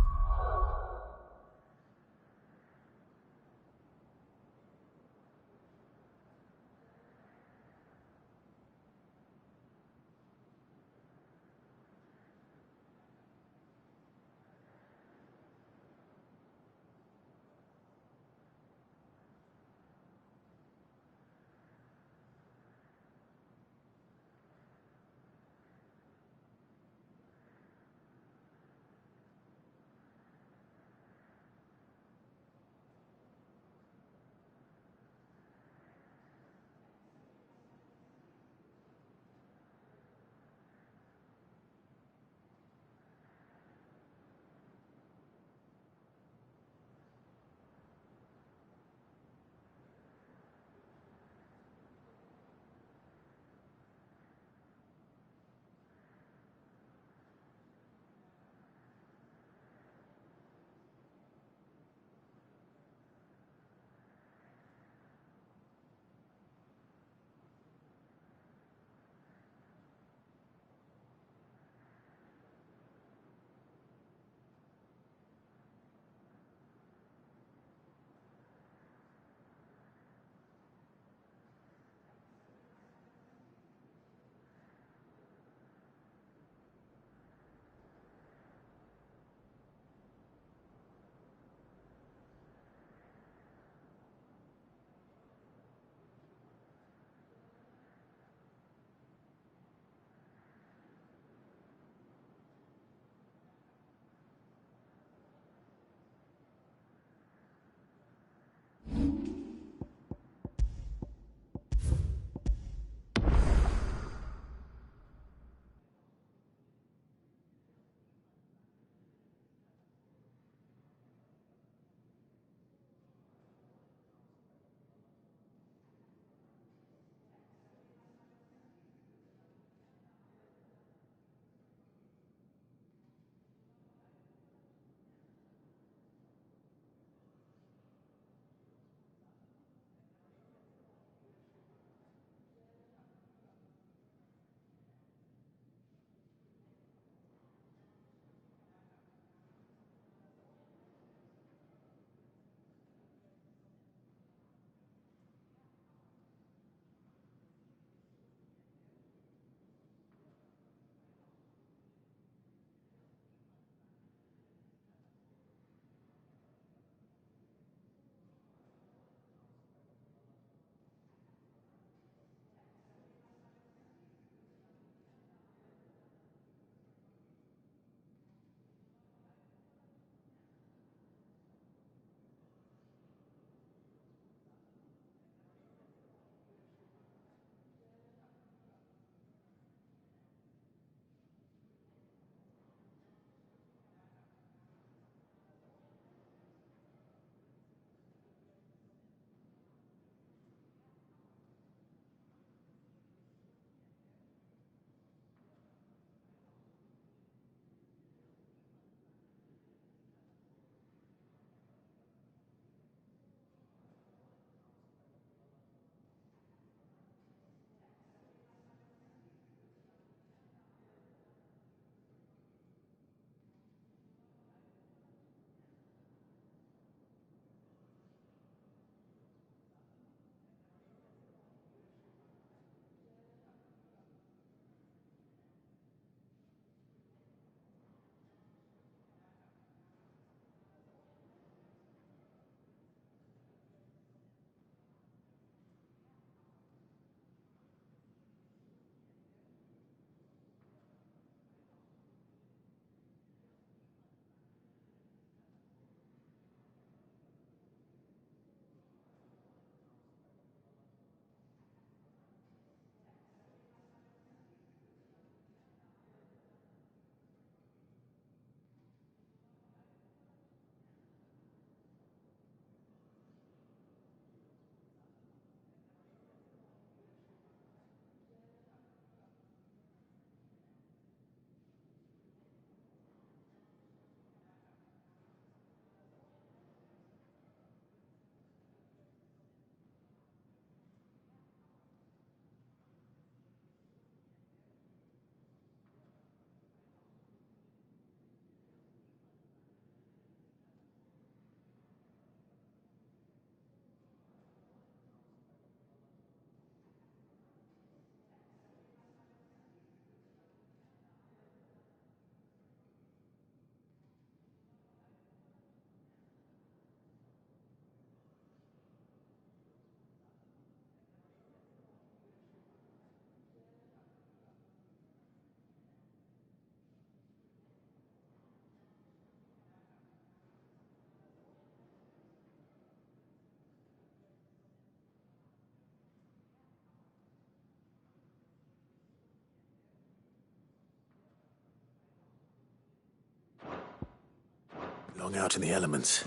Long out in the elements.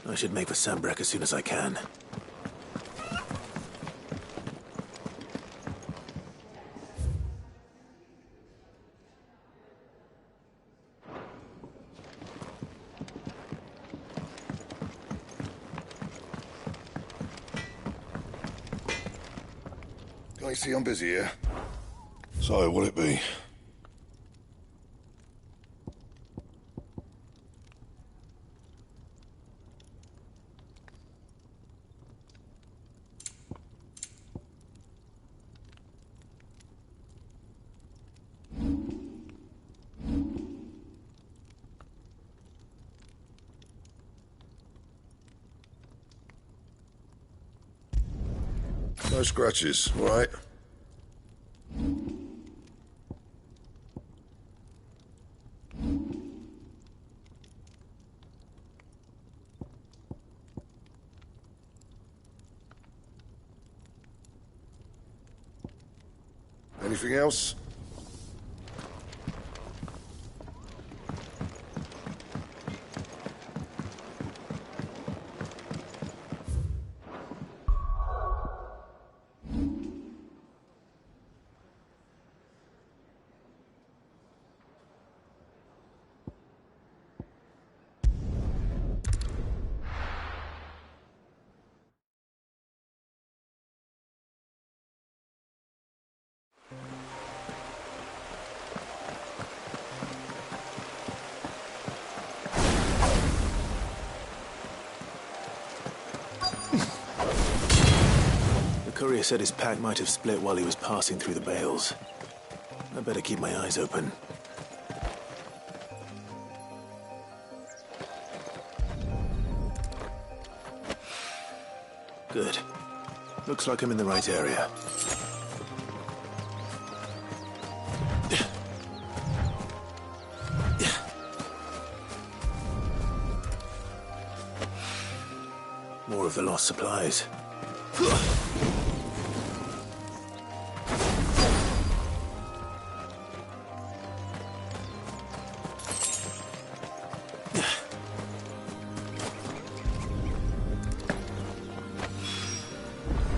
I should make for Sambrek as soon as I can. Can't you see I'm busy here? So, what'll it be? No scratches, all right? Anything else? The courier said his pack might have split while he was passing through the bales. I better keep my eyes open. Good. Looks like I'm in the right area. More of the lost supplies.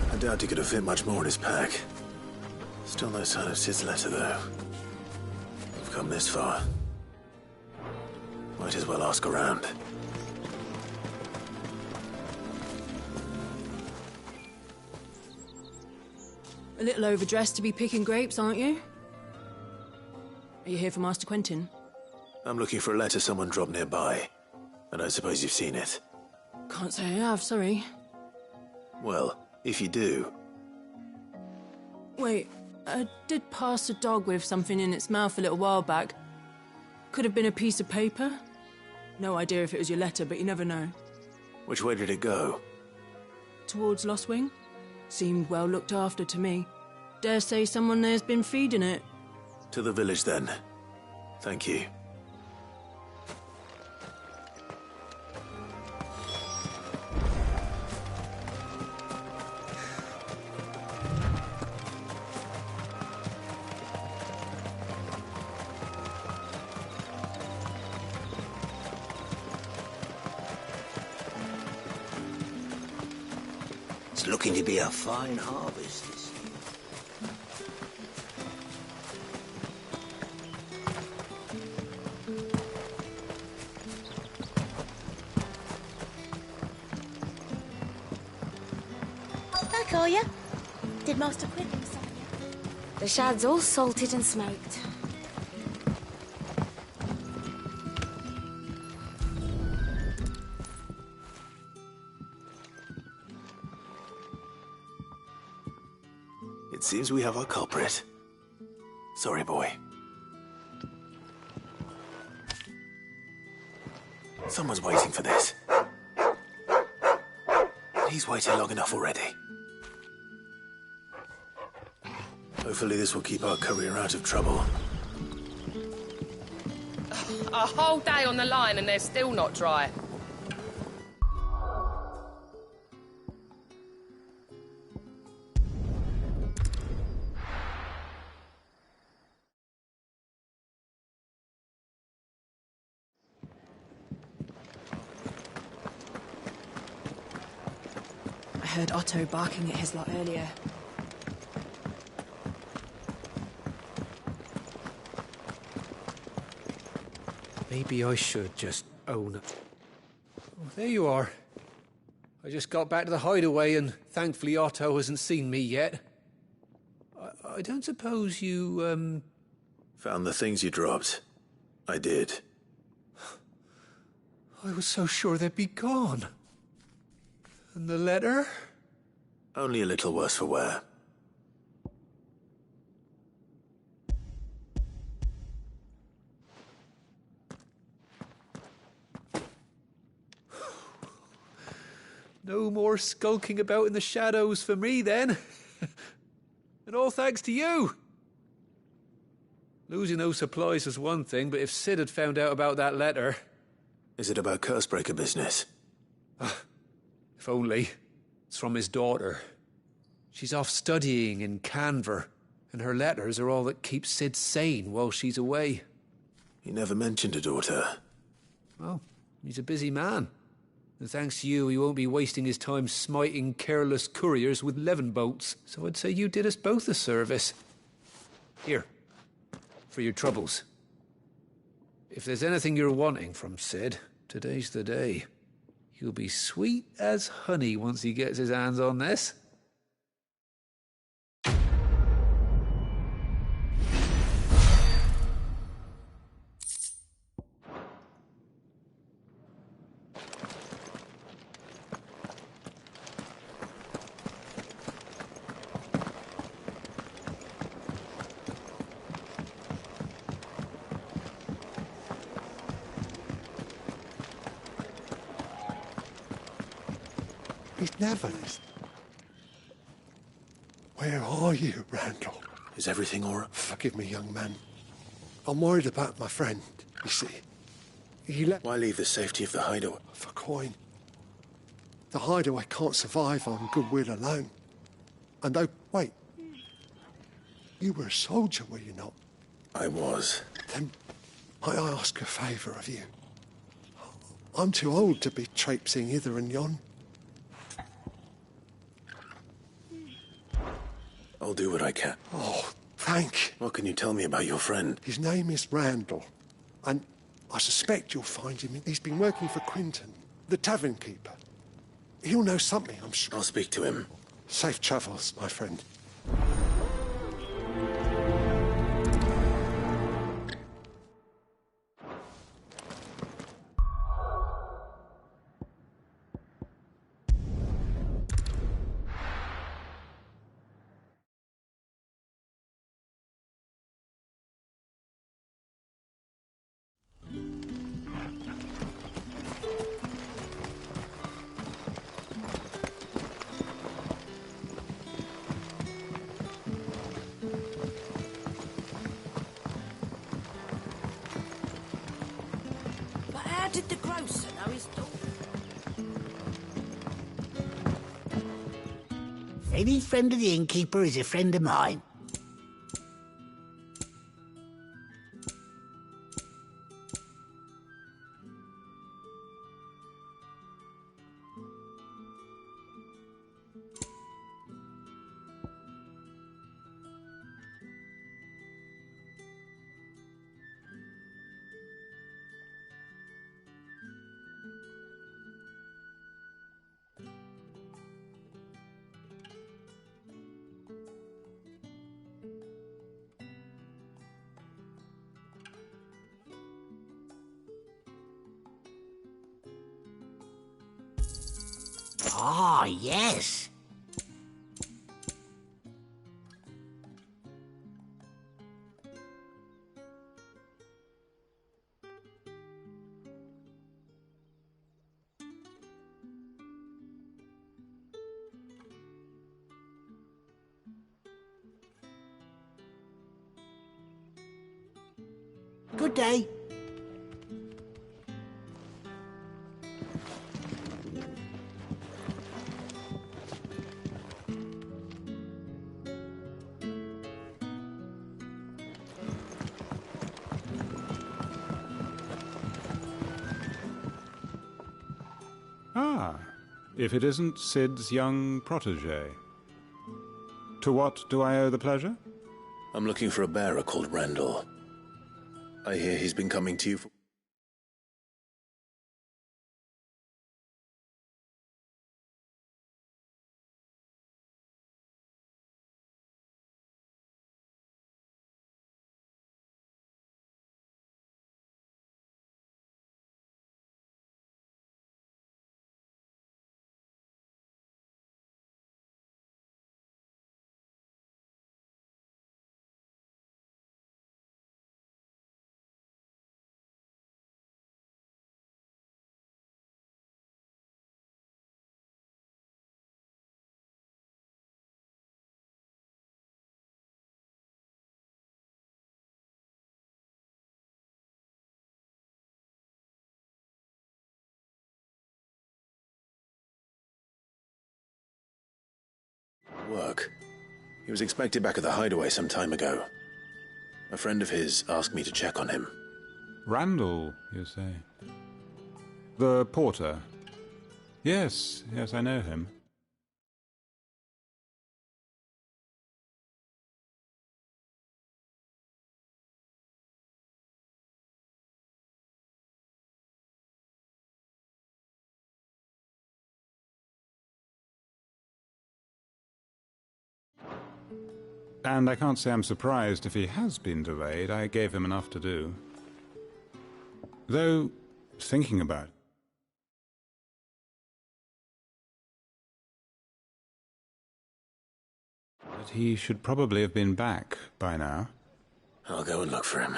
I doubt he could have fit much more in his pack. Still no sign of Sid's letter, though. We've come this far. Might as well ask around. A little overdressed to be picking grapes, aren't you? Are you here for Master Quentin? I'm looking for a letter someone dropped nearby. I don't suppose you've seen it. Can't say I have, sorry. Well, if you do... Wait, I did pass a dog with something in its mouth a little while back. Could have been a piece of paper. No idea if it was your letter, but you never know. Which way did it go? Towards Lost Wing? Seemed well looked after to me. Dare say someone there's been feeding it. To the village, then. Thank you. It's looking to be a fine harvest this year. Back, are you? Did Master Quentin summon you? The shad's all salted and smoked. It seems we have our culprit. Sorry, boy. Someone's waiting for this. He's waited long enough already. Hopefully this will keep our courier out of trouble. A whole day on the line and they're still not dry. I heard Otto barking at his lot earlier. Maybe I should just own it. Oh, there you are. I just got back to the hideaway and thankfully Otto hasn't seen me yet. I don't suppose you, Found the things you dropped. I did. I was so sure they'd be gone. And the letter? Only a little worse for wear. No more skulking about in the shadows for me, then. And all thanks to you. Losing those supplies was one thing, but if Sid had found out about that letter... Is it about Cursebreaker business? If only. It's from his daughter. She's off studying in Canver, and her letters are all that keeps Sid sane while she's away. He never mentioned a daughter. Well, he's a busy man. And thanks to you, he won't be wasting his time smiting careless couriers with levin bolts. So I'd say you did us both a service. Here, for your troubles. If there's anything you're wanting from Sid, today's the day. He'll be sweet as honey once he gets his hands on this. He'd never listen. Where are you, Randall? Is everything all right? Forgive me, young man. I'm worried about my friend, you see. He left... Why leave the safety of the hideaway? For coin. The hideaway can't survive on goodwill alone. And oh, wait. You were a soldier, were you not? I was. Then might I ask a favour of you? I'm too old to be traipsing hither and yon. I'll do what I can. Oh, thank you. What can you tell me about your friend? His name is Randall, and I suspect you'll find him. He's been working for Quinton, the tavern keeper. He'll know something, I'm sure. I'll speak to him. Safe travels, my friend. How did the grocer know his daughter? Any friend of the innkeeper is a friend of mine. Ah, yes. Good day. Ah, if it isn't Sid's young protege. To what do I owe the pleasure? I'm looking for a bearer called Randall. I hear he's been coming to you for... Work. He was expected back at the hideaway some time ago. A friend of his asked me to check on him. Randall, you say? The porter? Yes, I know him. And I can't say I'm surprised if he has been delayed. I gave him enough to do. Though, thinking about it, that he should probably have been back by now. I'll go and look for him.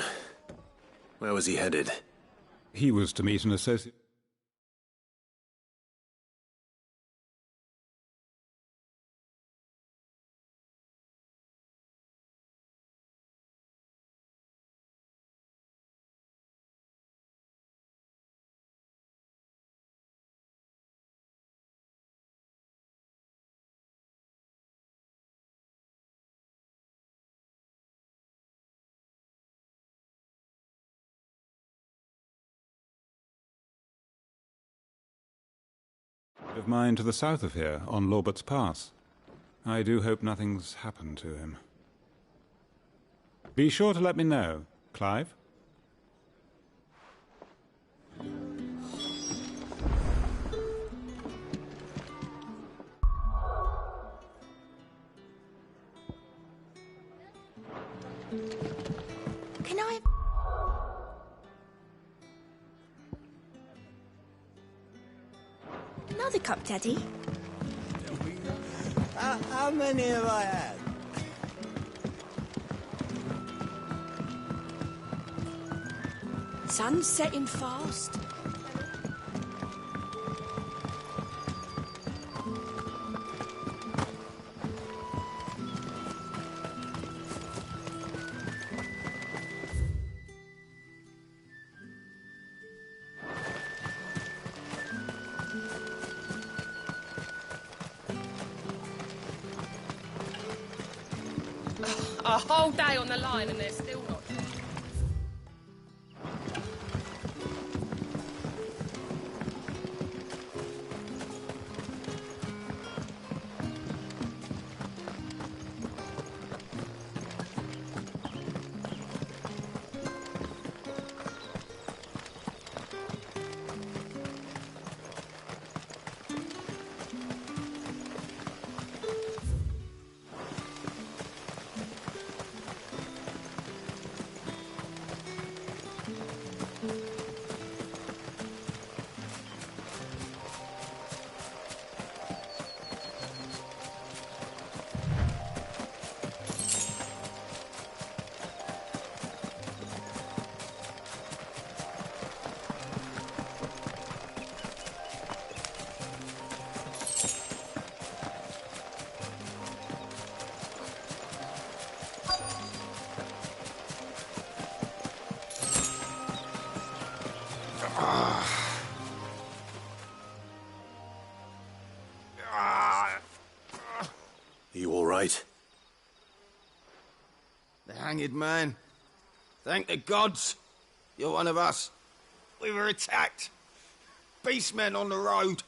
Where was he headed? He was to meet an associate. Of mine to the south of here, on Lorbert's Pass. I do hope nothing's happened to him. Be sure to let me know, Clive. Can I... Another cup, Daddy? How many have I had? Sun's setting fast. A whole day on the line and they're still not. You all right? The hanged man. Thank the gods. You're one of us. We were attacked. Beastmen on the road.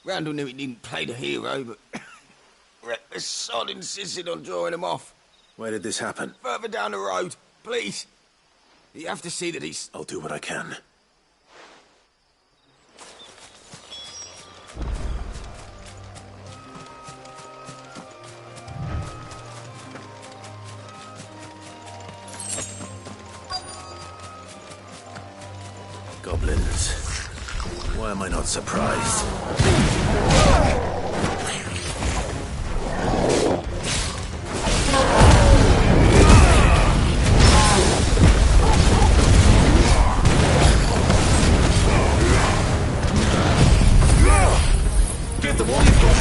Randall knew he didn't play the hero, but the sod insisted on drawing him off. Where did this happen? Further down the road, please. You have to see that he's... I'll do what I can. Goblins. Why am I not surprised? Give them all you've got.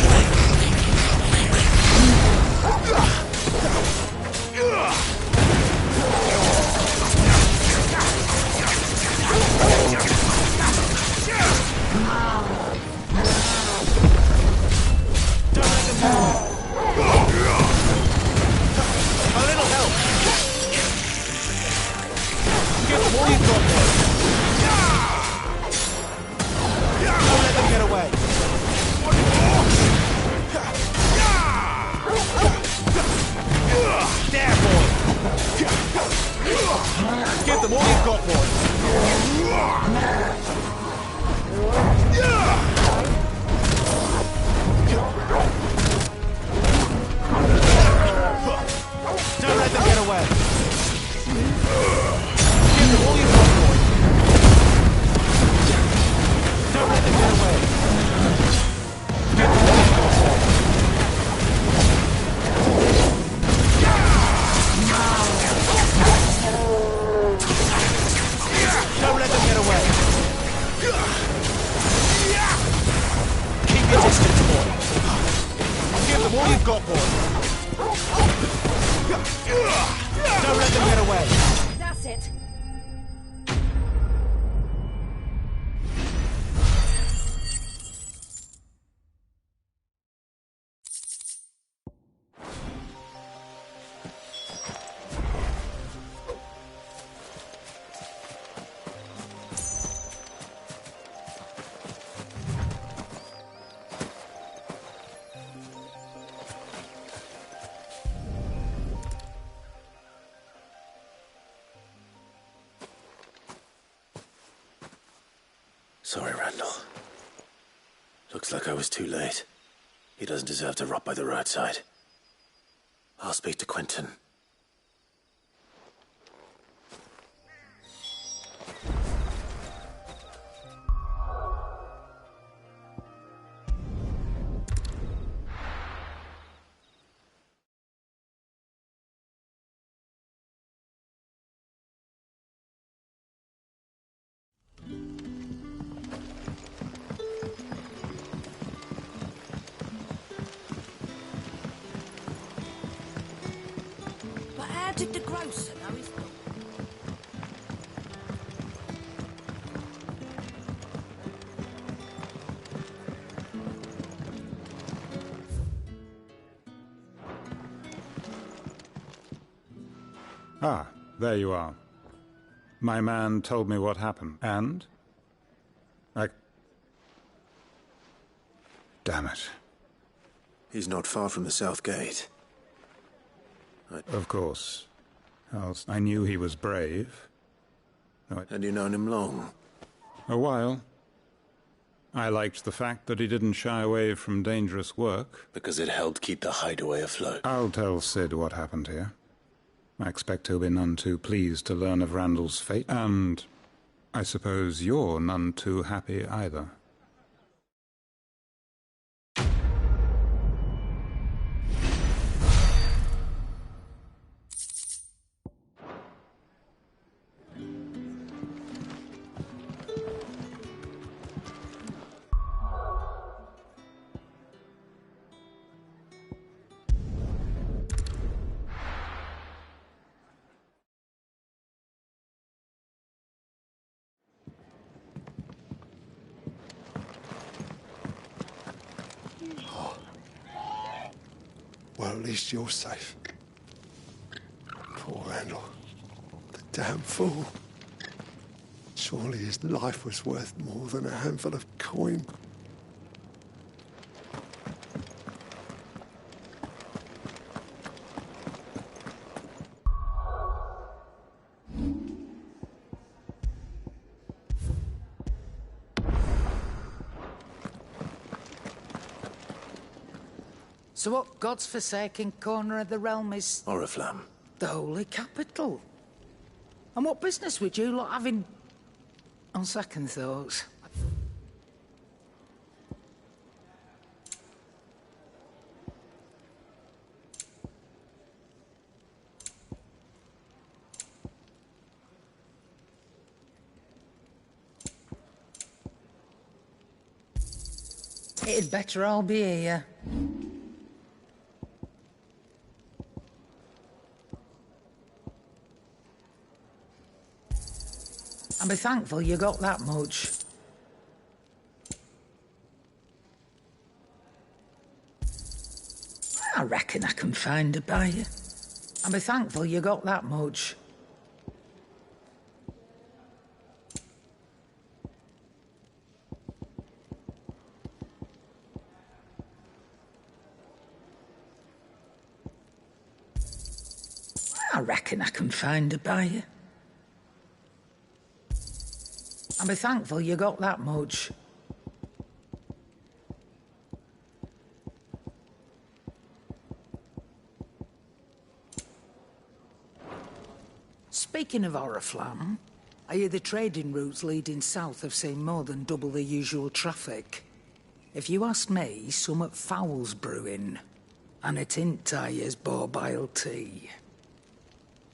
Sorry, Randall. Looks like I was too late. He doesn't deserve to rot by the roadside. I'll speak to Quentin. Did the grocer know his... Ah, there you are. My man told me what happened, and... Damn it. He's not far from the South Gate. Of course. Else I knew he was brave. Had you known him long? A while. I liked the fact that he didn't shy away from dangerous work. Because it helped keep the hideaway afloat. I'll tell Sid what happened here. I expect he'll be none too pleased to learn of Randall's fate. And I suppose you're none too happy either. Well, at least you're safe. Poor Randall. The damn fool. Surely his life was worth more than a handful of coin. So what god's-forsaken corner of the realm is... Oriflamme. The holy capital. And what business would you lot have in... On second thoughts? It'd better all be here. And be thankful you got that much. I reckon I can find a buyer. And be thankful you got that much. I reckon I can find a buyer. And be thankful you got that much. Speaking of Oriflamme, I hear the trading routes leading south have seen more than double the usual traffic. If you ask me, summat foul's brewing. And it ain't Tyre's borbile tea.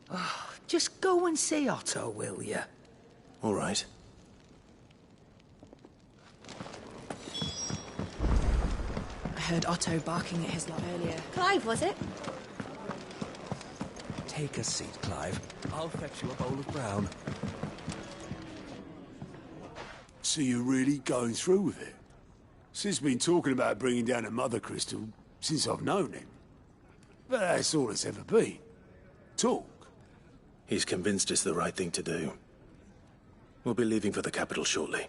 Oh, just go and see Otto, will you? All right. I heard Otto barking at his lot earlier. Clive, was it? Take a seat, Clive. I'll fetch you a bowl of brown. So you're really going through with it? Sid's been talking about bringing down a mother crystal since I've known him. But that's all it's ever been. Talk. He's convinced it's the right thing to do. We'll be leaving for the capital shortly.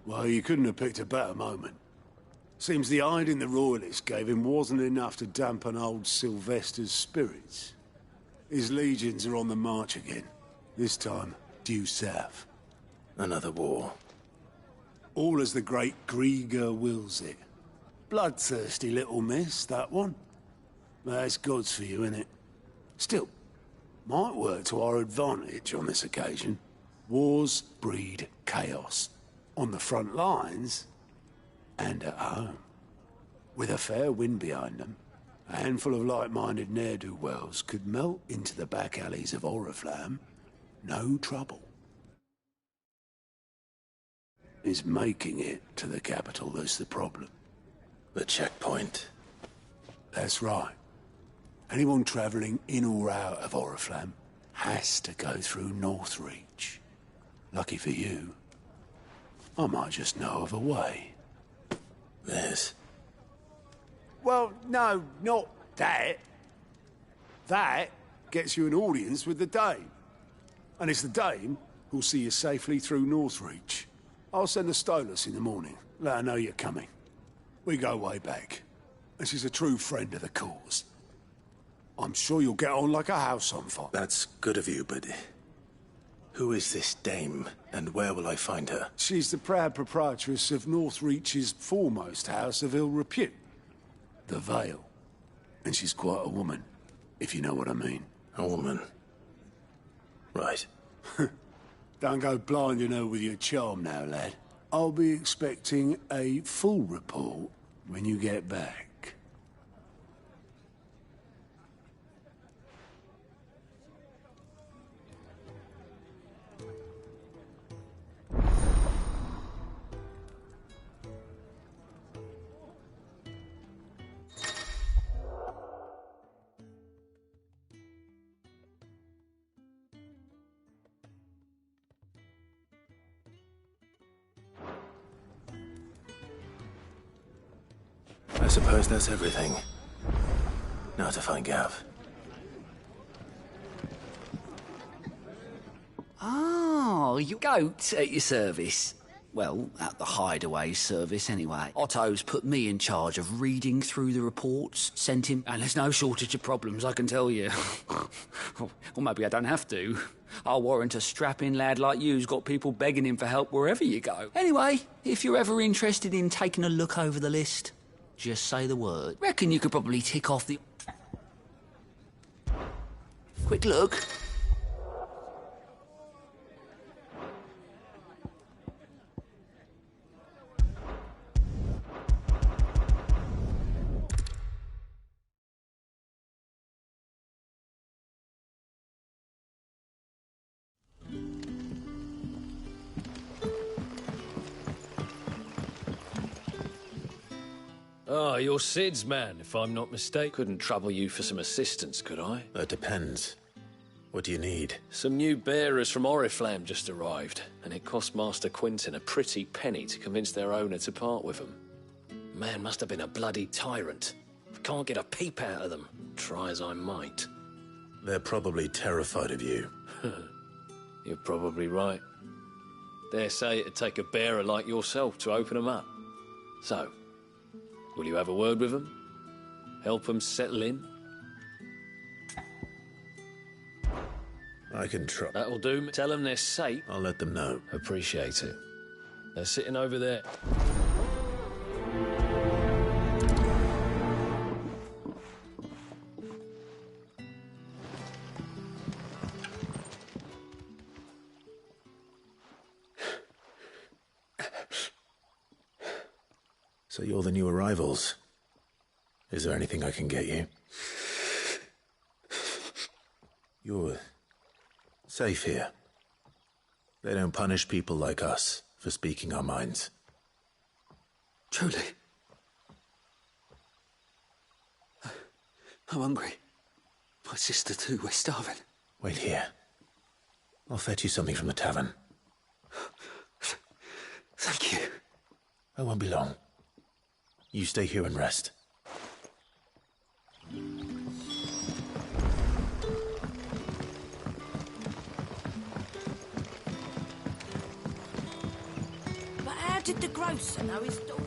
Well, you couldn't have picked a better moment. Seems the hiding the Royalists gave him wasn't enough to dampen old Sylvester's spirits. His legions are on the march again. This time, due south. Another war. All as the great Grieger wills it. Bloodthirsty little miss, that one. That's God's for you, innit? Still, might work to our advantage on this occasion. Wars breed chaos. On the front lines, and at home. With a fair wind behind them, a handful of like-minded ne'er-do-wells could melt into the back alleys of Oriflamme. No trouble. It's making it to the capital that's the problem. The checkpoint. That's right. Anyone travelling in or out of Oriflamme has to go through Northreach. Lucky for you, I might just know of a way. This? Well, no, not that. That gets you an audience with the Dame. And it's the Dame who'll see you safely through Northreach. I'll send a Stolas in the morning. Let her know you're coming. We go way back. And she's a true friend of the cause. I'm sure you'll get on like a house on fire. That's good of you, but... who is this Dame, and where will I find her? She's the proud proprietress of Northreach's foremost house of ill repute. The Vale. And she's quite a woman, if you know what I mean. A woman? Right. Don't go blinding her with your charm now, lad. I'll be expecting a full report when you get back. I suppose that's everything. Now to find Gav. Oh, you goat at your service. Well, at the hideaway service anyway. Otto's put me in charge of reading through the reports, sent him, and there's no shortage of problems, I can tell you. Or maybe I don't have to. I'll warrant a strapping lad like you's got people begging him for help wherever you go. Anyway, if you're ever interested in taking a look over the list, Just say the word. Reckon you could probably tick off the... Quick look. Ah, you're Sid's man, if I'm not mistaken. Couldn't trouble you for some assistance, could I? That depends. What do you need? Some new bearers from Oriflamme just arrived, and it cost Master Quinton a pretty penny to convince their owner to part with them. Man must have been a bloody tyrant. I can't get a peep out of them, try as I might. They're probably terrified of you. You're probably right. Dare say it'd take a bearer like yourself to open them up. So, will you have a word with them? Help them settle in? I can try. That'll do. Tell them they're safe. I'll let them know. Appreciate it. They're sitting over there. So you're the new arrivals. Is there anything I can get you? You're safe here. They don't punish people like us for speaking our minds. Truly. I'm hungry. My sister too, we're starving. Wait here. I'll fetch you something from the tavern. Thank you. I won't be long. You stay here and rest. But how did the grocer know his daughter?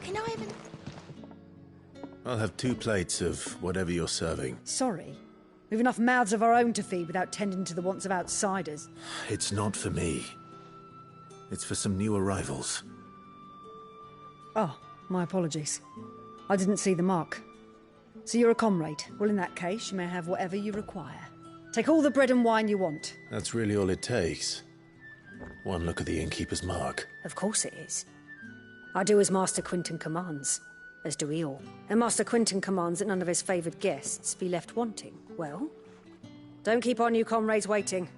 Can I even... I'll have 2 plates of whatever you're serving. Sorry. We've enough mouths of our own to feed without tending to the wants of outsiders. It's not for me. It's for some new arrivals. Oh, my apologies. I didn't see the mark. So you're a comrade. Well, in that case, you may have whatever you require. Take all the bread and wine you want. That's really all it takes. One look at the innkeeper's mark. Of course it is. I do as Master Quinton commands, as do we all. And Master Quinton commands that none of his favoured guests be left wanting. Well, don't keep our new comrades waiting.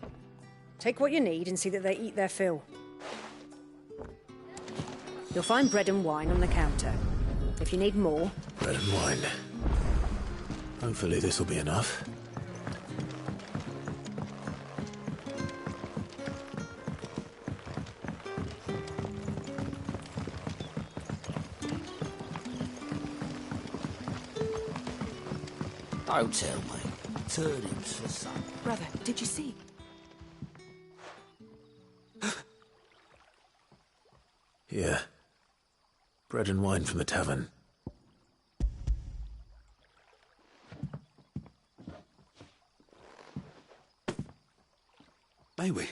Take what you need and see that they eat their fill. You'll find bread and wine on the counter. If you need more... Bread and wine. Hopefully this'll be enough. Don't tell me. Turn him to son. Brother, did you see? Here. Bread and wine from the tavern. May we?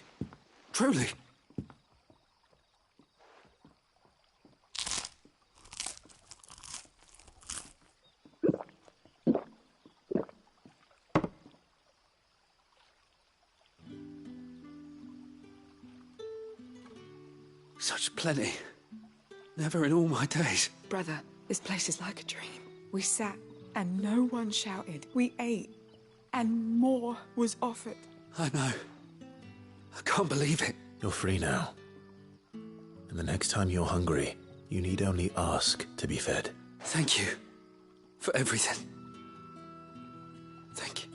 Truly? Such plenty. Never in all my days. Brother, this place is like a dream. We sat and no one shouted. We ate and more was offered. I know. I can't believe it. You're free now. And the next time you're hungry, you need only ask to be fed. Thank you for everything. Thank you.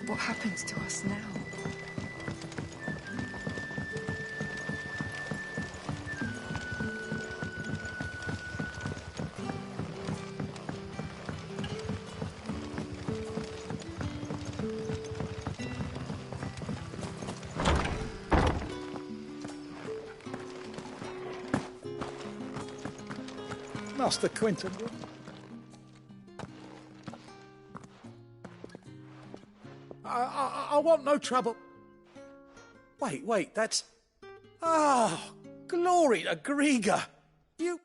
What happens to us now? Master Quinton. I want no trouble. Wait, that's... Ah, glory to Griga! You...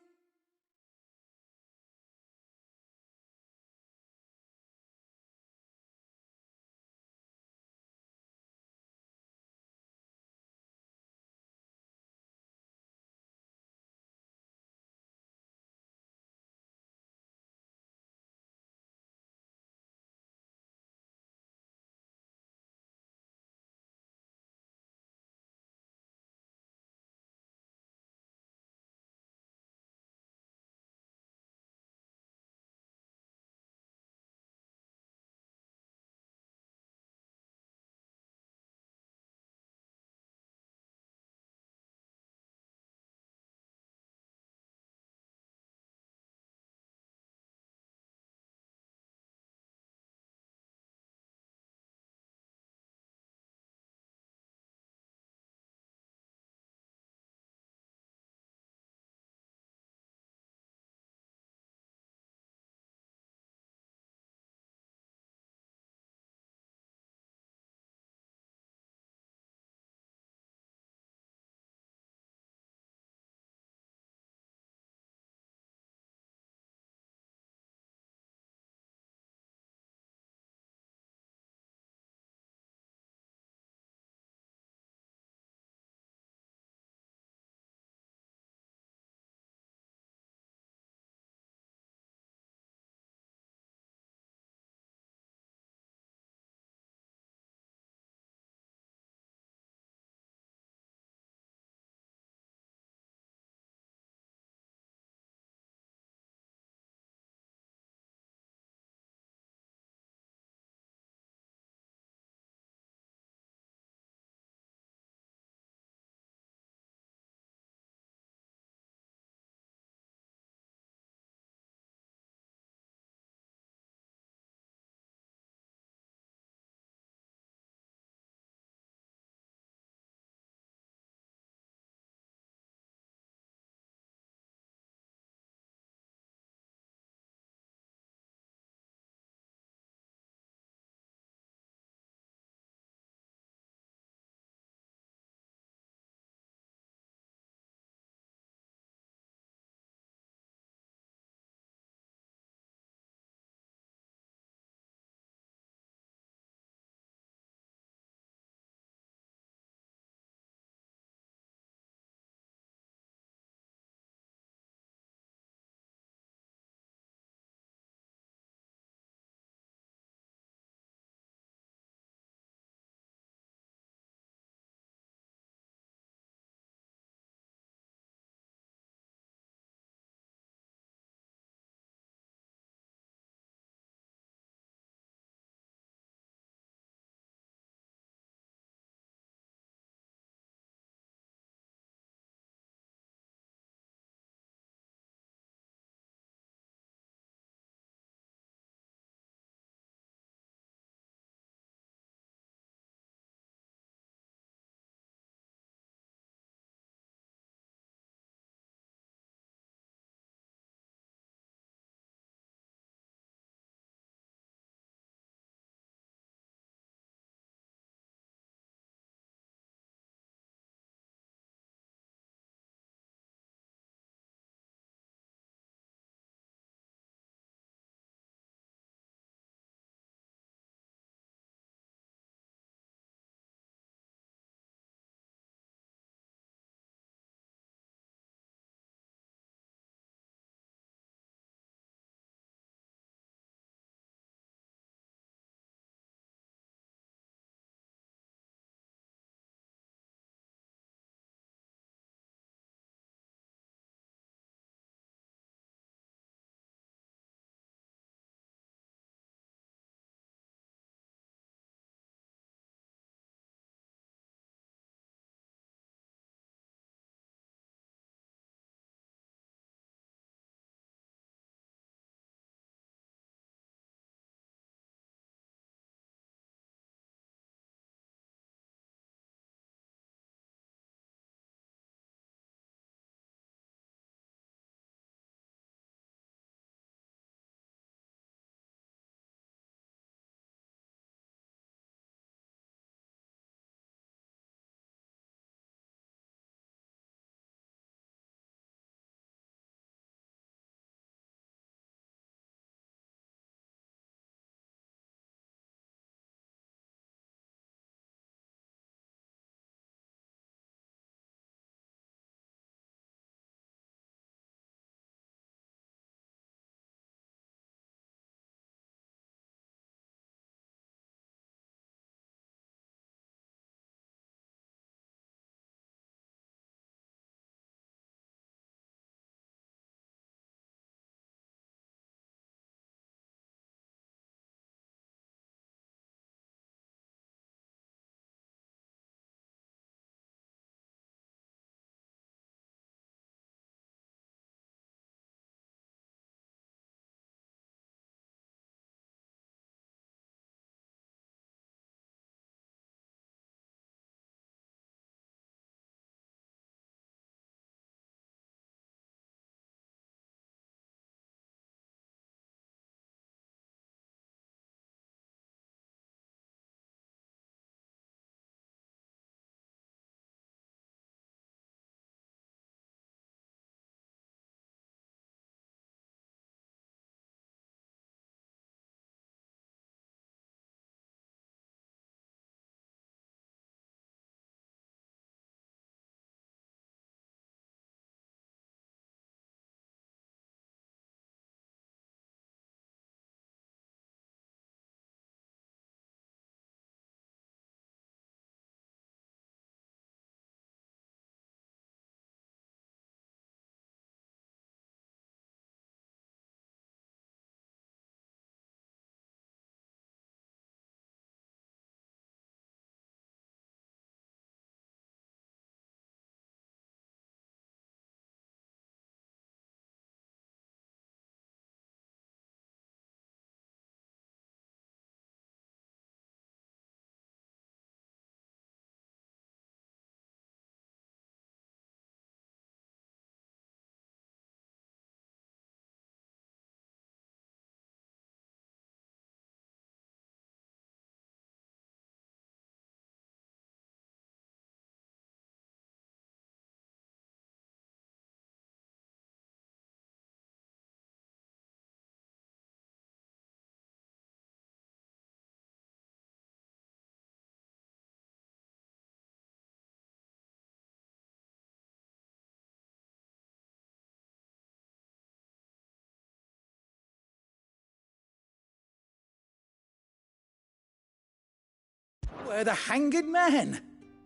We're the hanged man.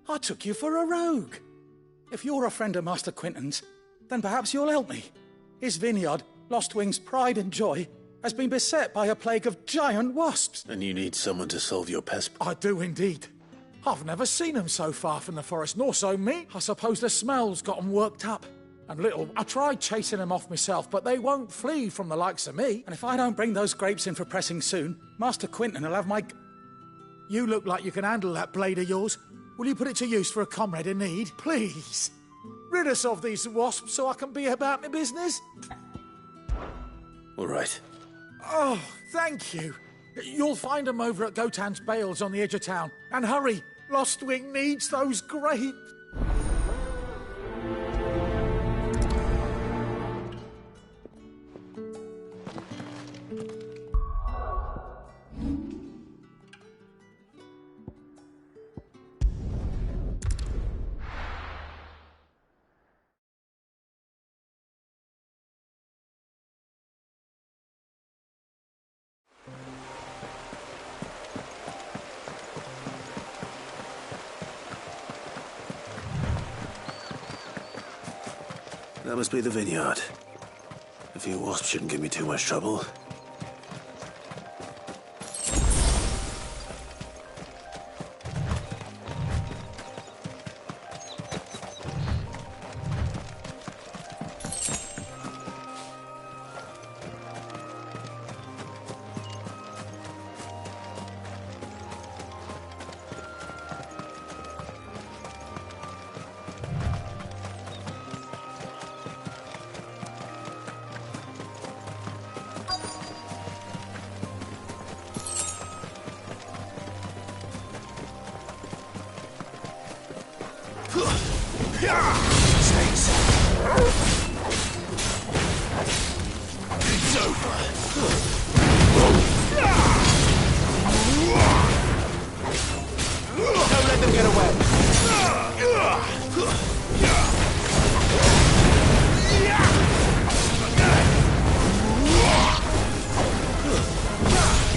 I took you for a rogue. If you're a friend of Master Quinton's, then perhaps you'll help me. His vineyard, Lostwing's pride and joy, has been beset by a plague of giant wasps. And you need someone to solve your pest... I do indeed. I've never seen them so far from the forest, nor so me. I suppose the smell's got them worked up. And little, I tried chasing them off myself, but they won't flee from the likes of me. And if I don't bring those grapes in for pressing soon, Master Quinton will have my... You look like you can handle that blade of yours. Will you put it to use for a comrade in need? Please. Rid us of these wasps so I can be about my business. All right. Oh, thank you. You'll find them over at Gotan's Bales on the edge of town. And hurry, Lostwing needs those grapes. That must be the vineyard. A few wasps shouldn't give me too much trouble.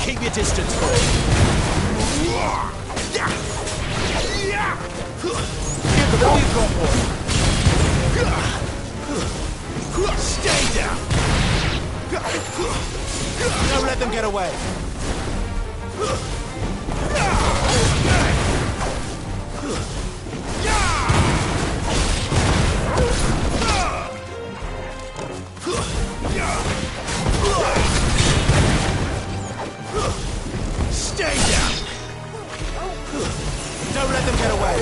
Keep your distance, boy. Give them all you've got, boy. Stay down. Don't let them get away. Stay down! Don't let them get away!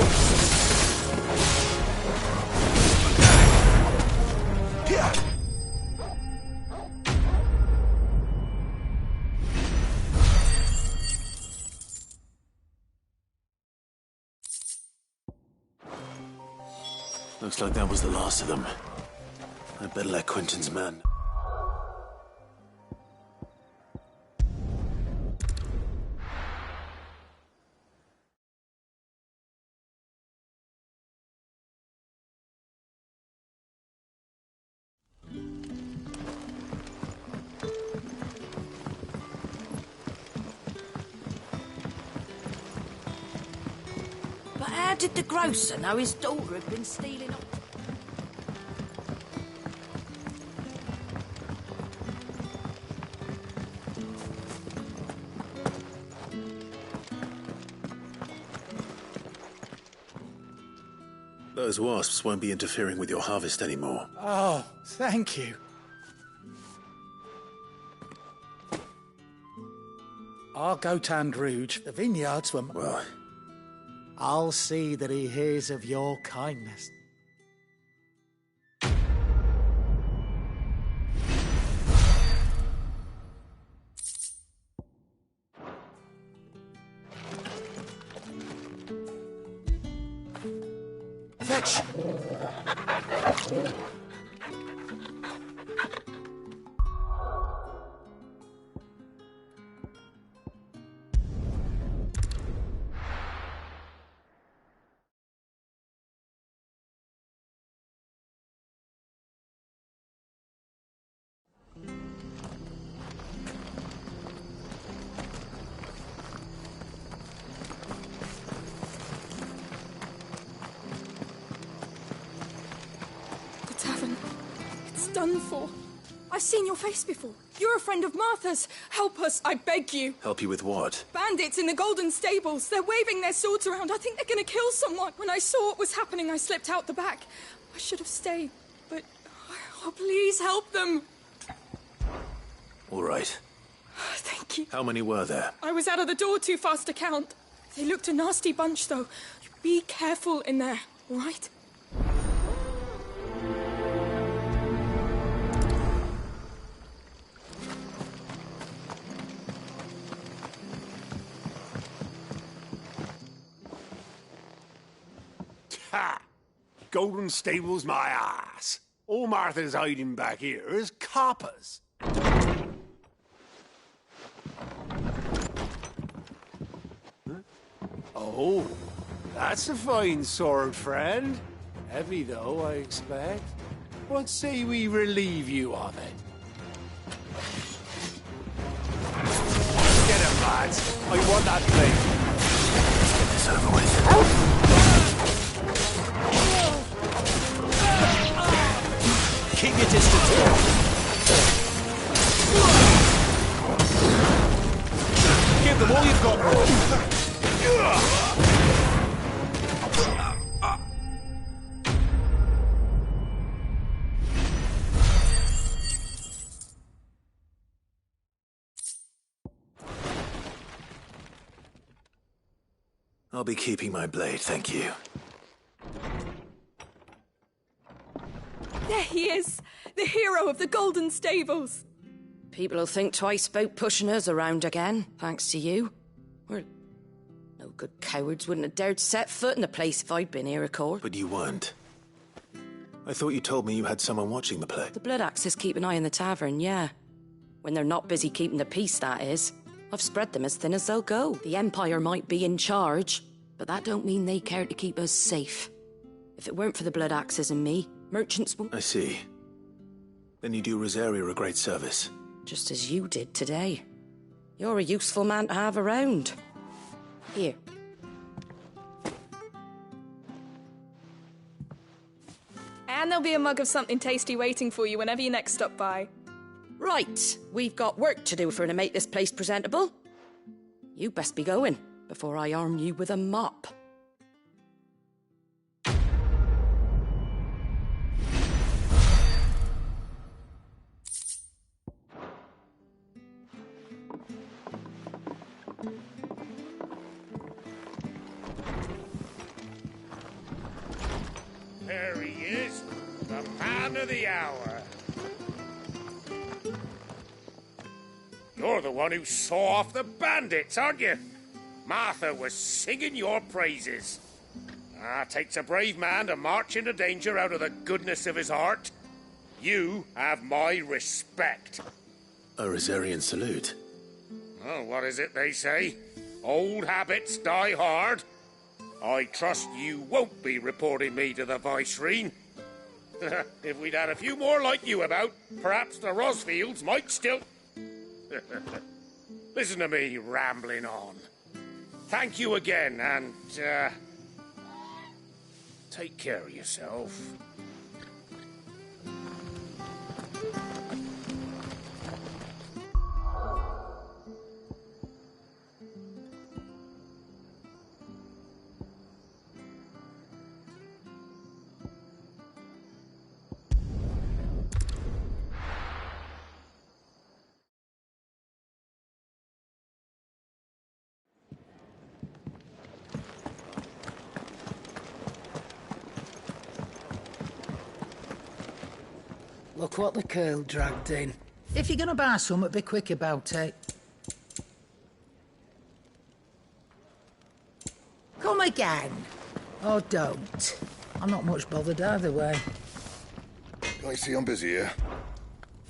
Looks like that was the last of them. I'd better let Quinton's man... But how did the grocer know his daughter had been stealing off? Those wasps won't be interfering with your harvest anymore. Oh, thank you. I'll go to Rouge. The vineyards were... Well... I'll see that he hears of your kindness. Fetch! done for. I've seen your face before. You're a friend of Martha's. Help us, I beg you. Help you with what? Bandits in the Golden Stables. They're waving their swords around. I think they're going to kill someone. When I saw what was happening, I slipped out the back. I should have stayed, but... Oh, please help them. All right. Thank you. How many were there? I was out of the door too fast to count. They looked a nasty bunch, though. Be careful in there, all right? Ha! Golden Stables, my ass. All Martha's hiding back here is coppers. Huh? Oh, that's a fine sword, friend. Heavy, though, I expect. What say we relieve you of it? Get him, lads. I want that blade. Let's get this over with. Keep your distance, girl. Give them all you've got, boy. I'll be keeping my blade, thank you. There he is, the hero of the Golden Stables. People will think twice about pushing us around again, thanks to you. We're no good cowards wouldn't have dared set foot in the place if I'd been here, of course. But you weren't. I thought you told me you had someone watching the play. The Blood Axes keep an eye on the tavern, yeah. When they're not busy keeping the peace, that is. I've spread them as thin as they'll go. The Empire might be in charge, but that don't mean they care to keep us safe. If it weren't for the Blood Axes and me, merchants won't... I see. Then you do Rosaria a great service. Just as you did today. You're a useful man to have around. Here. And there'll be a mug of something tasty waiting for you whenever you next stop by. Right, we've got work to do for to make this place presentable. You best be going before I arm you with a mop. There he is, the man of the hour. You're the one who saw off the bandits, aren't you? Martha was singing your praises. Takes a brave man to march into danger out of the goodness of his heart. You have my respect. A Rosarian salute. Oh, what is it they say? Old habits die hard. I trust you won't be reporting me to the Viceroy. If we'd had a few more like you about, perhaps the Rosfields might still... Listen to me rambling on. Thank you again, and, take care of yourself. Look what the curl dragged in. If you're gonna buy something, be quick about it. Come again. Or don't. I'm not much bothered either way. Can't you see I'm busy here?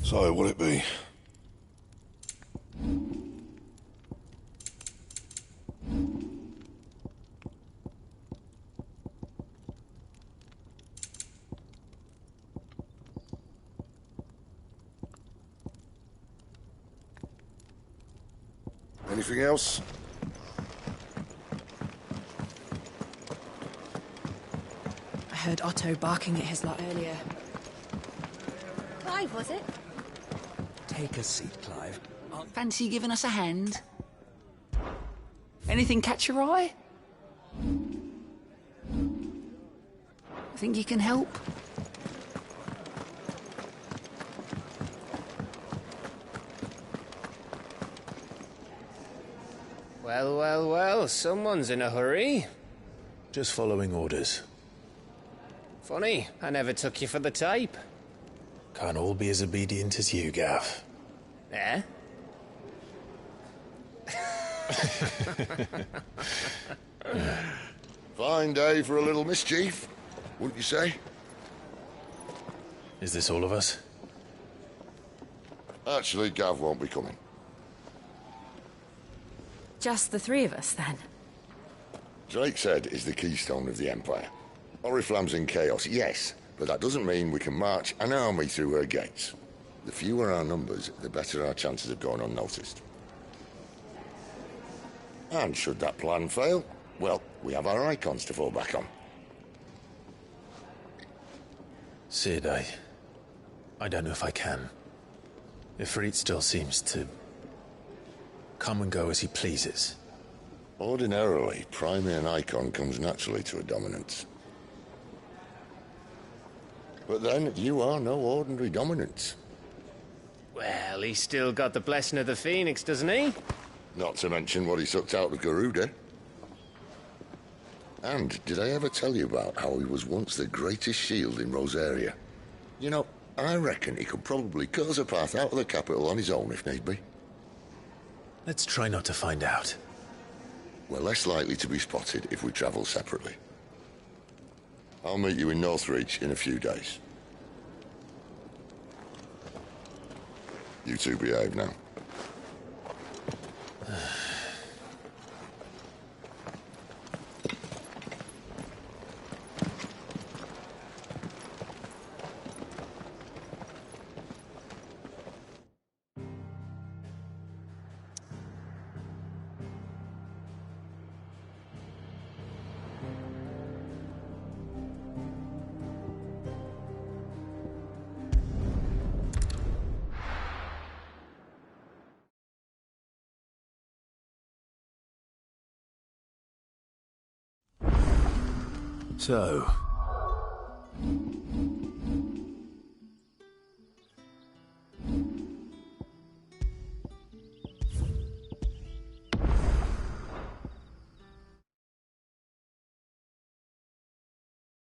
So, what'll it be? Anything else? I heard Otto barking at his lot earlier. Clive, was it? Take a seat, Clive. Fancy giving us a hand? Anything catch your eye? Think you can help? Well, well, well, someone's in a hurry. Just following orders. Funny, I never took you for the type. Can't all be as obedient as you, Gav. Eh? Fine day for a little mischief, wouldn't you say? Is this all of us? Actually, Gav won't be coming. Just the three of us, then? Drake's Head is the keystone of the Empire. Oriflamme's in chaos, yes, but that doesn't mean we can march an army through her gates. The fewer our numbers, the better our chances of going unnoticed. And should that plan fail, well, we have our icons to fall back on. Sid, I don't know if I can. Ifrit still seems to come and go as he pleases. Ordinarily, priming an icon comes naturally to a dominance. But then, you are no ordinary dominance. Well, he's still got the blessing of the Phoenix, doesn't he? Not to mention what he sucked out of Garuda. And did I ever tell you about how he was once the greatest shield in Rosaria? You know, I reckon he could probably cut us a path out of the capital on his own if need be. Let's try not to find out. We're less likely to be spotted if we travel separately. I'll meet you in Northreach in a few days. You two behave now. So,